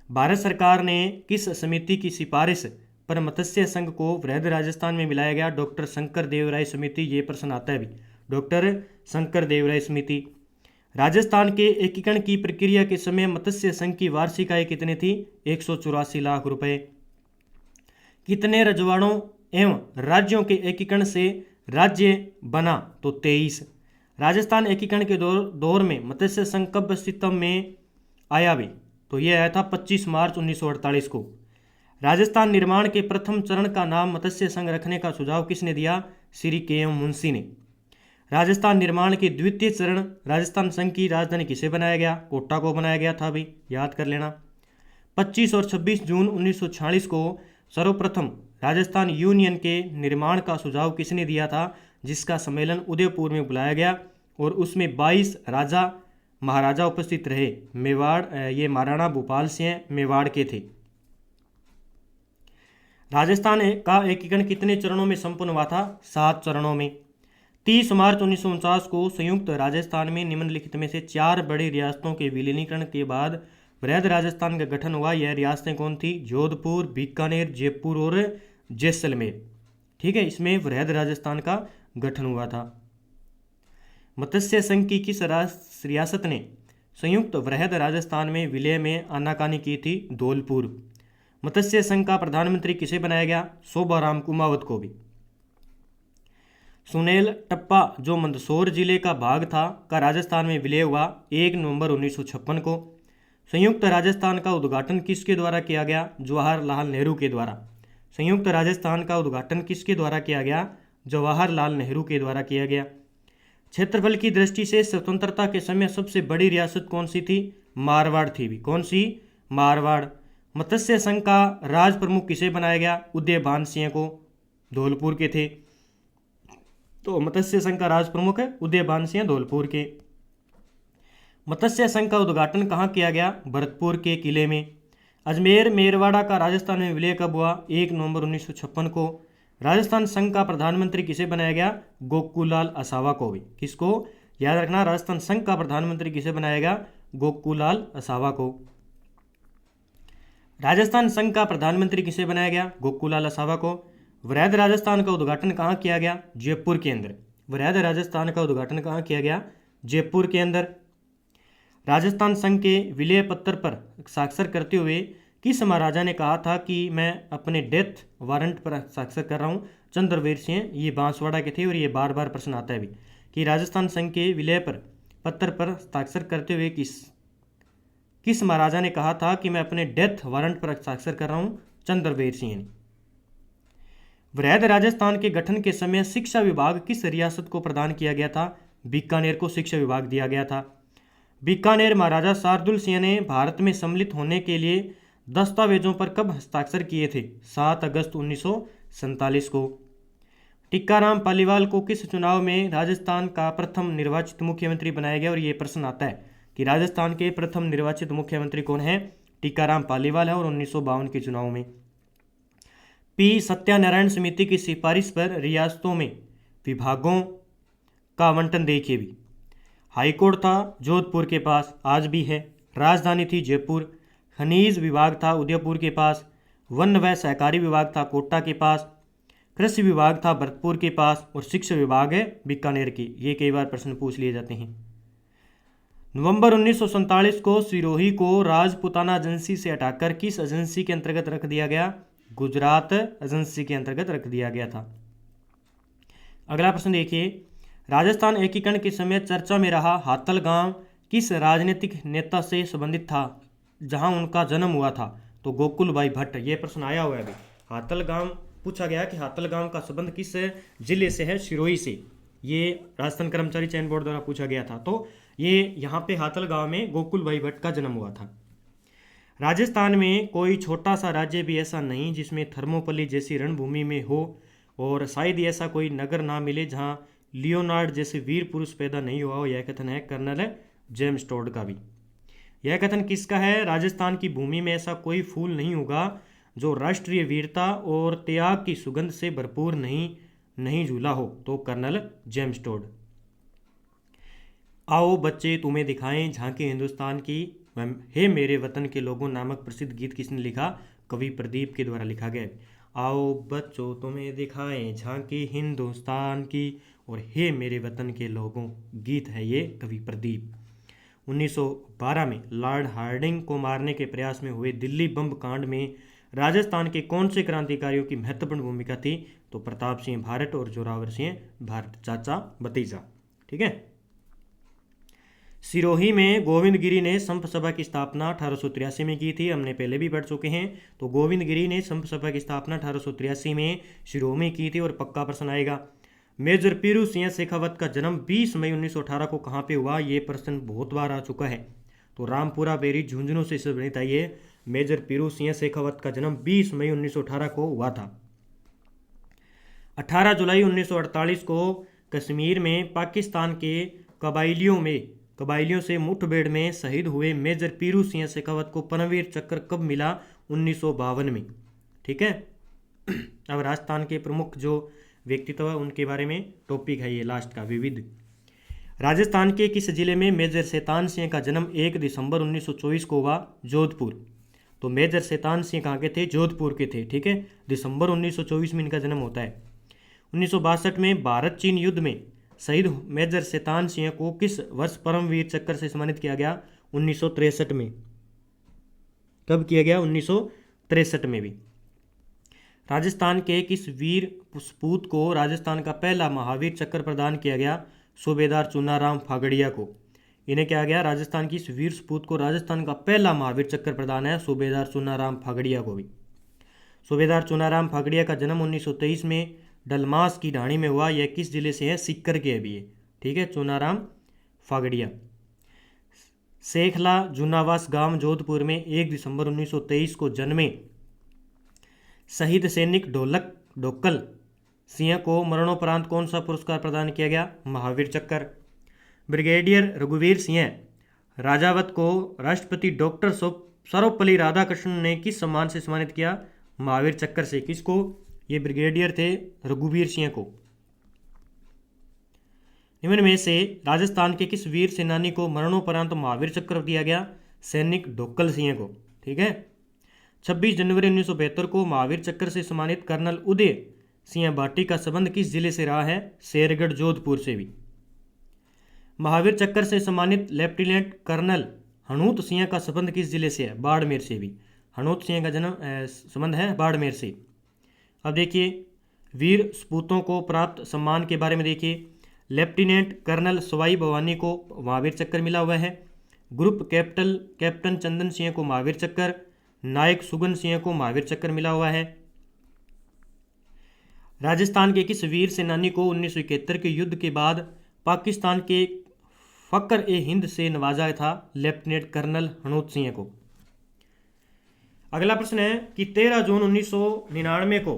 [SPEAKER 1] भारत सरकार ने किस समिति की सिफारिश पर मत्स्य संघ को वृहद राजस्थान में मिलाया गया? डॉक्टर शंकर देव राय समिति। ये प्रश्न आता है भी, डॉक्टर शंकर देव राय समिति। राजस्थान के एकीकरण की प्रक्रिया के समय मत्स्य संघ की वार्षिक आय कितनी थी? 184 लाख रुपए। कितने रजवाड़ों एवं राज्यों के एकीकरण से राज्य बना? तो 23। राजस्थान एकीकरण के दौर में मत्स्य संघ कब अस्तित्व में आया भी? तो यह आया था 25 मार्च 1948 को। राजस्थान निर्माण के प्रथम चरण का नाम मत्स्य संघ रखने का सुझाव किसने दिया? श्री के.एम. मुंशी ने। राजस्थान निर्माण के द्वितीय चरण राजस्थान संघ की राजधानी किसे बनाया गया? कोटा को बनाया गया था भी, याद कर लेना। 25 और 26 जून 1946 को सर्वप्रथम राजस्थान यूनियन के निर्माण का सुझाव किसने दिया था? जिसका सम्मेलन उदयपुर में बुलाया गया और उसमें 22 राजा महाराजा उपस्थित रहे। मेवाड़, ये महाराणा भूपाल सिंह मेवाड़ के थे। राजस्थान का एकीकरण कितने चरणों में संपन्न हुआ था? 7 चरणों में। 30 मार्च 1949 को संयुक्त राजस्थान में निम्नलिखित में से 4 बड़ी रियासतों के विलीनीकरण के बाद वृहद राजस्थान का गठन हुआ। यह रियासतें कौन थी? जोधपुर, बीकानेर, जयपुर और जैसलमेर। ठीक है, इसमें वृहद राजस्थान का गठन हुआ था। मत्स्य संघ की किस रियासत ने संयुक्त वृहद राजस्थान में विलय में आनाकानी की थी? धौलपुर। मत्स्य संघ का प्रधानमंत्री किसे बनाया गया? शोभाराम कुमावत को भी। सुनेल टप्पा जो मंदसौर जिले का भाग था का राजस्थान में विलय हुआ 1 नवंबर 1956 को। संयुक्त राजस्थान का उद्घाटन किसके द्वारा किया गया? जवाहरलाल नेहरू के द्वारा। संयुक्त राजस्थान का उद्घाटन किसके द्वारा किया गया? जवाहरलाल नेहरू के द्वारा किया गया। क्षेत्रफल की दृष्टि से स्वतंत्रता के समय सबसे बड़ी रियासत कौन सी थी? मारवाड़ थी भी। कौन सी? मारवाड़। मत्स्य संघ का राज प्रमुख किसे बनाया गया? उदयभान सिंह को, धौलपुर के थे। तो मत्स्य संघ का राज प्रमुख है उदयभान सिंह, धौलपुर के। मत्स्य संघ का उद्घाटन कहाँ किया गया? भरतपुर के किले में। अजमेर मेरवाड़ा का राजस्थान में विलय कब हुआ? 1 नवंबर 1956 को। राजस्थान संघ का प्रधानमंत्री किसे बनाया गया? गोकुललाल असावा को भी। किसको? याद रखना, राजस्थान संघ का प्रधानमंत्री किसे बनाया गया? गोकुललाल असावा को। राजस्थान संघ का प्रधानमंत्री किसे बनाया गया? गोकुललाल असावा को। वृहद राजस्थान का उद्घाटन कहाँ किया गया? जयपुर के अंदर। वृहद राजस्थान का उद्घाटन कहाँ किया गया? जयपुर के अंदर। राजस्थान संघ के विलय पत्र पर हस्ताक्षर करते हुए किस महाराजा ने कहा था कि मैं अपने डेथ वारंट पर हस्ताक्षर कर रहा हूँ? चंद्रवीर सिंह, ये बांसवाड़ा के थे और ये बार बार प्रश्न आता है भी कि राजस्थान संघ के विलय पर पत्र पर हस्ताक्षर करते हुए किस महाराजा ने कहा था कि मैं अपने डेथ वारंट पर हस्ताक्षर कर रहा हूँ? चंद्रवीर सिंह ने। वृहद राजस्थान के गठन के समय शिक्षा विभाग किस रियासत को प्रदान किया गया था? बीकानेर को शिक्षा विभाग दिया गया था। बीकानेर महाराजा शार्दुल सिंह ने भारत में सम्मिलित होने के लिए दस्तावेजों पर कब हस्ताक्षर किए थे? 7 अगस्त 1947 को। टिक्काराम पालीवाल को किस चुनाव में राजस्थान का प्रथम निर्वाचित मुख्यमंत्री बनाया गया? और ये प्रश्न आता है कि राजस्थान के प्रथम निर्वाचित मुख्यमंत्री कौन है? टिक्काराम पालीवाल है और 1952 के चुनाव में। पी सत्यानारायण समिति की सिफारिश पर रियासतों में विभागों का आवंटन देखिए भी। हाईकोर्ट था जोधपुर के पास, आज भी है। राजधानी थी जयपुर। खनिज विभाग था उदयपुर के पास। वन व सहकारी विभाग था कोटा के पास। कृषि विभाग था भरतपुर के पास और शिक्षा विभाग है बीकानेर की। ये कई बार प्रश्न पूछ लिए जाते हैं। नवंबर 1947 को सिरोही को राजपुताना एजेंसी से हटाकर किस एजेंसी के अंतर्गत रख दिया गया? गुजरात एजेंसी के अंतर्गत रख दिया गया था। अगला प्रश्न देखिए, राजस्थान एकीकरण के समय चर्चा में रहा हातल गांव किस राजनीतिक नेता से संबंधित था जहां उनका जन्म हुआ था? तो गोकुल भाई भट्ट। ये प्रश्न आया हुआ है अभी। हातल गांव पूछा गया कि हातल गांव का संबंध किस जिले से है? सिरोही से। ये राजस्थान कर्मचारी चयन बोर्ड द्वारा पूछा गया था। तो ये यहाँ पे हातल गांव में गोकुल भाई भट्ट का जन्म हुआ था। राजस्थान में कोई छोटा सा राज्य भी ऐसा नहीं जिसमें थर्मोपल्ली जैसी रणभूमि में हो, और शायद ऐसा कोई नगर ना मिले जहां लियोनार्ड जैसे वीर पुरुष पैदा नहीं हुआ हो। यह कथन है कर्नल जेम्स टोड का भी। यह कथन किसका है? राजस्थान की भूमि में ऐसा कोई फूल नहीं होगा जो राष्ट्रीय वीरता और त्याग की सुगंध से भरपूर नहीं झूला हो। तो कर्नल जेम्स टोड। आओ बच्चे तुम्हें दिखाएं झांकी हिंदुस्तान की, हे मेरे वतन के लोगों नामक प्रसिद्ध गीत किसने लिखा? कवि प्रदीप के द्वारा लिखा गया है। आओ बच्चों तुम्हें दिखाएं झांकी हिंदुस्तान की, और हे मेरे वतन के लोगों गीत है ये कवि प्रदीप। 1912 में लॉर्ड हार्डिंग को मारने के प्रयास में हुए दिल्ली बम कांड में राजस्थान के कौन से क्रांतिकारियों की महत्वपूर्ण भूमिका थी? तो प्रताप सिंह भारत और जोरावर सिंह भारत, चाचा भतीजा। ठीक है। सिरोही में गोविंद गिरी ने संप सभा की स्थापना 1883 में की थी, हमने पहले भी पढ़ चुके हैं। तो गोविंद गिरी ने संप सभा की स्थापना 1883 में सिरोही में की थी, और पक्का प्रश्न आएगा। मेजर पीरू सिंह शेखावत का जन्म 20 मई 1918 को कहाँ पे हुआ? ये प्रश्न बहुत बार आ चुका है। तो रामपुरा बेरी झुंझुनू से संबंधित है ये। मेजर पीरू सिंह शेखावत का जन्म 20 मई 1918 को हुआ था। 18 जुलाई 1948 को कश्मीर में पाकिस्तान के कबाइलियों से मुठभेड़ में शहीद हुए मेजर पीरू सिंह शेखावत को परमवीर चक्र कब मिला? 1952 में। ठीक है। अब राजस्थान के प्रमुख जो व्यक्तित्व है उनके बारे में टॉपिक है ये लास्ट का, विविध। राजस्थान के किस जिले में मेजर शैतान सिंह का जन्म 1 दिसंबर 1924 को हुआ? जोधपुर। तो मेजर शैतान सिंह कहाँ के थे? जोधपुर के थे। ठीक है। दिसंबर 1924 में इनका जन्म होता है। 1962 में भारत चीन युद्ध में शहीद मेजर शैतान सिंह को किस वर्ष परमवीर चक्र से सम्मानित किया गया? 1963 में। कब किया गया? 1963 में भी। राजस्थान के किस वीर सपूत को राजस्थान का पहला महावीर चक्र प्रदान किया गया? सूबेदार चुनाराम फागड़िया को। इन्हें क्या गया? राजस्थान की इस वीर सपूत को राजस्थान का पहला महावीर चक्र प्रदान है सूबेदार चुनाराम फागड़िया को भी। सूबेदार चुनाराम फागड़िया का जन्म 1923 में डलमास की ढाणी में हुआ। यह किस जिले से है? सीकर के अभी है। ठीक है। चुनाराम फागड़िया। शेखला जुनावास गांव जोधपुर में 1 दिसंबर 1923 को जन्मे शहीद सैनिक ढोकल सिंह को मरणोपरांत कौन सा पुरस्कार प्रदान किया गया? महावीर चक्र। ब्रिगेडियर रघुवीर सिंह राजावत को राष्ट्रपति डॉक्टर सर्वपल्ली राधाकृष्णन ने किस सम्मान से सम्मानित किया? महावीर चक्र से। किसको? ये ब्रिगेडियर थे रघुवीर सिंह को। निम्न में से राजस्थान के किस वीर सेनानी को मरणोपरांत महावीर चक्र दिया गया? सैनिक ढोकल सिंह को। ठीक है। 26 जनवरी 1972 को महावीर चक्र से सम्मानित कर्नल उदय सिंह भाटी का संबंध किस जिले से रहा है? शेरगढ़ जोधपुर से भी। महावीर चक्र से सम्मानित लेफ्टिनेंट कर्नल हनूत सिंह का संबंध किस जिले से है? बाड़मेर से भी। हनूत सिंह का जन्म संबंध है बाड़मेर से। अब देखिए वीर सपूतों को प्राप्त सम्मान के बारे में देखिए। लेफ्टिनेंट कर्नल सवाई भवानी को महावीर चक्र मिला हुआ है। ग्रुप कैप्टन चंदन सिंह को महावीर चक्र, नायक सुगन सिंह को महावीर चक्र मिला हुआ है। राजस्थान के किस वीर सेनानी को 1971 के युद्ध के बाद पाकिस्तान के फकर ए हिंद से नवाजा था? लेफ्टिनेंट कर्नल हनूत सिंह को। अगला प्रश्न है कि 13 जून 1999 को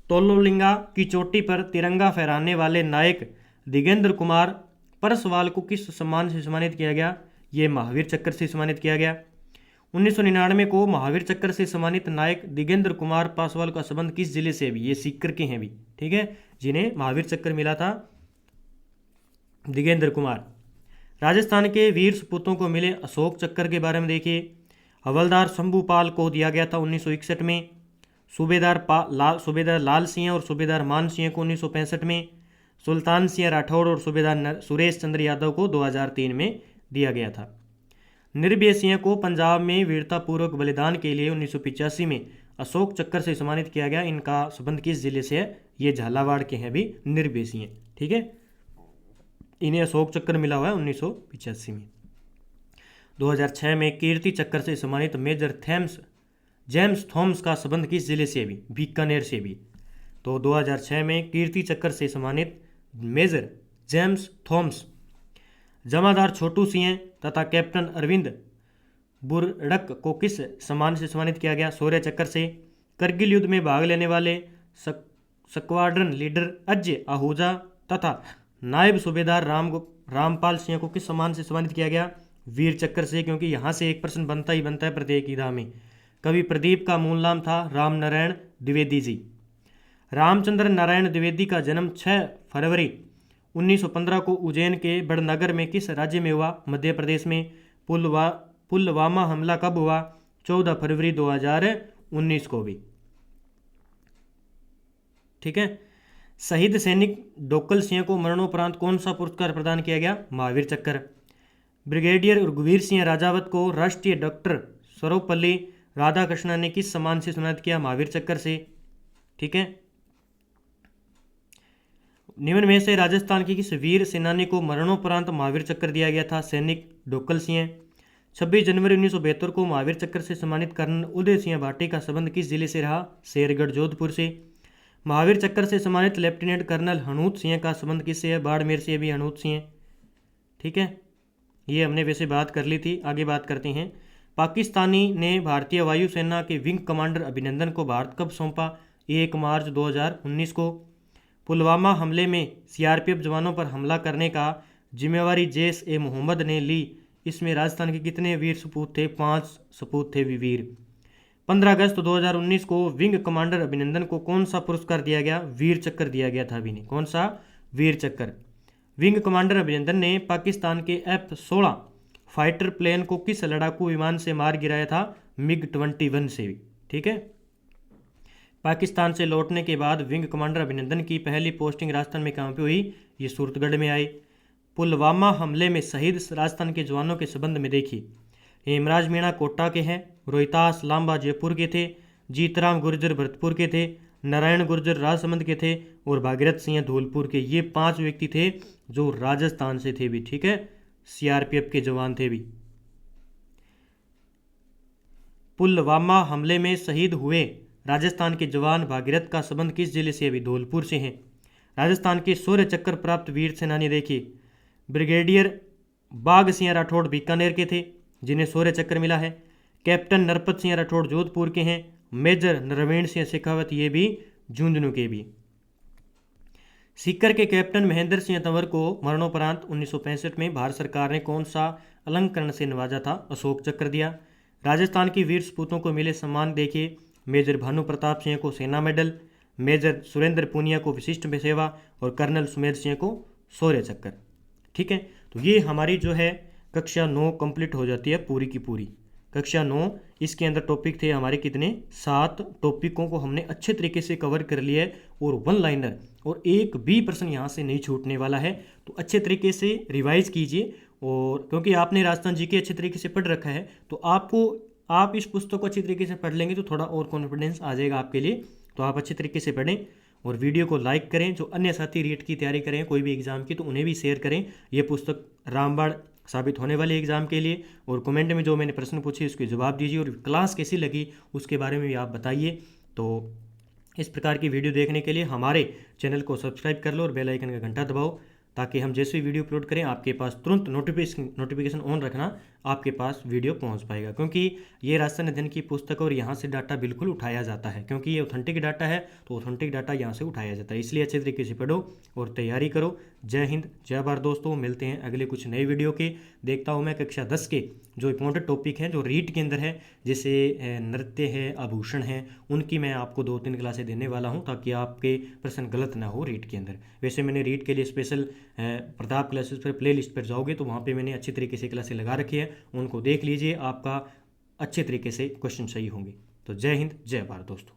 [SPEAKER 1] तोलोलिंगा की चोटी पर तिरंगा फहराने वाले नायक दिगेंद्र कुमार परसवाल को किस सम्मान से सम्मानित किया गया? ये महावीर चक्र से सम्मानित किया गया। 1999 को महावीर चक्र से सम्मानित नायक दिगेंद्र कुमार पासवाल का संबंध किस जिले से भी? ये सीकर के हैं भी। ठीक है। जिन्हें महावीर चक्र मिला था दिगेंद्र कुमार। राजस्थान के वीर सपूतों को मिले अशोक चक्र के बारे में देखिए। हवलदार शंभूपाल को दिया गया था 1961 में। सूबेदार लाल सिंह और सूबेदार मान सिंह को 1965 में। सुल्तान सिंह राठौड़ और सूबेदार सुरेश चंद्र यादव को 2003 में दिया गया था। निर्भय सिंह को पंजाब में वीरतापूर्वक बलिदान के लिए 1985 में अशोक चक्र से सम्मानित किया गया। इनका संबंध किस जिले से है? ये झालावाड़ के हैं भी निर्भय सिंह। ठीक है। इन्हें अशोक चक्र मिला हुआ है 1985 में। 2006 में कीर्ति चक्र से सम्मानित मेजर जेम्स थॉमस का संबंध किस जिले से भी? बीकानेर से भी। तो 2006 में कीर्ति चक्र से सम्मानित मेजर जेम्स थॉमस जमादार छोटू सिंह तथा कैप्टन अरविंद बुरडक को किस सम्मान से सम्मानित किया गया? शौर्य चक्र से। करगिल युद्ध में भाग लेने वाले स्क्वाड्रन लीडर अजय आहूजा तथा नायब सूबेदार रामपाल सिंह को किस सम्मान से सम्मानित किया गया? वीर चक्र से, क्योंकि यहाँ से एक प्रश्न बनता ही बनता है प्रत्येक ईदा में। कवि प्रदीप का मूल नाम था राम नारायण द्विवेदी जी। रामचंद्र नारायण द्विवेदी का जन्म 6 फरवरी 1915 को उज्जैन के बड़नगर में किस राज्य में हुआ? मध्य प्रदेश में। पुलवामा हमला कब हुआ? 14 फरवरी 2019 को भी। ठीक है। शहीद सैनिक डोकल सिंह को मरणोपरांत कौन सा पुरस्कार प्रदान किया गया? महावीर चक्र। ब्रिगेडियर रघुवीर सिंह राजावत को राष्ट्रीय डॉक्टर सर्वपल्ली राधाकृष्णन ने किस सम्मान से सम्मानित किया? महावीर चक्र से। ठीक है। निम्न में से राजस्थान की किस वीर सेनानी को मरणोपरांत महावीर चक्र दिया गया था? सैनिक डोकल सिंह। 26 जनवरी 1972 को महावीर चक्र से सम्मानित कर्नल उदय सिंह भाटी का संबंध किस जिले से रहा? शेरगढ़ जोधपुर से। महावीर चक्र से सम्मानित लेफ्टिनेंट कर्नल हनूत सिंह का संबंध किससे है? बाड़मेर से भी हनूत सिंह। ठीक है, ये हमने वैसे बात कर ली थी। आगे बात करते हैं। पाकिस्तानी ने भारतीय वायुसेना के विंग कमांडर अभिनंदन को भारत कब सौंपा? 1 मार्च 2019 को। पुलवामा हमले में सीआरपीएफ जवानों पर हमला करने का जिम्मेवारी जैश ए मोहम्मद ने ली। इसमें राजस्थान के कितने वीर सपूत थे? 5 सपूत थे वीर। 15 अगस्त 2019 को विंग कमांडर अभिनंदन को कौन सा पुरस्कार दिया गया? वीर चक्र दिया गया था। अभी नहीं, कौन सा? वीर चक्र। विंग कमांडर अभिनंदन ने पाकिस्तान के F-16 फाइटर प्लेन को किस लड़ाकू विमान से मार गिराया था? MiG-21 से भी। ठीक है। पाकिस्तान से लौटने के बाद विंग कमांडर अभिनंदन की पहली पोस्टिंग राजस्थान में कहाँ पे हुई? ये सूरतगढ़ में आई। पुलवामा हमले में शहीद राजस्थान के जवानों के संबंध में देखिए। हेमराज मीणा कोटा के हैं, रोहितास लांबा जयपुर के थे, जीतराम गुर्जर भरतपुर के थे, नारायण गुर्जर राजसमंद के थे और भागीरथ सिंह धौलपुर के। ये 5 व्यक्ति थे जो राजस्थान से थे भी। ठीक है, सीआरपीएफ के जवान थे भी। पुलवामा हमले में शहीद हुए राजस्थान के जवान भागीरथ का संबंध किस जिले से? अभी धौलपुर से हैं। राजस्थान के शौर्य चक्र प्राप्त वीर सेनानी देखिए। ब्रिगेडियर बाघ सिंह राठौड़ बीकानेर के थे जिन्हें शौर्य चक्र मिला है। कैप्टन नरपत सिंह राठौड़ जोधपुर के हैं। मेजर नरवीण सिंह शेखावत ये भी झुंझुनू के भी। सीकर के कैप्टन महेंद्र सिंह तंवर को मरणोपरांत 1965 में भारत सरकार ने कौन सा अलंकरण से नवाजा था? अशोक चक्र दिया। राजस्थान की वीर सपूतों को मिले सम्मान देखिए। मेजर भानु प्रताप सिंह को सेना मेडल, मेजर सुरेंद्र पूनिया को विशिष्ट सेवा और कर्नल सुमेध सिंह को शौर्य चक्र। ठीक है, तो ये हमारी जो है कक्षा 9 कंप्लीट हो जाती है पूरी की पूरी। कक्षा 9 इसके अंदर टॉपिक थे हमारे कितने? 7 टॉपिकों को हमने अच्छे तरीके से कवर कर लिया है और 1 लाइनर और एक भी प्रश्न यहाँ से नहीं छूटने वाला है। तो अच्छे तरीके से रिवाइज कीजिए और क्योंकि आपने राजस्थान जीके अच्छे तरीके से पढ़ रखा है तो आप इस पुस्तक को अच्छी तरीके से पढ़ लेंगे तो थोड़ा और कॉन्फिडेंस आ जाएगा आपके लिए। तो आप अच्छे तरीके से पढ़ें और वीडियो को लाइक करें। जो अन्य साथी रीट की तैयारी करें कोई भी एग्ज़ाम की तो उन्हें भी शेयर करें। ये पुस्तक रामबाण साबित होने वाले एग्ज़ाम के लिए। और कमेंट में जो मैंने प्रश्न पूछे उसके जवाब दीजिए और क्लास कैसी लगी उसके बारे में भी आप बताइए। तो इस प्रकार की वीडियो देखने के लिए हमारे चैनल को सब्सक्राइब कर लो और बेल आइकन का घंटा दबाओ ताकि हम जैसे वीडियो अपलोड करें आपके पास तुरंत नोटिफिकेशन ऑन रखना, आपके पास वीडियो पहुंच पाएगा। क्योंकि ये राजस्थान अध्ययन की पुस्तक और यहाँ से डाटा बिल्कुल उठाया जाता है क्योंकि ये ऑथेंटिक डाटा है तो ऑथेंटिक डाटा यहाँ से उठाया जाता है। इसलिए अच्छे तरीके से पढ़ो और तैयारी करो। जय हिंद, जय भारत दोस्तों। मिलते हैं अगले कुछ नए वीडियो के। देखता हूँ मैं कक्षा 10 के जो इंपॉर्टेंट टॉपिक हैं जो रीट के अंदर है जैसे नृत्य है, आभूषण है, उनकी मैं आपको 2-3 क्लासें देने वाला हूँ ताकि आपके प्रश्न गलत ना हो रीट के अंदर। वैसे मैंने रीट के लिए स्पेशल प्रताप क्लासेस पर प्ले लिस्ट पर जाओगे तो वहाँ पे मैंने अच्छी तरीके से क्लासें लगा रखी है, उनको देख लीजिए। आपका अच्छे तरीके से क्वेश्चन सही होंगे। तो जय हिंद, जय भारत दोस्तों।